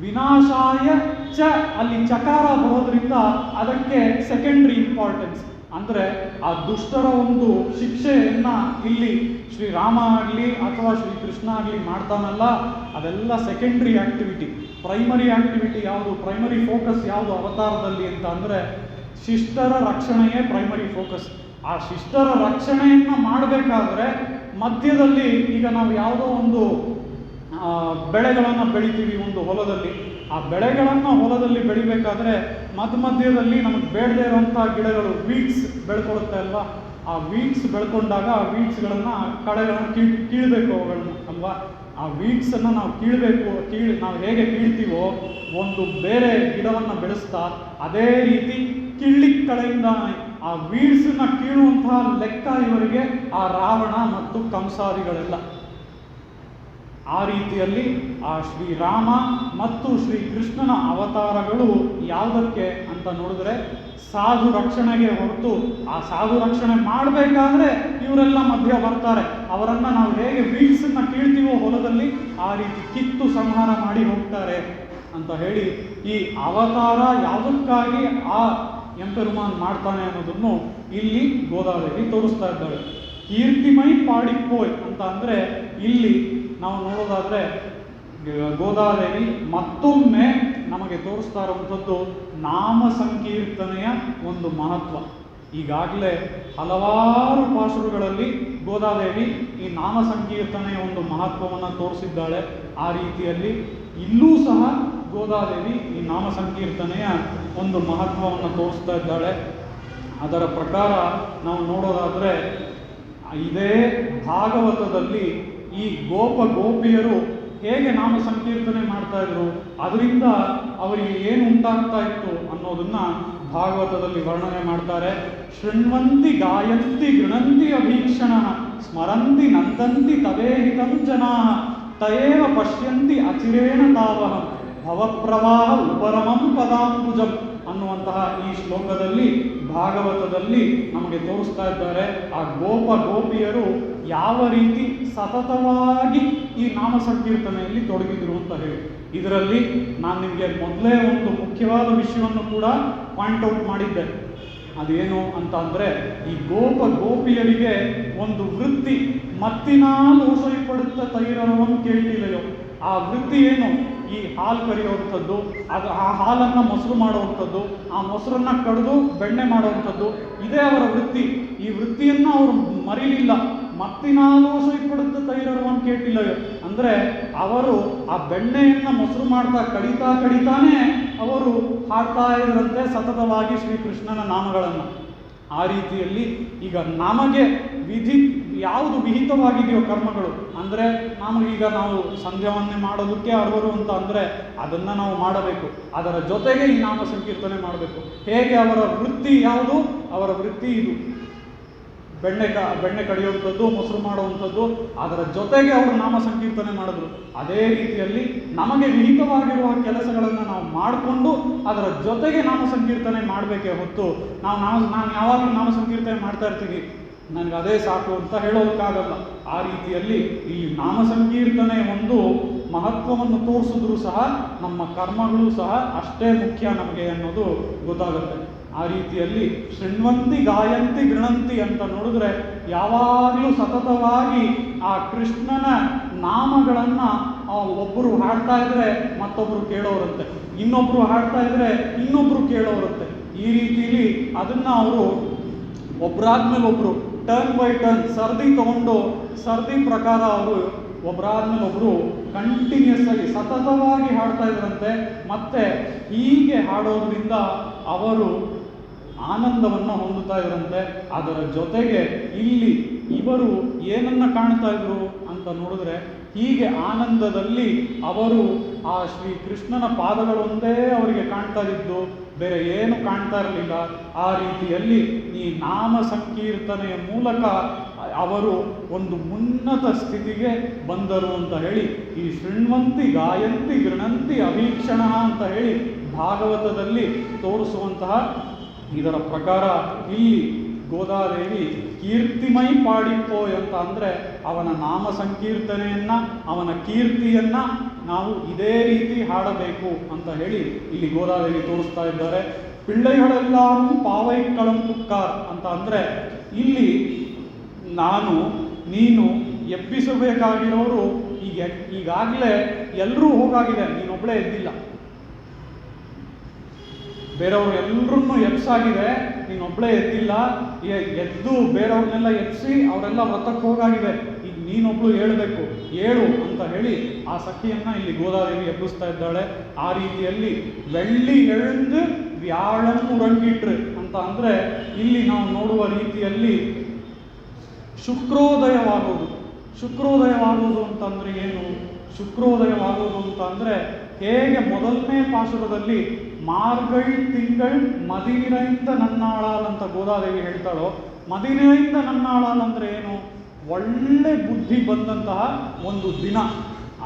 ವಿನಾಶಾಯ ಚ ಅಲ್ಲಿ ಚಕಾರ ಬರೋದ್ರಿಂದ ಅದಕ್ಕೆ ಸೆಕೆಂಡ್ರಿ ಇಂಪಾರ್ಟೆನ್ಸ್. ಅಂದ್ರೆ ಆ ದುಷ್ಟರ ಒಂದು ಶಿಕ್ಷೆಯನ್ನ ಇಲ್ಲಿ ಶ್ರೀರಾಮ ಆಗಲಿ ಅಥವಾ ಶ್ರೀಕೃಷ್ಣ ಆಗಲಿ ಮಾಡ್ತಾನಲ್ಲ, ಅದೆಲ್ಲ ಸೆಕೆಂಡ್ರಿ ಆಕ್ಟಿವಿಟಿ. ಪ್ರೈಮರಿ ಆಕ್ಟಿವಿಟಿ ಯಾವುದು, ಪ್ರೈಮರಿ ಫೋಕಸ್ ಯಾವುದು ಅವತಾರದಲ್ಲಿ ಅಂತ ಅಂದ್ರೆ ಶಿಷ್ಟರ ರಕ್ಷಣೆಯೇ ಪ್ರೈಮರಿ ಫೋಕಸ್. ಆ ಶಿಷ್ಟರ ರಕ್ಷಣೆಯನ್ನ ಮಾಡಬೇಕಾದ್ರೆ ಮಧ್ಯದಲ್ಲಿ ಈಗ ನಾವು ಯಾವುದೋ ಒಂದು ಬೆಳೆಗಳನ್ನು ಬೆಳಿತೀವಿ ಒಂದು ಹೊಲದಲ್ಲಿ, ಆ ಬೆಳೆಗಳನ್ನು ಹೊಲದಲ್ಲಿ ಬೆಳಿಬೇಕಾದ್ರೆ ಮಧ್ಯದಲ್ಲಿ ನಮಗೆ ಬೇಡದೇ ಇರುವಂಥ ಗಿಡಗಳು ವೀಡ್ಸ್ ಬೆಳ್ಕೊಳುತ್ತೆ ಅಲ್ವಾ. ಆ ವೀಡ್ಸ್ ಬೆಳ್ಕೊಂಡಾಗ ಆ ವೀಡ್ಸ್ಗಳನ್ನು ಕಳೆಗಳನ್ನು ಕೀಳಬೇಕು ಅವುಗಳನ್ನ ಅಲ್ವಾ. ಆ ವೀಡ್ಸನ್ನು ನಾವು ನಾವು ಹೇಗೆ ಕೀಳ್ತೀವೋ ಒಂದು ಬೇರೆ ಗಿಡವನ್ನು ಬೆಳೆಸ್ತಾ ಅದೇ ರೀತಿ ಕಿಳ್ಳಿಕ್ಕಳೆಯಿಂದ ಆ ವೀಡ್ಸನ್ನ ಕೀಳುವಂತಹ ಲೆಕ್ಕ ಇವರಿಗೆ ಆ ರಾವಣ ಮತ್ತು ಕಂಸಾದಿಗಳೆಲ್ಲ. ಆ ರೀತಿಯಲ್ಲಿ ಆ ಶ್ರೀರಾಮ ಮತ್ತು ಶ್ರೀಕೃಷ್ಣನ ಅವತಾರಗಳು ಯಾವುದಕ್ಕೆ ಅಂತ ನೋಡಿದ್ರೆ ಸಾಧು ರಕ್ಷಣೆಗೆ ಹೊರತು, ಆ ಸಾಧು ರಕ್ಷಣೆ ಮಾಡಬೇಕಾದ್ರೆ ಇವರೆಲ್ಲ ಮಧ್ಯ ಬರ್ತಾರೆ. ಅವರನ್ನ ನಾವು ಹೇಗೆ ವೀಡ್ಸನ್ನ ಕೀಳ್ತೀವೋ ಹೊಲದಲ್ಲಿ ಆ ರೀತಿ ಕಿತ್ತು ಸಂಹಾರ ಮಾಡಿ ಹೋಗ್ತಾರೆ ಅಂತ ಹೇಳಿ ಈ ಅವತಾರ ಯಾವುದಕ್ಕಾಗಿ ಆ ಎಂಪೆರುಮಾನ್ ಮಾಡ್ತಾನೆ ಅನ್ನೋದನ್ನು ಇಲ್ಲಿ ಗೋದಾದೇವಿ ತೋರಿಸ್ತಾ ಇದ್ದಾಳೆ. ಕೀರ್ತಿಮೈ ಪಾಡಿಪ್ಪೋಯ್ ಅಂತ ಅಂದ್ರೆ ಇಲ್ಲಿ ನಾವು ನೋಡೋದಾದ್ರೆ ಗೋದಾದೇವಿ ಮತ್ತೊಮ್ಮೆ ನಮಗೆ ತೋರಿಸ್ತಾ ಇರುವಂಥದ್ದು ನಾಮ ಸಂಕೀರ್ತನೆಯ ಒಂದು ಮಹತ್ವ. ಈಗಾಗಲೇ ಹಲವಾರು ಪಾಶುರುಗಳಲ್ಲಿ ಗೋದಾದೇವಿ ಈ ನಾಮ ಸಂಕೀರ್ತನೆಯ ಒಂದು ಮಹತ್ವವನ್ನು ತೋರಿಸಿದ್ದಾಳೆ. ಆ ರೀತಿಯಲ್ಲಿ ಇಲ್ಲೂ ಸಹ ಗೋದಾದೇವಿ ಈ ನಾಮ ಸಂಕೀರ್ತನೆಯ ಒಂದು ಮಹತ್ವವನ್ನು ತೋರಿಸ್ತಾ ಇದ್ದಾಳೆ. ಅದರ ಪ್ರಕಾರ ನಾವು ನೋಡೋದಾದ್ರೆ ಇದೇ ಭಾಗವತದಲ್ಲಿ ಈ ಗೋಪಿಯರು ಹೇಗೆ ನಾಮ ಸಂಕೀರ್ತನೆ ಮಾಡ್ತಾ ಇದ್ರು, ಅದರಿಂದ ಅವರಿಗೆ ಏನು ಉಂಟಾಗ್ತಾ ಇತ್ತು ಅನ್ನೋದನ್ನ ಭಾಗವತದಲ್ಲಿ ವರ್ಣನೆ ಮಾಡ್ತಾರೆ. ಶೃಣ್ವಂತಿ ಗಾಯಂತಿ ಗೃಣಂತಿ ಅಭೀಕ್ಷಣ ಸ್ಮರಂತಿ ನಂದಂತಿ ತವೇಹಿತಂ ಜನಾ ತಯೇವ ಪಶ್ಯಂತಿ ಅಚಿರೇಣ ತಾವಹಂ ಭವಪ್ರವಾಹ ಉಪರಮಂ ಪದಾಂಬುಜಂ ಅನ್ನುವಂತಹ ಈ ಶ್ಲೋಕದಲ್ಲಿ ಭಾಗವತದಲ್ಲಿ ನಮಗೆ ತೋರಿಸ್ತಾ ಇದ್ದಾರೆ ಆ ಗೋಪಿಯರು ಯಾವ ರೀತಿ ಸತತವಾಗಿ ಈ ನಾಮ ಸಂಕೀರ್ತನೆಯಲ್ಲಿ ತೊಡಗಿದ್ರು ಅಂತ ಹೇಳಿ. ಇದರಲ್ಲಿ ನಾನು ನಿಮಗೆ ಮೊದಲೇ ಒಂದು ಮುಖ್ಯವಾದ ವಿಷಯವನ್ನು ಕೂಡ ಪಾಯಿಂಟ್ ಔಟ್ ಮಾಡಿದ್ದೆ. ಅದೇನು ಅಂತ ಅಂದ್ರೆ ಈ ಗೋಪಿಯರಿಗೆ ಒಂದು ವೃತ್ತಿ ಮತ್ತಿನಾಲು ಓಸೈಪಡುತ್ತ ತೈರವನ್ನು ಕೇಳ್ತಿದೆಯೋ ಆ ವೃತ್ತಿ ಏನು, ಈ ಹಾಲು ಕರಿಯುವಂಥದ್ದು, ಆ ಹಾಲನ್ನು ಮೊಸರು ಮಾಡುವಂಥದ್ದು, ಆ ಮೊಸರನ್ನ ಕಡಿದು ಬೆಣ್ಣೆ ಮಾಡುವಂಥದ್ದು, ಇದೇ ಅವರ ವೃತ್ತಿ. ಈ ವೃತ್ತಿಯನ್ನು ಅವರು ಮರಿಲಿಲ್ಲ. ಮತ್ತಿನಾಲೋಷ ಇಪ್ಪಡುತ್ತ ತೈರವನ್ನು ಕೇಳಿಲ್ಲವೋ ಅಂದ್ರೆ ಅವರು ಆ ಬೆಣ್ಣೆಯನ್ನ ಮೊಸರು ಮಾಡ್ತಾ ಕಡಿತಾನೇ ಅವರು ಹಾಡ್ತಾ ಇದ್ರಂತೆ ಸತತವಾಗಿ ಶ್ರೀಕೃಷ್ಣನ ನಾಮಗಳನ್ನು. ಆ ರೀತಿಯಲ್ಲಿ ಈಗ ನಮಗೆ ಯಾವುದು ವಿಹಿತವಾಗಿದೆಯೋ ಕರ್ಮಗಳು, ಅಂದರೆ ನಾವು ಸಂಧ್ಯಾವನ್ನೇ ಮಾಡೋದಕ್ಕೆ ಅರ್ಹರು ಅಂತ ಅಂದರೆ ಅದನ್ನು ನಾವು ಮಾಡಬೇಕು. ಅದರ ಜೊತೆಗೆ ಈ ನಾಮ ಸಂಕೀರ್ತನೆ ಮಾಡಬೇಕು. ಹೇಗೆ ಅವರ ವೃತ್ತಿ ಯಾವುದು, ಅವರ ವೃತ್ತಿ ಇದು ಬೆಣ್ಣೆ ಕಡಿಯುವಂಥದ್ದು, ಮೊಸರು ಮಾಡುವಂಥದ್ದು, ಅದರ ಜೊತೆಗೆ ಅವರು ನಾಮ ಸಂಕೀರ್ತನೆ ಮಾಡಿದ್ರು. ಅದೇ ರೀತಿಯಲ್ಲಿ ನಮಗೆ ವಿಹಿತವಾಗಿರುವ ಕೆಲಸಗಳನ್ನು ನಾವು ಮಾಡಿಕೊಂಡು ಅದರ ಜೊತೆಗೆ ನಾಮ ಸಂಕೀರ್ತನೆ ಮಾಡಬೇಕೇ ಹೊತ್ತು ನಾನು ಯಾವಾಗಲೂ ನಾಮ ಸಂಕೀರ್ತನೆ ಮಾಡ್ತಾ ಇರ್ತೀನಿ, ನನಗೆ ಅದೇ ಸಾಕು ಅಂತ ಹೇಳೋದಕ್ಕಾಗಲ್ಲ. ಆ ರೀತಿಯಲ್ಲಿ ಈ ನಾಮ ಸಂಕೀರ್ತನೆ ಒಂದು ಮಹತ್ವವನ್ನು ತೋರಿಸಿದ್ರು ಸಹ ನಮ್ಮ ಕರ್ಮಗಳು ಸಹ ಅಷ್ಟೇ ಮುಖ್ಯ ನಮಗೆ ಅನ್ನೋದು ಗೊತ್ತಾಗುತ್ತೆ. ಆ ರೀತಿಯಲ್ಲಿ ಶೃಣ್ವಂತಿ ಗಾಯಂತಿ ಗೃಣಂತಿ ಅಂತ ನೋಡಿದ್ರೆ ಯಾವಾಗಲೂ ಸತತವಾಗಿ ಆ ಕೃಷ್ಣನ ನಾಮಗಳನ್ನು ಒಬ್ಬರು ಹಾಡ್ತಾ ಇದ್ರೆ ಮತ್ತೊಬ್ಬರು ಕೇಳೋರಂತೆ, ಇನ್ನೊಬ್ರು ಹಾಡ್ತಾ ಇದ್ರೆ ಇನ್ನೊಬ್ರು ಕೇಳೋರಂತೆ. ಈ ರೀತಿಯಲ್ಲಿ ಅದನ್ನ ಅವರು ಒಬ್ಬರಾದ್ಮೇಲೆ ಒಬ್ರು ಟರ್ನ್ ಬೈ ಟರ್ನ್ ಸರದಿ ಪ್ರಕಾರ ಅವರು ಒಬ್ಬರಾದ್ಮೇಲೆ ಒಬ್ರು ಕಂಟಿನ್ಯೂಸ್ ಆಗಿ ಸತತವಾಗಿ ಹಾಡ್ತಾ ಇದ್ರಂತೆ. ಮತ್ತೆ ಹೀಗೆ ಹಾಡೋದ್ರಿಂದ ಅವರು ಆನಂದವನ್ನು ಹೊಂದುತ್ತಾ ಇದ್ರಂತೆ. ಅದರ ಜೊತೆಗೆ ಇಲ್ಲಿ ಇವರು ಏನನ್ನ ಕಾಣ್ತಾ ಇದ್ರು ಅಂತ ನೋಡಿದ್ರೆ, ಹೀಗೆ ಆನಂದದಲ್ಲಿ ಅವರು ಆ ಶ್ರೀ ಕೃಷ್ಣನ ಪಾದಗಳೊಂದೇ ಅವರಿಗೆ ಕಾಣ್ತಾ ಇದ್ದು, ಬೇರೆ ಏನು ಕಾಣ್ತಾ ಇರಲಿಲ್ಲ. ಆ ರೀತಿಯಲ್ಲಿ ಈ ನಾಮ ಸಂಕೀರ್ತನೆಯ ಮೂಲಕ ಅವರು ಒಂದು ಉನ್ನತ ಸ್ಥಿತಿಗೆ ಬಂದರು ಅಂತ ಹೇಳಿ, ಈ ಶೃಣ್ವಂತಿ ಗಾಯಂತಿ ಗೃಣಂತಿ ಅಭೀಕ್ಷಣ ಅಂತ ಹೇಳಿ ಭಾಗವತದಲ್ಲಿ ತೋರಿಸುವಂತಹ ಇದರ ಪ್ರಕಾರ ಇಲ್ಲಿ ಗೋದಾದೇವಿ ಕೀರ್ತಿಮೈ ಪಾಡಿಪೋ ಅಂತ ಅಂದರೆ ಅವನ ನಾಮ ಸಂಕೀರ್ತನೆಯನ್ನ, ಅವನ ಕೀರ್ತಿಯನ್ನ ನಾವು ಇದೇ ರೀತಿ ಹಾಡಬೇಕು ಅಂತ ಹೇಳಿ ಇಲ್ಲಿ ಗೋದಾದೇವಿ ತೋರಿಸ್ತಾ ಇದ್ದಾರೆ. ಪಿಳ್ಳೆಗಳೆಲ್ಲಾರು ಪಾವೈ ಕಳಂಪುಕ್ಕಾರ್ ಅಂತ ಅಂದರೆ ಇಲ್ಲಿ ನಾನು ನೀನು ಎಬ್ಬಿಸಬೇಕಾಗಿರೋರು ಈಗಾಗಲೇ ಎಲ್ಲರೂ ಹೋಗಾಗಿದೆ, ನೀನೊಬ್ಬಳೇ ಎದ್ದಿಲ್ಲ. ಬೇರೆಯವ್ರು ಎಲ್ಲರನ್ನೂ ಎಬ್ಸಾಗಿದೆ, ನೀನೊಬ್ಬಳೇ ಎದ್ದಿಲ್ಲ. ಎದ್ದು ಬೇರೆಯವ್ರನ್ನೆಲ್ಲ ಎಬ್ಸಿ ಅವರೆಲ್ಲ ವ್ರತಕ್ಕೆ ಹೋಗಾಗಿದೆ, ಈಗ ನೀನೊಬ್ಳು ಹೇಳಬೇಕು, ಏಳು ಅಂತ ಹೇಳಿ ಆ ಸಖಿಯನ್ನ ಇಲ್ಲಿ ಗೋದಾದೇವಿ ಎಬ್ಬಿಸ್ತಾ ಇದ್ದಾಳೆ. ಆ ರೀತಿಯಲ್ಲಿ ಬೆಳ್ಳಿ ಎಳ್ದು ವ್ಯಾಳನ್ನು ಉರಂಗಿಟ್ರು ಅಂತ ಅಂದರೆ ಇಲ್ಲಿ ನಾವು ನೋಡುವ ರೀತಿಯಲ್ಲಿ ಶುಕ್ರೋದಯವಾಗುವುದು. ಶುಕ್ರೋದಯವಾಗುವುದು ಅಂತಂದ್ರೆ ಏನು? ಶುಕ್ರೋದಯವಾಗುವುದು ಅಂತ ಅಂದರೆ ಹೇಗೆ ಮೊದಲನೇ ಪಾಶುರದಲ್ಲಿ ಮಾರ್ಗೈ ತಿಂಗಳ್ ಮದಿನಿರೈಂದ ನನ್ನಾಳಾಲ್ ಅಂತ ಗೋದಾದೇವಿ ಹೇಳ್ತಾಳೋ, ಮದಿನಿರೈಂದ ನನ್ನಾಳಾಲ್ ಅಂದರೆ ಏನು? ಒಳ್ಳೆ ಬುದ್ಧಿ ಬಂದಂತಹ ಒಂದು ದಿನ.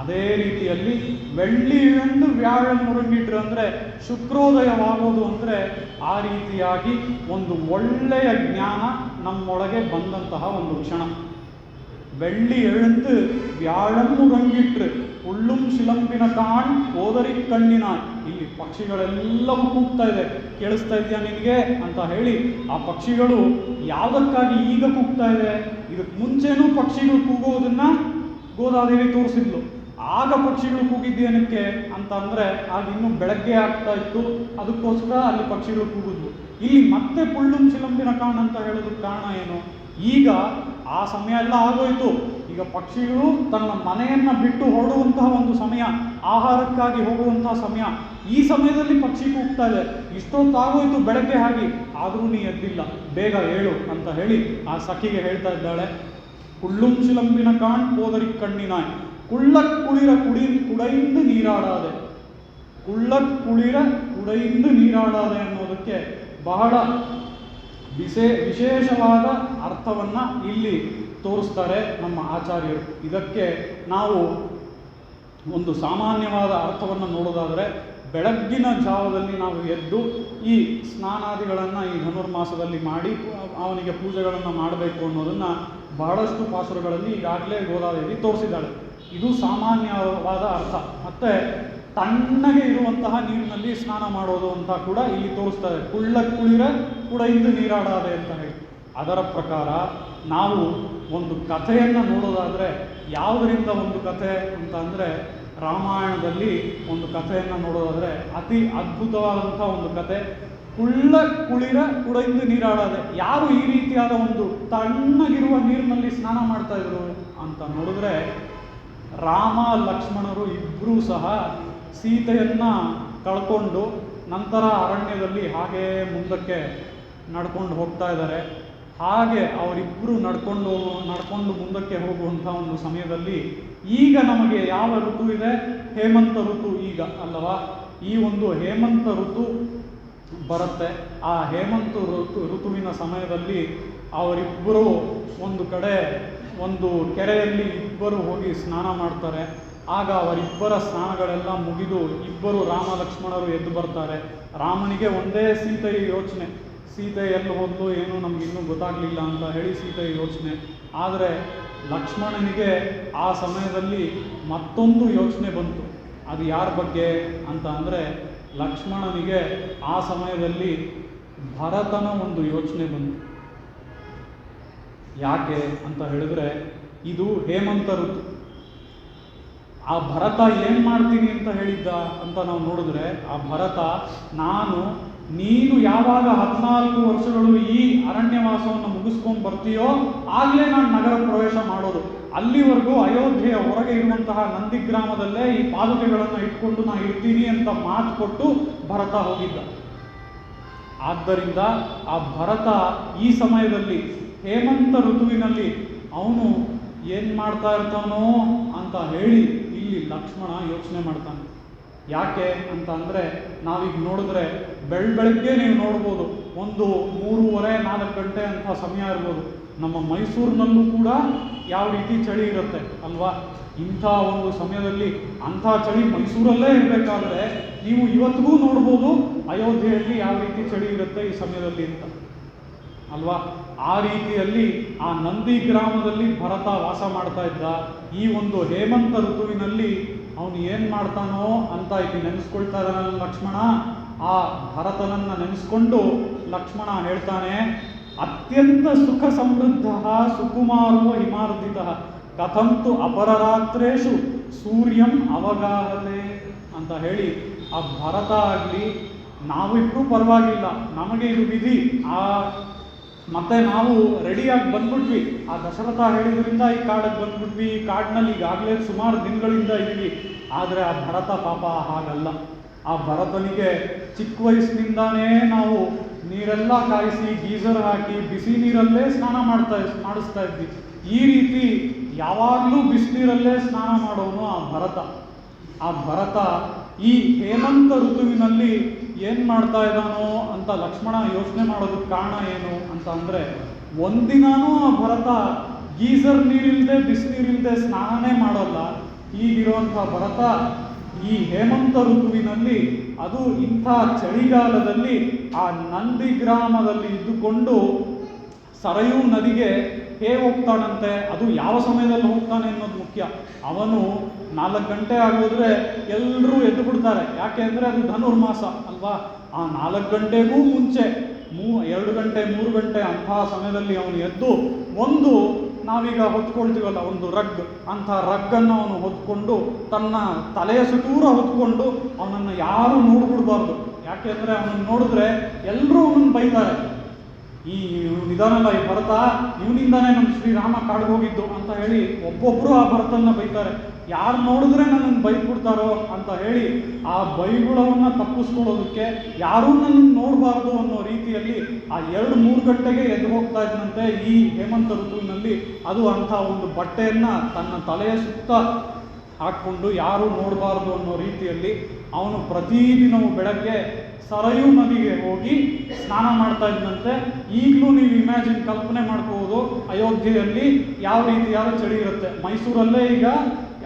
ಅದೇ ರೀತಿಯಲ್ಲಿ ಬೆಳ್ಳಿ ಇಳಂದು ವ್ಯಾಳ ಮುರಂಗಿಟ್ರು ಅಂದರೆ ಶುಕ್ರೋದಯವಾಗೋದು ಅಂದರೆ ಆ ರೀತಿಯಾಗಿ ಒಂದು ಒಳ್ಳೆಯ ಜ್ಞಾನ ನಮ್ಮೊಳಗೆ ಬಂದಂತಹ ಒಂದು ಕ್ಷಣ. வெள்ளி எழுந்து ವ್ಯಾಳಂ ಉರಂಗಿಟ್ರು ಉಳ್ಳುಂ ಶಿಲಂಬಿನ ಕಾಣ್ ಓದರಿ ಕಣ್ಣಿನಾಯ್. ಇಲ್ಲಿ ಪಕ್ಷಿಗಳೆಲ್ಲವೂ ಕೂಗ್ತಾ ಇದೆ, ಕೇಳಿಸ್ತಾ ಇದೆಯಾ ನಿನಗೆ ಅಂತ ಹೇಳಿ ಆ ಪಕ್ಷಿಗಳು ಯಾವುದಕ್ಕಾಗಿ ಈಗ ಕೂಗ್ತಾ ಇದೆ? ಇದಕ್ಕೆ ಮುಂಚೆನೂ ಪಕ್ಷಿಗಳು ಕೂಗೋದನ್ನ ಗೋದಾದೇವಿ ತೋರಿಸಿದ್ಲು. ಆಗ ಪಕ್ಷಿಗಳು ಕೂಗಿದ್ದೇನಕ್ಕೆ ಅಂತ ಅಂದರೆ ಆಗ ಇನ್ನೂ ಬೆಳಗ್ಗೆ ಆಗ್ತಾ ಇತ್ತು, ಅದಕ್ಕೋಸ್ಕರ ಅಲ್ಲಿ ಪಕ್ಷಿಗಳು ಕೂಗಿದ್ವು. ಇಲ್ಲಿ ಮತ್ತೆ ಪುಳ್ಳುಂ ಶಿಲಂಬಿನ ಕಾಣ್ ಅಂತ ಹೇಳೋದಕ್ಕೆ ಕಾರಣ ಏನು? ಈಗ ಆ ಸಮಯ ಎಲ್ಲ ಆಗೋಯ್ತು. ಈಗ ಪಕ್ಷಿಗಳು ತನ್ನ ಮನೆಯನ್ನ ಬಿಟ್ಟು ಹೊರಡುವಂತಹ ಒಂದು ಸಮಯ, ಆಹಾರಕ್ಕಾಗಿ ಹೋಗುವಂತಹ ಸಮಯ. ಈ ಸಮಯದಲ್ಲಿ ಪಕ್ಷಿ ಕೂಗ್ತಾ ಇದೆ, ಇಷ್ಟೊತ್ತಾಗೋಯ್ತು ಬೆಳಗ್ಗೆ ಆಗಿ, ಆದರೂ ನೀ ಎದ್ದಿಲ್ಲ, ಬೇಗ ಹೇಳು ಅಂತ ಹೇಳಿ ಆ ಸಖಿಗೆ ಹೇಳ್ತಾ ಇದ್ದಾಳೆ. ಕುಳ್ಳುಂ ಶಿಲಂಬಿನ ಕಾಣ್ ಪೋದರಿ ಕಣ್ಣಿನಾಯ್ ಕುಳ್ಳಕ್ ಕುಳಿರ ಕುಡೈಂದು ನೀರಾಡಾದೆ. ಕುಳ್ಳಕ್ ಕುಳಿರ ಕುಡೈಂದು ನೀರಾಡಾದೆ ಅನ್ನೋದಕ್ಕೆ ಬಹಳ ವಿಶೇಷವಾದ ಅರ್ಥವನ್ನ ಇಲ್ಲಿ ತೋರಿಸ್ತಾರೆ ನಮ್ಮ ಆಚಾರ್ಯರು. ಇದಕ್ಕೆ ನಾವು ಒಂದು ಸಾಮಾನ್ಯವಾದ ಅರ್ಥವನ್ನು ನೋಡೋದಾದರೆ, ಬೆಳಗ್ಗಿನ ಜಾವದಲ್ಲಿ ನಾವು ಎದ್ದು ಈ ಸ್ನಾನಾದಿಗಳನ್ನು ಈ ಧನುರ್ಮಾಸದಲ್ಲಿ ಮಾಡಿ ಅವನಿಗೆ ಪೂಜೆಗಳನ್ನು ಮಾಡಬೇಕು ಅನ್ನೋದನ್ನು ಬಹಳಷ್ಟು ಪಾಸುರಗಳಲ್ಲಿ ಈಗಾಗಲೇ ಗೋದಾದೇವಿ ತೋರಿಸಿದ್ದಾಳೆ. ಇದು ಸಾಮಾನ್ಯವಾದ ಅರ್ಥ. ಮತ್ತು ತಣ್ಣಗೆ ಇರುವಂತಹ ನೀರಿನಲ್ಲಿ ಸ್ನಾನ ಮಾಡೋದು ಅಂತ ಕೂಡ ಇಲ್ಲಿ ತೋರಿಸ್ತಾರೆ. ಕುಳ್ಳ ಕುಳಿರ ಕುಡೈಂದು ನೀರಾಡಾದೆ ಅಂತ ಹೇಳಿ. ಅದರ ಪ್ರಕಾರ ನಾವು ಒಂದು ಕಥೆಯನ್ನು ನೋಡೋದಾದರೆ ಯಾವುದರಿಂದ ಒಂದು ಕಥೆ ಅಂತ ಅಂದರೆ, ರಾಮಾಯಣದಲ್ಲಿ ಒಂದು ಕಥೆಯನ್ನು ನೋಡೋದಾದರೆ ಅತಿ ಅದ್ಭುತವಾದಂಥ ಒಂದು ಕಥೆ. ಕುಳ್ಳ ಕುಳಿರ ಕುಡೈಂದು ನೀರಾಡಾದೆ. ಯಾರು ಈ ರೀತಿಯಾದ ಒಂದು ತಣ್ಣಗಿರುವ ನೀರಿನಲ್ಲಿ ಸ್ನಾನ ಮಾಡ್ತಾ ಇದ್ರು ಅಂತ ನೋಡಿದ್ರೆ, ರಾಮ ಲಕ್ಷ್ಮಣರು ಇಬ್ಬರೂ ಸಹ ಸೀತೆಯನ್ನು ಕಳ್ಕೊಂಡು ನಂತರ ಅರಣ್ಯದಲ್ಲಿ ಹಾಗೇ ಮುಂದಕ್ಕೆ ನಡ್ಕೊಂಡು ಹೋಗ್ತಾ ಇದ್ದಾರೆ. ಹಾಗೆ ಅವರಿಬ್ಬರು ನಡ್ಕೊಂಡು ಮುಂದಕ್ಕೆ ಹೋಗುವಂಥ ಒಂದು ಸಮಯದಲ್ಲಿ ಈಗ ನಮಗೆ ಯಾವ ಋತು ಇದೆ? ಹೇಮಂತ ಋತು ಈಗ ಅಲ್ಲವಾ? ಈ ಒಂದು ಹೇಮಂತ ಋತು ಬರುತ್ತೆ. ಆ ಹೇಮಂತ ಋತುವಿನ ಸಮಯದಲ್ಲಿ ಅವರಿಬ್ಬರು ಒಂದು ಕಡೆ ಒಂದು ಕೆರೆಯಲ್ಲಿ ಇಬ್ಬರು ಹೋಗಿ ಸ್ನಾನ ಮಾಡ್ತಾರೆ. ಆಗ ಅವರಿಬ್ಬರ ಸ್ನಾನಗಳೆಲ್ಲ ಮುಗಿದು ಇಬ್ಬರು ರಾಮ ಲಕ್ಷ್ಮಣರು ಎದ್ದು ಬರ್ತಾರೆ. ರಾಮನಿಗೆ ಒಂದೇ ಸೀತೆಯ ಯೋಚನೆ, ಸೀತೆ ಎಲ್ಲಿ ಹೋದ್ಲು ಏನೋ ನಮಗಿನ್ನೂ ಗೊತ್ತಾಗಲಿಲ್ಲ ಅಂತ ಹೇಳಿ ಸೀತೆಯ ಯೋಚನೆ. ಆದರೆ ಲಕ್ಷ್ಮಣನಿಗೆ ಆ ಸಮಯದಲ್ಲಿ ಮತ್ತೊಂದು ಯೋಚನೆ ಬಂತು. ಅದು ಯಾರ ಬಗ್ಗೆ ಅಂತ ಅಂದರೆ, ಲಕ್ಷ್ಮಣನಿಗೆ ಆ ಸಮಯದಲ್ಲಿ ಭರತನ ಒಂದು ಯೋಚನೆ ಬಂತು. ಯಾಕೆ ಅಂತ ಹೇಳಿದ್ರೆ, ಇದು ಹೇಮಂತ ಋತು. ಆ ಭರತ ಏನು ಮಾಡ್ತೀನಿ ಅಂತ ಹೇಳಿದ್ದ ಅಂತ ನಾವು ನೋಡಿದ್ರೆ, ಆ ಭರತ ನೀನು ಯಾವಾಗ 14 ವರ್ಷಗಳು ಈ ಅರಣ್ಯವಾಸವನ್ನು ಮುಗಿಸ್ಕೊಂಡು ಬರ್ತೀಯೋ ಆಗಲೇ ನಾನು ನಗರ ಪ್ರವೇಶ ಮಾಡೋದು. ಅಲ್ಲಿವರೆಗೂ ಅಯೋಧ್ಯೆಯ ಹೊರಗೆ ಇರುವಂತಹ ನಂದಿಗ್ರಾಮದಲ್ಲೇ ಈ ಪಾದುಕೆಗಳನ್ನು ಇಟ್ಕೊಂಡು ನಾನು ಇರ್ತೀನಿ ಅಂತ ಮಾತು ಕೊಟ್ಟು ಭರತ ಹೋಗಿದ್ದ. ಆದ್ದರಿಂದ ಆ ಭರತ ಈ ಸಮಯದಲ್ಲಿ ಹೇಮಂತ ಋತುವಿನಲ್ಲಿ ಅವನು ಏನು ಮಾಡ್ತಾ ಇರ್ತಾನೋ ಅಂತ ಹೇಳಿ ಇಲ್ಲಿ ಲಕ್ಷ್ಮಣ ಯೋಚನೆ ಮಾಡ್ತಾನೆ. ಯಾಕೆ ಅಂತ ಅಂದರೆ ನಾವೀಗ ನೋಡಿದ್ರೆ ಬೆಳಗ್ಗೆ ನೀವು ನೋಡ್ಬೋದು, ಒಂದು 3:30-4 ಗಂಟೆ ಅಂತ ಸಮಯ ಇರ್ಬೋದು. ನಮ್ಮ ಮೈಸೂರಿನಲ್ಲೂ ಕೂಡ ಯಾವ ರೀತಿ ಚಳಿ ಇರುತ್ತೆ ಅಲ್ವಾ? ಇಂಥ ಒಂದು ಸಮಯದಲ್ಲಿ ಅಂಥ ಚಳಿ ಮೈಸೂರಲ್ಲೇ ಇರಬೇಕಾದ್ರೆ ನೀವು ಇವತ್ತಿಗೂ ನೋಡ್ಬೋದು ಅಯೋಧ್ಯೆಯಲ್ಲಿ ಯಾವ ರೀತಿ ಚಳಿ ಇರುತ್ತೆ ಈ ಸಮಯದಲ್ಲಿ ಅಂತ ಅಲ್ವಾ? ಆ ರೀತಿಯಲ್ಲಿ ಆ ನಂದಿ ಗ್ರಾಮದಲ್ಲಿ ಭರತ ವಾಸ ಮಾಡ್ತಾ ಇದ್ದ. ಈ ಒಂದು ಹೇಮಂತ ಋತುವಿನಲ್ಲಿ ಅವನು ಏನು ಮಾಡ್ತಾನೋ ಅಂತ ಇಲ್ಲಿ ನೆನೆಸ್ಕೊಳ್ತಾ ಇದ್ದಾನೆ ಲಕ್ಷ್ಮಣ. ಆ ಭರತನನ್ನು ನೆನೆಸ್ಕೊಂಡು ಲಕ್ಷ್ಮಣ ಹೇಳ್ತಾನೆ, ಅತ್ಯಂತ ಸುಖ ಸಮೃದ್ಧ ಸುಕುಮಾರೋ ಹಿಮಾರ್ದಿತ ಕಥಂತು ಅಪರರಾತ್ರೇಶು ಸೂರ್ಯಂ ಅವಗಾಹತೆ ಅಂತ ಹೇಳಿ, ಆ ಭರತ ಆಗಲಿ ನಾವಿಬ್ಬರೂ ಪರವಾಗಿಲ್ಲ, ನಮಗೆ ಇದು ವಿಧಿ. ಮತ್ತೆ ನಾವು ರೆಡಿಯಾಗಿ ಬಂದ್ಬಿಟ್ವಿ, ಆ ದಶರಥ ಹೇಳಿದ್ರಿಂದ ಈ ಕಾಡಿಗೆ ಬಂದ್ಬಿಟ್ವಿ, ಈ ಕಾಡಿನಲ್ಲಿ ಈಗಾಗಲೇ ಸುಮಾರು ದಿನಗಳಿಂದ ಇದ್ವಿ. ಆದರೆ ಆ ಭರತ ಪಾಪ ಹಾಗಲ್ಲ. ಆ ಭರತನಿಗೆ ಚಿಕ್ಕ ವಯಸ್ಸಿನಿಂದಾನೇ ನಾವು ನೀರೆಲ್ಲ ಕಾಯಿಸಿ ಗೀಸರ್ ಹಾಕಿ ಬಿಸಿ ನೀರಲ್ಲೇ ಸ್ನಾನ ಮಾಡಿಸ್ತಾ ಇದ್ವಿ. ಈ ರೀತಿ ಯಾವಾಗಲೂ ಬಿಸಿನೀರಲ್ಲೇ ಸ್ನಾನ ಮಾಡೋನು ಆ ಭರತ ಈ ಹೇಮಂತ ಋತುವಿನಲ್ಲಿ ಏನು ಮಾಡ್ತಾ ಇದ್ದಾನೋ ಅಂತ ಲಕ್ಷ್ಮಣ ಯೋಚನೆ ಮಾಡೋದಕ್ಕೆ ಕಾರಣ ಏನು ಅಂತ ಅಂದರೆ, ಒಂದಿನಾನೂ ಆ ಭರತ ಗೀಸರ್ ನೀರಿಲ್ಲದೆ ಬಿಸಿನೀರಿಲ್ಲದೆ ಸ್ನಾನನೇ ಮಾಡೋಲ್ಲ. ಹೀಗಿರುವಂಥ ಭರತ ಈ ಹೇಮಂತ ಋತುವಿನಲ್ಲಿ, ಅದು ಇಂಥ ಚಳಿಗಾಲದಲ್ಲಿ ಆ ನಂದಿ ಗ್ರಾಮದಲ್ಲಿ ಇದ್ದುಕೊಂಡು ಸರಯೂ ನದಿಗೆ ಹೇಗೆ ಹೋಗ್ತಾನಂತೆ, ಅದು ಯಾವ ಸಮಯದಲ್ಲಿ ಹೋಗ್ತಾನೆ ಅನ್ನೋದು ಮುಖ್ಯ. ಅವನು 4 ಗಂಟೆ ಆಗೋದ್ರೆ ಎಲ್ಲರೂ ಎದ್ದು ಬಿಡ್ತಾರೆ. ಯಾಕೆ ಅಂದರೆ ಅದು ಧನುರ್ಮಾಸ ಅಲ್ವಾ? ಆ 4 ಗಂಟೆಗೂ ಮುಂಚೆ 2 ಗಂಟೆ 3 ಗಂಟೆ ಅಂಥ ಸಮಯದಲ್ಲಿ ಅವನು ಎದ್ದು ಒಂದು ನಾವೀಗ ಹೊತ್ಕೊಳ್ತೀವಲ್ಲ ಒಂದು ಅಂಥ ರಗ್ಗನ್ನು ಅವನು ಹೊತ್ಕೊಂಡು ತನ್ನ ತಲೆಯ ಸುತ್ತೂರ ಹೊತ್ಕೊಂಡು ಅವನನ್ನು ಯಾರೂ ನೋಡ್ಬಿಡ್ಬಾರ್ದು. ಯಾಕೆ ಅಂದರೆ ಅವನನ್ನು ನೋಡಿದ್ರೆ ಎಲ್ಲರೂ ಅವನನ್ನು ಬೈತಾರೆ. ಈ ನಿಧಾನಲ್ಲ ಈ ಭರತ, ಇವನಿಂದಾನೇ ನಮ್ಮ ಶ್ರೀರಾಮ ಕಾಡಿಗೆ ಹೋಗಿದ್ದು ಅಂತ ಹೇಳಿ ಒಬ್ಬೊಬ್ಬರು ಆ ಭರತನ್ನ ಬೈತಾರೆ. ಯಾರು ನೋಡಿದ್ರೆ ನನ್ನನ್ನು ಬೈದ್ಬಿಡ್ತಾರೋ ಅಂತ ಹೇಳಿ ಆ ಬೈಗುಳವನ್ನು ತಪ್ಪಿಸ್ಕೊಳ್ಳೋದಕ್ಕೆ ಯಾರೂ ನನ್ನನ್ನು ನೋಡಬಾರ್ದು ಅನ್ನೋ ರೀತಿಯಲ್ಲಿ ಆ 2-3 ಗಂಟೆಗೆ ಎದ್ದು ಹೋಗ್ತಾ ಇದ್ದಂತೆ ಈ ಹೇಮಂತ ಋತುವಿನಲ್ಲಿ. ಅದು ಅಂಥ ಒಂದು ಬಟ್ಟೆಯನ್ನು ತನ್ನ ತಲೆಯ ಸುತ್ತ ಹಾಕ್ಕೊಂಡು ಯಾರೂ ನೋಡಬಾರ್ದು ಅನ್ನೋ ರೀತಿಯಲ್ಲಿ ಅವನು ಪ್ರತಿದಿನವೂ ಬೆಳಗ್ಗೆ ಸರಯೂ ನದಿಗೆ ಹೋಗಿ ಸ್ನಾನ ಮಾಡ್ತಾ ಇದ್ದಂತೆ. ಈಗಲೂ ನೀವು ಕಲ್ಪನೆ ಮಾಡ್ಕೋಬೋದು ಅಯೋಧ್ಯೆಯಲ್ಲಿ ಯಾವ ರೀತಿಯಾದ ಚಳಿ ಇರುತ್ತೆ. ಮೈಸೂರಲ್ಲೇ ಈಗ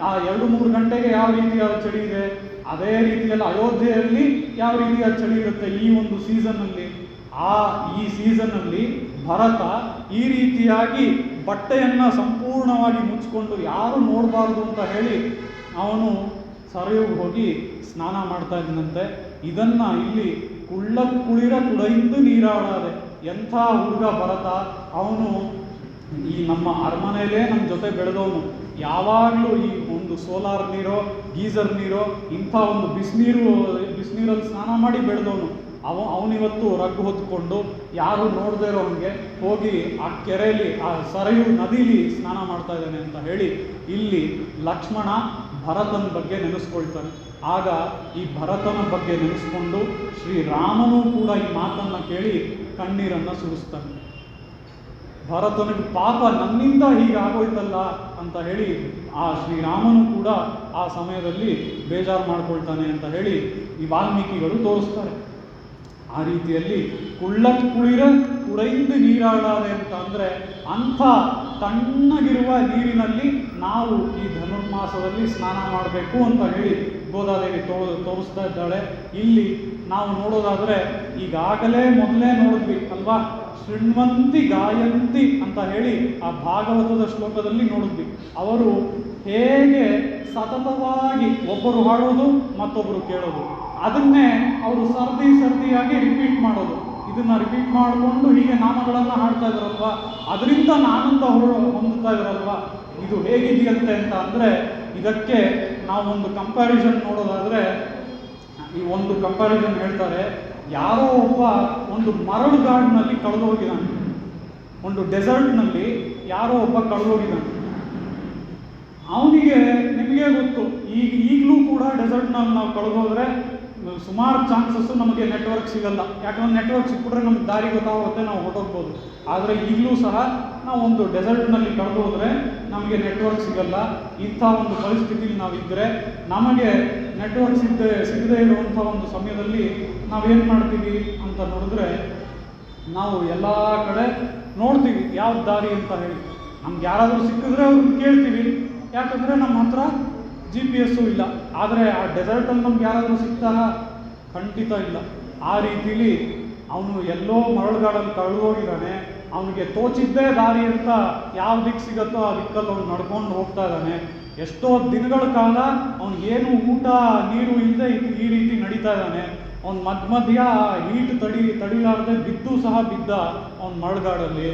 ಆ 2-3 ಗಂಟೆಗೆ ಯಾವ ರೀತಿಯಾದ ಚಳಿ ಇದೆ, ಅದೇ ರೀತಿಯಲ್ಲಿ ಅಯೋಧ್ಯೆಯಲ್ಲಿ ಯಾವ ರೀತಿಯಾದ ಚಳಿ ಇರುತ್ತೆ ಈ ಒಂದು ಸೀಸನ್ನಲ್ಲಿ. ಈ ಸೀಸನ್ನಲ್ಲಿ ಭರತ ಈ ರೀತಿಯಾಗಿ ಬಟ್ಟೆಯನ್ನು ಸಂಪೂರ್ಣವಾಗಿ ಮುಚ್ಚಿಕೊಂಡು ಯಾರು ನೋಡಬಾರ್ದು ಅಂತ ಹೇಳಿ ಅವನು ಸರಯುಗೆ ಹೋಗಿ ಸ್ನಾನ ಮಾಡ್ತಾ ಇದ್ದಂತೆ. ಇದನ್ನ ಇಲ್ಲಿ ಕುಳಿರ ಕುಡೈಂದು ನೀರಾಡಾದೆ. ಎಂಥ ಹುಡುಗ ಭರತ! ಅವನು ಈ ನಮ್ಮ ಅರಮನೆಯಲ್ಲೇ ನಮ್ಮ ಜೊತೆ ಯಾವಾಗಲೂ ಈ ಒಂದು ಸೋಲಾರ್ ನೀರೋ ಗೀಸರ್ ನೀರೋ ಇಂಥ ಒಂದು ಬಿಸಿನೀರಲ್ಲಿ ಸ್ನಾನ ಮಾಡಿ ಬೆಳೆದವನು. ಅವನಿವತ್ತು ರಗ್ಗು ಹೊತ್ಕೊಂಡು ಯಾರು ನೋಡದೇ ಇರೋನಿಗೆ ಹೋಗಿ ಆ ಕೆರೆಯಲ್ಲಿ ಆ ಸರಯೂ ನದಿಲಿ ಸ್ನಾನ ಮಾಡ್ತಾ ಇದ್ದಾನೆ ಅಂತ ಹೇಳಿ ಇಲ್ಲಿ ಲಕ್ಷ್ಮಣ ಭರತನ ಬಗ್ಗೆ ನೆನೆಸ್ಕೊಳ್ತಾನೆ. ಆಗ ಈ ಭರತನ ಬಗ್ಗೆ ನೆನೆಸ್ಕೊಂಡು ಶ್ರೀರಾಮನೂ ಕೂಡ ಈ ಮಾತನ್ನು ಕೇಳಿ ಕಣ್ಣೀರನ್ನು ಸುರಿಸ್ತಾನೆ. ಭರತನಿಗೆ ಪಾಪ ನನ್ನಿಂದ ಹೀಗಾಗೋಯ್ತಲ್ಲ ಅಂತ ಹೇಳಿ ಆ ಶ್ರೀರಾಮನು ಕೂಡ ಆ ಸಮಯದಲ್ಲಿ ಬೇಜಾರು ಮಾಡ್ಕೊಳ್ತಾನೆ ಅಂತ ಹೇಳಿ ಈ ವಾಲ್ಮೀಕಿಗಳು ತೋರಿಸ್ತಾರೆ. ಆ ರೀತಿಯಲ್ಲಿ ಕುಳಿರ ಕುಡೈಂದು ನೀರಾಡಾದೆ ಅಂತ ಅಂದರೆ ಅಂಥ ತಣ್ಣಗಿರುವ ನೀರಿನಲ್ಲಿ ನಾವು ಈ ಧನುರ್ಮಾಸದಲ್ಲಿ ಸ್ನಾನ ಮಾಡಬೇಕು ಅಂತ ಹೇಳಿ ಗೋದಾದೇವಿ ತೋರಿಸ್ತಾ ಇದ್ದಾಳೆ. ಇಲ್ಲಿ ನಾವು ನೋಡೋದಾದರೆ ಈಗಾಗಲೇ ಮೊದಲೇ ನೋಡಿದ್ವಿ ಅಲ್ವಾ, ಶೃಣ್ವಂತಿ ಗಾಯಂತಿ ಅಂತ ಹೇಳಿ ಆ ಭಾಗವತದ ಶ್ಲೋಕದಲ್ಲಿ ನೋಡಿದ್ವಿ. ಅವರು ಹೇಗೆ ಸತತವಾಗಿ ಒಬ್ಬರು ಹಾಡೋದು ಮತ್ತೊಬ್ಬರು ಕೇಳೋದು, ಅದನ್ನೇ ಅವರು ಸರ್ದಿಯಾಗಿ ರಿಪೀಟ್ ಮಾಡೋದು. ಇದನ್ನು ರಿಪೀಟ್ ಮಾಡಿಕೊಂಡು ಹೀಗೆ ನಾಮಗಳನ್ನು ಹಾಡ್ತಾ ಇದ್ದಾರಲ್ವ, ಅದರಿಂದ ಆನಂದ ಹೊಂದುತ್ತಾ ಇದ್ದಾರಲ್ವ. ಇದು ಹೇಗಿದೆಯಂತೆ ಅಂತ ಅಂದರೆ ಇದಕ್ಕೆ ನಾವೊಂದು ಕಂಪ್ಯಾರಿಸನ್ ನೋಡೋದಾದರೆ ಈ ಒಂದು ಕಂಪ್ಯಾರಿಸನ್ ಹೇಳ್ತಾರೆ. ಯಾರೋ ಒಬ್ಬ ಒಂದು ಮರಳುಗಾಡಿನಲ್ಲಿ ಕಳೆದು ಹೋಗಿದ್ದಾನೆ, ಒಂದು ಡೆಸರ್ಟ್ನಲ್ಲಿ ಯಾರೋ ಒಬ್ಬ ಕಳೆದು ಹೋಗಿದ್ದಾನೆ. ಅವನಿಗೆ ನಿಮಗೆ ಗೊತ್ತು, ಈಗಲೂ ಕೂಡ ಡೆಸರ್ಟ್ನಲ್ಲಿ ನಾವು ಕಳೆದೋದ್ರೆ ಸುಮಾರು ಚಾನ್ಸಸ್ಸು ನಮಗೆ ನೆಟ್ವರ್ಕ್ ಸಿಗಲ್ಲ. ಯಾಕಂದ್ರೆ ನೆಟ್ವರ್ಕ್ ಸಿಕ್ಬಿಟ್ರೆ ನಮ್ಗೆ ದಾರಿ ಗೊತ್ತಾಗುತ್ತೆ, ನಾವು ಹೊರಟೋಗ್ಬೋದು. ಆದರೆ ಈಗಲೂ ಸಹ ನಾವು ಒಂದು ಡೆಸರ್ಟ್ನಲ್ಲಿ ಕಳೆದು ಹೋದರೆ ನಮಗೆ ನೆಟ್ವರ್ಕ್ ಸಿಗಲ್ಲ. ಇಂಥ ಒಂದು ಪರಿಸ್ಥಿತಿಲಿ ನಾವಿದ್ದರೆ, ನಮಗೆ ನೆಟ್ವರ್ಕ್ ಸಿಗದೇ ಇರುವಂಥ ಒಂದು ಸಮಯದಲ್ಲಿ ನಾವೇನು ಮಾಡ್ತೀವಿ ಅಂತ ನೋಡಿದ್ರೆ, ನಾವು ಎಲ್ಲ ಕಡೆ ನೋಡ್ತೀವಿ ಯಾವ ದಾರಿ ಅಂತ ಹೇಳಿ. ನಮ್ಗೆ ಯಾರಾದರೂ ಸಿಕ್ಕಿದ್ರೆ ಅವ್ರನ್ನ ಕೇಳ್ತೀವಿ, ಯಾಕಂದರೆ ನಮ್ಮ ಹತ್ರ GPS ಇಲ್ಲ. ಆದರೆ ಆ ಡೆಸರ್ಟಲ್ಲಿ ನಮ್ಗೆ ಯಾರಾದರೂ ಸಿಗ್ತಾರಾ? ಖಂಡಿತ ಇಲ್ಲ. ಆ ರೀತಿಲಿ ಅವನು ಎಲ್ಲೋ ಮರಳುಗಾಡಲ್ಲಿ ಕಳೆದೋಗಿದ್ದಾನೆ, ಅವನಿಗೆ ತೋಚಿದ್ದೇ ದಾರಿ ಅಂತ ಯಾವ ದಿಕ್ಕು ಸಿಗುತ್ತೋ ಆ ದಿಕ್ಕಲ್ಲಿ ಅವ್ನು ನಡ್ಕೊಂಡು ಹೋಗ್ತಾ ಇದ್ದಾನೆ. ಎಷ್ಟೋ ದಿನಗಳ ಕಾಲ ಅವನಿಗೇನು ಊಟ ನೀರು ಇಲ್ಲದೆ ಈ ರೀತಿ ನಡೀತಾ ಇದ್ದಾನೆ. ಅವ್ನು ಮಧ್ಯ ಹೀಟ್ ತಡಿಲಾರದೆ ಬಿದ್ದು ಸಹ ಬಿದ್ದ ಅವನ ಮರಳುಗಾಡಲ್ಲಿ.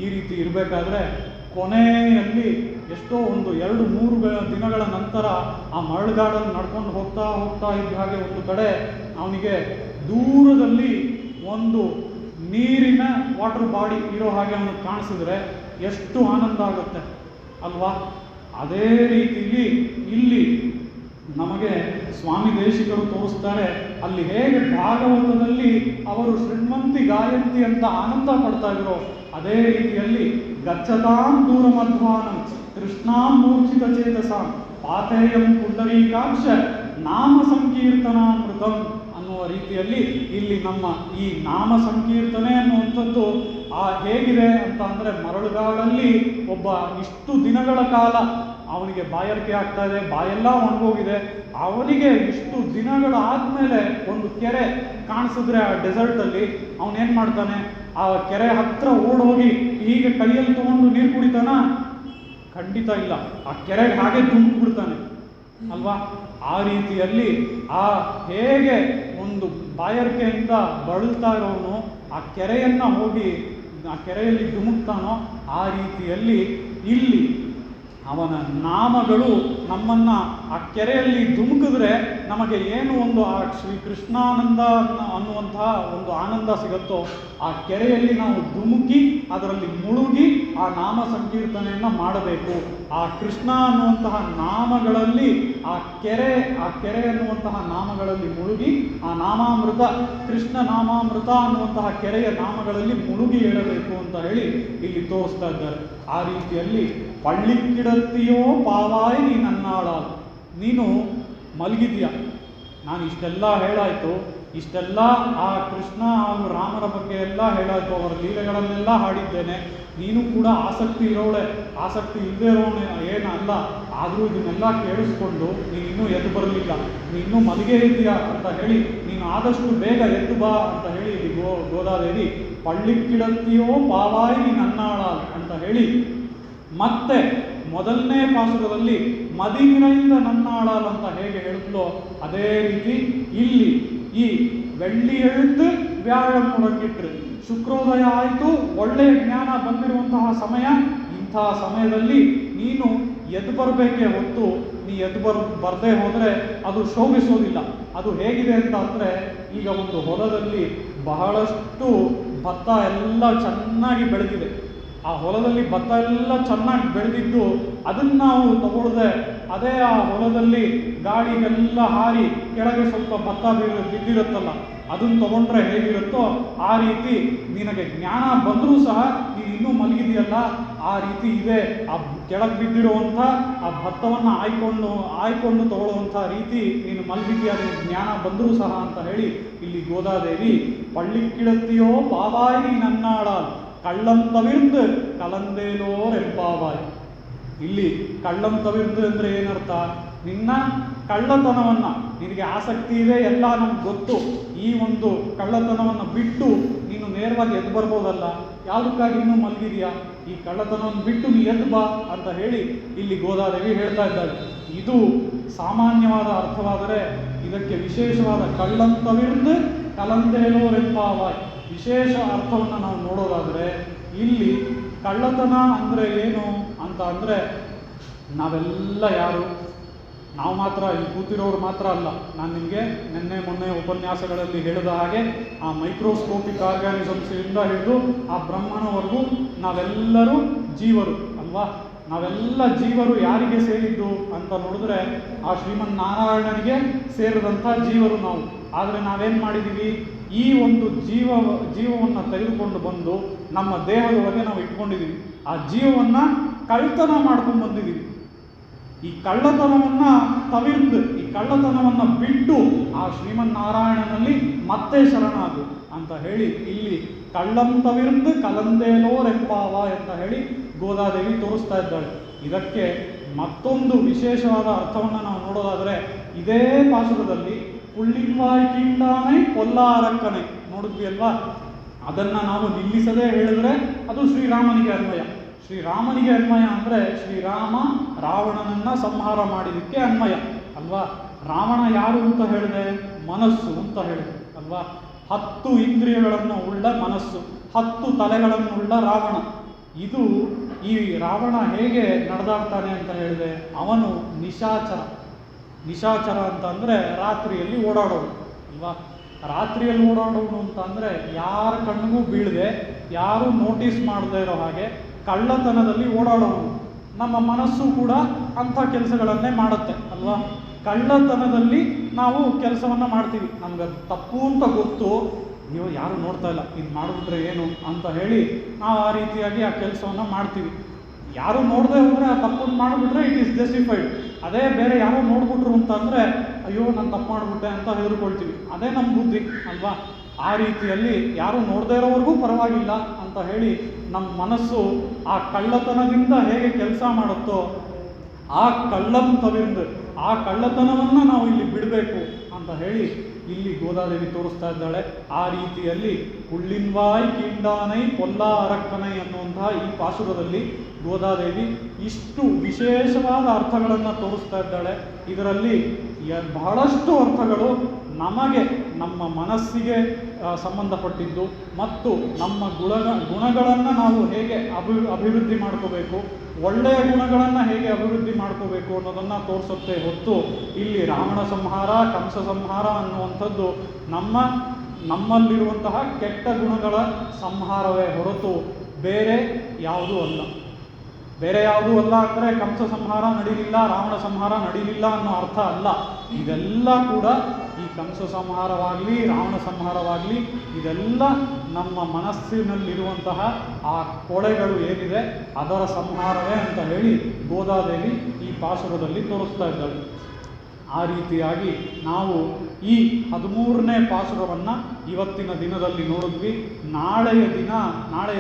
ಈ ರೀತಿ ಇರಬೇಕಾದ್ರೆ ಕೊನೆಯಲ್ಲಿ ಎಷ್ಟೋ ಒಂದು 2-3 ದಿನಗಳ ನಂತರ ಆ ಮರಳುಗಾಡಲ್ಲಿ ನಡ್ಕೊಂಡು ಹೋಗ್ತಾ ಇದ್ದ ಹಾಗೆ ಒಂದು ಕಡೆ ಅವನಿಗೆ ದೂರದಲ್ಲಿ ಒಂದು ನೀರಿನ ವಾಟರ್ ಬಾಡಿ ಇರೋ ಹಾಗೆ ಅವನಿಗೆ ಕಾಣಿಸಿದ್ರೆ ಎಷ್ಟು ಆನಂದ ಆಗುತ್ತೆ ಅಲ್ವಾ? ಅದೇ ರೀತಿಲಿ ಇಲ್ಲಿ ನಮಗೆ ಸ್ವಾಮಿ ದೇಶಿಕರು ತೋರಿಸ್ತಾರೆ, ಅಲ್ಲಿ ಹೇಗೆ ಭಾಗವತದಲ್ಲಿ ಅವರು ಶ್ರೀಮಂತಿ ಗಾಯಂತಿ ಅಂತ ಆನಂದ ಪಡ್ತಾ ಇದ್ರು, ಅದೇ ರೀತಿಯಲ್ಲಿ ಗಚ್ಚತಾಂ ದೂರಮಧ್ವಾನಂ ಕೃಷ್ಣಾಂ ಮೂರ್ಛಿತ ಚೇತಸಾಂ ಪಾಥೇಯಂ ಪುಂಡರೀಕಾಕ್ಷ ನಾಮ ಸಂಕೀರ್ತನಾಮೃತಂ ಅನ್ನುವ ರೀತಿಯಲ್ಲಿ ಇಲ್ಲಿ ನಮ್ಮ ಈ ನಾಮ ಸಂಕೀರ್ತನೆ ಅನ್ನುವಂಥದ್ದು ಹೇಗಿದೆ ಅಂತ ಅಂದರೆ, ಮರಳುಗಾಡಲ್ಲಿ ಒಬ್ಬ ಇಷ್ಟು ದಿನಗಳ ಕಾಲ ಅವನಿಗೆ ಬಾಯಾರಿಕೆ ಆಗ್ತಾ ಇದೆ, ಬಾಯೆಲ್ಲ ಒಣಗೋಗಿದೆ. ಅವನಿಗೆ ಇಷ್ಟು ದಿನಗಳಾದ್ಮೇಲೆ ಒಂದು ಕೆರೆ ಕಾಣಿಸಿದ್ರೆ ಆ ಡೆಸರ್ಟಲ್ಲಿ ಅವನೇನು ಮಾಡ್ತಾನೆ? ಆ ಕೆರೆ ಹತ್ರ ಓಡೋಗಿ ಹೀಗೆ ಕೈಯಲ್ಲಿ ತಗೊಂಡು ನೀರು ಕುಡಿತಾನ? ಖಂಡಿತ ಇಲ್ಲ. ಆ ಕೆರೆಗೆ ಹಾಗೆ ಧುಮುಕ್ಬಿಡ್ತಾನೆ ಅಲ್ವಾ? ಆ ರೀತಿಯಲ್ಲಿ ಹೇಗೆ ಒಂದು ಬಾಯಾರಿಕೆಯಿಂದ ಬಳಲ್ತಾ ಇರೋನು ಆ ಕೆರೆಯನ್ನು ಹೋಗಿ ಆ ಕೆರೆಯಲ್ಲಿ ಧುಮುಕ್ತಾನೋ, ಆ ರೀತಿಯಲ್ಲಿ ಇಲ್ಲಿ ಅವನ ನಾಮಗಳು ನಮ್ಮನ್ನು ಆ ಕೆರೆಯಲ್ಲಿ ಧುಮುಕಿದ್ರೆ ನಮಗೆ ಏನು ಒಂದು ಆ ಶ್ರೀ ಕೃಷ್ಣಾನಂದ ಅನ್ನುವಂತಹ ಒಂದು ಆನಂದ ಸಿಗುತ್ತೋ, ಆ ಕೆರೆಯಲ್ಲಿ ನಾವು ಧುಮುಕಿ ಅದರಲ್ಲಿ ಮುಳುಗಿ ಆ ನಾಮ ಸಂಕೀರ್ತನೆಯನ್ನು ಮಾಡಬೇಕು. ಆ ಕೃಷ್ಣ ಅನ್ನುವಂತಹ ನಾಮಗಳಲ್ಲಿ ಆ ಕೆರೆ ಅನ್ನುವಂತಹ ನಾಮಗಳಲ್ಲಿ ಮುಳುಗಿ ಆ ನಾಮಾಮೃತ, ಕೃಷ್ಣ ನಾಮಾಮೃತ ಅನ್ನುವಂತಹ ಕೆರೆಯ ನಾಮಗಳಲ್ಲಿ ಮುಳುಗಿ ಹೇಳಬೇಕು ಅಂತ ಹೇಳಿ ಇಲ್ಲಿ ತೋರಿಸ್ತಾ ಇದ್ದಾರೆ. ಆ ರೀತಿಯಲ್ಲಿ ಪಳ್ಳಿಕ್ಕಿಡತ್ತೀಯೋ ಪಾವಾಯಿ ನೀ ನನ್ನಾಳ, ನೀನು ಮಲಗಿದೀಯ, ನಾನು ಇಷ್ಟೆಲ್ಲ ಹೇಳಾಯ್ತು, ಇಷ್ಟೆಲ್ಲ ಆ ಕೃಷ್ಣ ಹಾಗೂ ರಾಮರ ಬಗ್ಗೆ ಎಲ್ಲ ಹೇಳಾಯ್ತು, ಅವರ ಲೀಲೆಗಳನ್ನೆಲ್ಲ ಹಾಡಿದ್ದೇನೆ, ನೀನು ಕೂಡ ಆಸಕ್ತಿ ಇರೋಳೆ, ಆಸಕ್ತಿ ಇಲ್ಲದೆ ಇರೋಣ ಏನಲ್ಲ, ಆದರೂ ಇದನ್ನೆಲ್ಲ ಕೇಳಿಸ್ಕೊಂಡು ನೀನು ಇನ್ನೂ ಎದ್ದು ಬರಲಿಲ್ಲ, ನೀನು ಮಲಗೇ ಇದೆಯಾ ಅಂತ ಹೇಳಿ ನೀನು ಆದಷ್ಟು ಬೇಗ ಎದ್ದು ಬಾ ಅಂತ ಹೇಳಿ ಇಲ್ಲಿ ಗೋದಾದೇವಿ ಪಳ್ಳಿಕ್ಕಿಡತ್ತೀಯೋ ಪಾವಾಯಿ ನೀ ನನ್ನಾಳ ಅಂತ ಹೇಳಿ, ಮತ್ತೆ ಮೊದಲನೇ ಪಾಸುರದಲ್ಲಿ ಮದಿನಿರೆಯಿಂದ ನನ್ನಾಳಲ್ ಅಂತ ಹೇಗೆ ಹೇಳಿದ್ಲೋ ಅದೇ ರೀತಿ ಇಲ್ಲಿ ಈ வெள்ளி எழுத்து ವ್ಯಾಳಂ ಮುಡಕಿಟ್ರು, ಶುಕ್ರೋದಯ ಆಯಿತು, ಒಳ್ಳೆಯ ಜ್ಞಾನ ಬಂದಿರುವಂತಹ ಸಮಯ. ಇಂಥ ಸಮಯದಲ್ಲಿ ನೀನು ಎದ್ದು ಬರಬೇಕೇ ಹೊತ್ತು ನೀ ಎದ್ದು ಬರದೇ ಹೋದರೆ ಅದು ಶೋಭಿಸೋದಿಲ್ಲ. ಅದು ಹೇಗಿದೆ ಅಂತ ಅಂದರೆ, ಈಗ ಒಂದು ಹೊಲದಲ್ಲಿ ಬಹಳಷ್ಟು ಭತ್ತ ಎಲ್ಲ ಚೆನ್ನಾಗಿ ಬೆಳೆದಿದೆ. ಆ ಹೊಲದಲ್ಲಿ ಭತ್ತ ಎಲ್ಲ ಚೆನ್ನಾಗಿ ಬೆಳೆದಿದ್ದು ಅದನ್ನು ನಾವು ತಗೊಳ್ಳದೆ ಅದೇ ಆ ಹೊಲದಲ್ಲಿ ಗಾಳಿಗೆಲ್ಲ ಹಾರಿ ಕೆಳಗೆ ಸ್ವಲ್ಪ ಭತ್ತ ಬಿದ್ದಿರುತ್ತಲ್ಲ, ಅದನ್ನು ತಗೊಂಡ್ರೆ ಹೇಗಿರುತ್ತೋ ಆ ರೀತಿ ನಿನಗೆ ಜ್ಞಾನ ಬಂದರೂ ಸಹ ನೀನು ಇನ್ನೂ ಮಲಗಿದೆಯಲ್ಲ, ಆ ರೀತಿ ಇದೆ. ಆ ಕೆಳಗೆ ಬಿದ್ದಿರುವಂಥ ಆ ಭತ್ತವನ್ನು ಆಯ್ಕೊಂಡು ತಗೊಳ್ಳುವಂಥ ರೀತಿ ನೀನು ಮಲಗಿದೆಯಾ, ನಿನಗೆ ಜ್ಞಾನ ಬಂದರೂ ಸಹ ಅಂತ ಹೇಳಿ ಇಲ್ಲಿ ಗೋದಾದೇವಿ ಪಳ್ಳಿಕ್ಕಿಡತ್ತೀಯೋ ಪಾವಾಯಿ ನನ್ನಾಳ ಕಳ್ಳಂ ತವಿರ್ದು ಕಲಂದೇಲೋರ್ ಎಂಪಾವಾಯ್. ಇಲ್ಲಿ ಕಳ್ಳಂ ತವಿರ್ದು ಅಂದರೆ ಏನರ್ಥ? ನಿನ್ನ ಕಳ್ಳತನವನ್ನು, ನಿನಗೆ ಆಸಕ್ತಿ ಇದೆ, ಎಲ್ಲ ನಮ್ಗೆ ಗೊತ್ತು, ಈ ಒಂದು ಕಳ್ಳತನವನ್ನು ಬಿಟ್ಟು ನೀನು ನೇರವಾಗಿ ಎದ್ದು ಬರ್ಬೋದಲ್ಲ, ಯಾವುದಕ್ಕಾಗಿ ಇನ್ನೂ ಮಲಗಿದೆಯಾ, ಈ ಕಳ್ಳತನವನ್ನು ಬಿಟ್ಟು ನೀ ಎದ್ದು ಬಾ ಅಂತ ಹೇಳಿ ಇಲ್ಲಿ ಗೋದಾದೇವಿ ಹೇಳ್ತಾ ಇದ್ದಾಳೆ. ಇದು ಸಾಮಾನ್ಯವಾದ ಅರ್ಥವಾದರೆ ಇದಕ್ಕೆ ವಿಶೇಷವಾದ ಕಳ್ಳಂ ತವಿರ್ದು ಕಲಂದೇಲೋರೆಂಪಾವಾಯ್ ವಿಶೇಷ ಅರ್ಥವನ್ನು ನಾವು ನೋಡೋದಾದರೆ, ಇಲ್ಲಿ ಕಳ್ಳತನ ಅಂದರೆ ಏನು ಅಂತ ಅಂದರೆ, ನಾವೆಲ್ಲ ಯಾರು, ನಾವು ಮಾತ್ರ ಇಲ್ಲಿ ಕೂತಿರೋರು ಮಾತ್ರ ಅಲ್ಲ. ನಾನು ನಿಮಗೆ ಮೊನ್ನೆ ಉಪನ್ಯಾಸಗಳಲ್ಲಿ ಹೇಳಿದ ಹಾಗೆ ಆ ಮೈಕ್ರೋಸ್ಕೋಪಿಕ್ ಆರ್ಗ್ಯಾನಿಸಮ್ಸಿಂದ ಹಿಡಿದು ಆ ಬ್ರಹ್ಮಣವರೆಗೂ ನಾವೆಲ್ಲರೂ ಜೀವರು ಅಲ್ವಾ? ನಾವೆಲ್ಲ ಜೀವರು ಯಾರಿಗೆ ಸೇರಿದ್ದು ಅಂತ ನೋಡಿದ್ರೆ ಆ ಶ್ರೀಮನ್ನಾರಾಯಣನಿಗೆ ಸೇರಿದಂಥ ಜೀವರು ನಾವು. ಆದರೆ ನಾವೇನು ಮಾಡಿದ್ದೀವಿ, ಈ ಒಂದು ಜೀವವನ್ನು ತೆಗೆದುಕೊಂಡು ಬಂದು ನಮ್ಮ ದೇಹದೊಳಗೆ ನಾವು ಇಟ್ಕೊಂಡಿದ್ದೀವಿ. ಆ ಜೀವವನ್ನು ಕಳ್ತನ ಮಾಡ್ಕೊಂಡು ಬಂದಿದ್ದೀವಿ. ಈ ಕಳ್ಳತನವನ್ನು ಈ ಕಳ್ಳತನವನ್ನು ಬಿಟ್ಟು ಆ ಶ್ರೀಮನ್ನಾರಾಯಣನಲ್ಲಿ ಮತ್ತೆ ಶರಣಾಗು ಅಂತ ಹೇಳಿ ಇಲ್ಲಿ ಕಳ್ಳಂ ತವಿರ್ದು ಕಲಂದೇಲೋರೆಂಪಾವ ಅಂತ ಹೇಳಿ ಗೋದಾದೇವಿ ತೋರಿಸ್ತಾ ಇದ್ದಾಳೆ. ಇದಕ್ಕೆ ಮತ್ತೊಂದು ವಿಶೇಷವಾದ ಅರ್ಥವನ್ನು ನಾವು ನೋಡೋದಾದರೆ, ಇದೇ ಪಾಸುರದಲ್ಲಿ ಪುಳ್ಳಿನ್ವಾಯ್ ಕಿಂಡಾನೆ ಪೊಲ್ಲಾರಕ್ಕನೆ ನೋಡಿದ್ವಿ ಅಲ್ವಾ. ಅದನ್ನು ನಾವು ನಿಲ್ಲಿಸದೇ ಹೇಳಿದ್ರೆ ಅದು ಶ್ರೀರಾಮನಿಗೆ ಅನ್ವಯ. ಶ್ರೀರಾಮನಿಗೆ ಅನ್ವಯ ಅಂದರೆ ಶ್ರೀರಾಮ ರಾವಣನನ್ನು ಸಂಹಾರ ಮಾಡಿದ್ದಕ್ಕೆ ಅನ್ವಯ ಅಲ್ವಾ. ರಾವಣ ಯಾರು ಅಂತ ಹೇಳಿದೆ? ಮನಸ್ಸು ಅಂತ ಹೇಳಿದೆ ಅಲ್ವಾ. 10 ಇಂದ್ರಿಯಗಳನ್ನು ಉಳ್ಳ ಮನಸ್ಸು, 10 ತಲೆಗಳನ್ನು ಉಳ್ಳ ರಾವಣ. ಇದು ಈ ರಾವಣ ಹೇಗೆ ನಡೆದಾಡ್ತಾನೆ ಅಂತ ಹೇಳಿದೆ? ಅವನು ನಿಶಾಚರ ಅಂತ ಅಂದರೆ ರಾತ್ರಿಯಲ್ಲಿ ಓಡಾಡೋನು ಅಲ್ವಾ. ರಾತ್ರಿಯಲ್ಲಿ ಓಡಾಡೋನು ಅಂತ ಅಂದರೆ ಯಾರ ಕಣ್ಣಿಗೂ ಬೀಳದೆ, ಯಾರು ನೋಟಿಸ್ ಮಾಡದೇ ಇರೋ ಹಾಗೆ ಕಳ್ಳತನದಲ್ಲಿ ಓಡಾಡೋನು. ನಮ್ಮ ಮನಸ್ಸು ಕೂಡ ಅಂಥ ಕೆಲಸಗಳನ್ನೇ ಮಾಡುತ್ತೆ ಅಲ್ವಾ. ಕಳ್ಳತನದಲ್ಲಿ ನಾವು ಕೆಲಸವನ್ನು ಮಾಡ್ತೀವಿ, ನಮ್ಗೆ ತಪ್ಪು ಅಂತ ಗೊತ್ತು, ನೀವು ಯಾರು ನೋಡ್ತಾ ಇಲ್ಲ, ಇದು ಮಾಡಿಬಿಟ್ರೆ ಏನು ಅಂತ ಹೇಳಿ ನಾವು ಆ ರೀತಿಯಾಗಿ ಆ ಕೆಲಸವನ್ನು ಮಾಡ್ತೀವಿ. ಯಾರು ನೋಡದೆ ಹೋದರೆ ಆ ತಪ್ಪನ್ನು ಮಾಡಿಬಿಟ್ರೆ ಇಟ್ ಈಸ್ ಜಸ್ಟಿಫೈಡ್. ಅದೇ ಬೇರೆ ಯಾರೋ ನೋಡ್ಬಿಟ್ರು ಅಂತ ಅಂದರೆ ಅಯ್ಯೋ ನಾನು ತಪ್ಪು ಮಾಡಿಬಿಟ್ಟೆ ಅಂತ ಹೆದರ್ಕೊಳ್ತೀವಿ. ಅದೇ ನಮ್ಮ ಬುದ್ಧಿ ಅಲ್ವಾ. ಆ ರೀತಿಯಲ್ಲಿ ಯಾರು ನೋಡದೇ ಇರೋವರೆಗೂ ಪರವಾಗಿಲ್ಲ ಅಂತ ಹೇಳಿ ನಮ್ಮ ಮನಸ್ಸು ಆ ಕಳ್ಳತನದಿಂದ ಹೇಗೆ ಕೆಲಸ ಮಾಡುತ್ತೋ ಆ ಕಳ್ಳಂ ತವಿಂದು ಆ ಕಳ್ಳತನವನ್ನು ನಾವು ಇಲ್ಲಿ ಬಿಡಬೇಕು ಅಂತ ಹೇಳಿ ಇಲ್ಲಿ ಗೋದಾದೇವಿ ತೋರಿಸ್ತಾ ಇದ್ದಾಳೆ. ಆ ರೀತಿಯಲ್ಲಿ ಪುಳ್ಳಿನ್ವಾಯ್ ಕಿಂಡಾನೈ ಪೊಲ್ಲಾ ಅರಕ್ಕನೈ ಅನ್ನುವಂತಹ ಈ ಪಾಸುರದಲ್ಲಿ ಗೋದಾದೇವಿ ಇಷ್ಟು ವಿಶೇಷವಾದ ಅರ್ಥಗಳನ್ನು ತೋರಿಸ್ತಾ ಇದ್ದಾಳೆ. ಇದರಲ್ಲಿ ಬಹಳಷ್ಟು ಅರ್ಥಗಳು ನಮಗೆ, ನಮ್ಮ ಮನಸ್ಸಿಗೆ ಸಂಬಂಧಪಟ್ಟಿದ್ದು ಮತ್ತು ನಮ್ಮ ಗುಣಗಳನ್ನು ನಾವು ಹೇಗೆ ಅಭಿವೃದ್ಧಿ ಮಾಡ್ಕೋಬೇಕು, ಒಳ್ಳೆಯ ಗುಣಗಳನ್ನು ಹೇಗೆ ಅಭಿವೃದ್ಧಿ ಮಾಡ್ಕೋಬೇಕು ಅನ್ನೋದನ್ನು ತೋರಿಸುತ್ತೆ ಹೊತ್ತು ಇಲ್ಲಿ ರಾವಣ ಸಂಹಾರ, ಕಂಸ ಸಂಹಾರ ಅನ್ನುವಂಥದ್ದು ನಮ್ಮಲ್ಲಿರುವಂತಹ ಕೆಟ್ಟ ಗುಣಗಳ ಸಂಹಾರವೇ ಹೊರತು ಬೇರೆ ಯಾವುದೂ ಅಲ್ಲ. ಬೇರೆ ಯಾವುದೂ ಅಲ್ಲ ಅಂದರೆ ಕಂಸ ಸಂಹಾರ ನಡೀಲಿಲ್ಲ, ರಾವಣ ಸಂಹಾರ ನಡೀಲಿಲ್ಲ ಅನ್ನೋ ಅರ್ಥ ಅಲ್ಲ. ಇದೆಲ್ಲ ಕೂಡ ಈ ಕಂಸ ಸಂಹಾರವಾಗಲಿ, ರಾವಣ ಸಂಹಾರವಾಗಲಿ, ಇದೆಲ್ಲ ನಮ್ಮ ಮನಸ್ಸಿನಲ್ಲಿರುವಂತಹ ಆ ಕೊಳೆಗಳು ಏನಿದೆ ಅದರ ಸಂಹಾರವೇ ಅಂತ ಹೇಳಿ ಗೋದಾದೇವಿ ಈ ಪಾಸುರದಲ್ಲಿ ತೋರಿಸ್ತಾ ಇದ್ದಾಳೆ. ಆ ರೀತಿಯಾಗಿ ನಾವು ಈ 13ನೇ ಪಾಸುರವನ್ನು ಇವತ್ತಿನ ದಿನದಲ್ಲಿ ನೋಡಿದ್ವಿ. ನಾಳೆಯ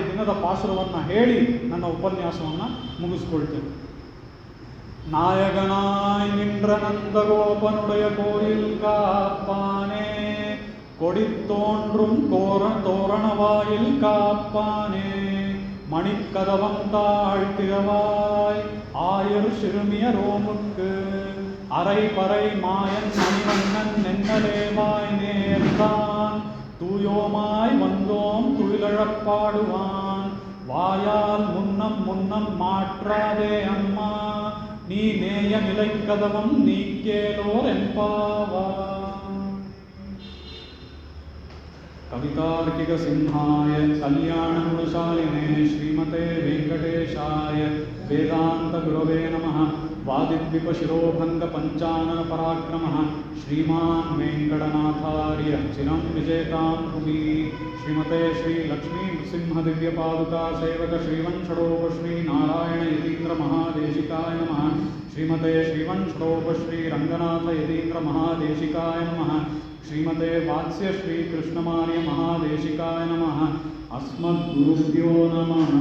ದಿನದ ಪಾಸುರವನ್ನು ಹೇಳಿ ನನ್ನ ಉಪನ್ಯಾಸವನ್ನು ಮುಗಿಸ್ಕೊಳ್ತೇನೆ. நாயகனாய் நின்ற நந்தகோபனுடைய கோயில் காப்பானே, கொடித்தோன்றும் தோரணவாயில் காப்பானே, மணிக்கதவம் தாழ்த்திரவாய் ஆயர் சிறுமிய ரோமுக்கு அரை பறை மாயன் மணிவண்ணன் நென்னலேவாய் நேர்ந்தான் தூயோமாய் வந்தோம் துயிலழப்பாடுவான் வாயால் முன்னம் மாற்றாதே அம்மா நீ நேய நிலைக்கதவம் நீக்கேலோர் என்பாவா. கவிதார்க்கிக சிம்ஹாய கல்யாண குணசாலினே ஸ்ரீமதே வெங்கடேஷாய வேதாந்த குரவே நமः. वादिद्विपशिरोभङ्ग पञ्चानन पराक्रमः श्रीमान् वेङ्कटनाथार्य चिरं विजेतां भुवि. श्रीमते श्री लक्ष्मी नृसिंह दिव्यपादुका सेवक श्रीवंशडोप श्री नारायण यतीन्द्र महादेशिकाय नमः. श्रीमते श्रीवंशडोप श्री रंगनाथ यतीन्द्र महादेशिकाय नमः. श्रीमते वात्स्य श्री कृष्णमार्य महादेशिकाय नमः. अस्मद्गुरुभ्यो नमः.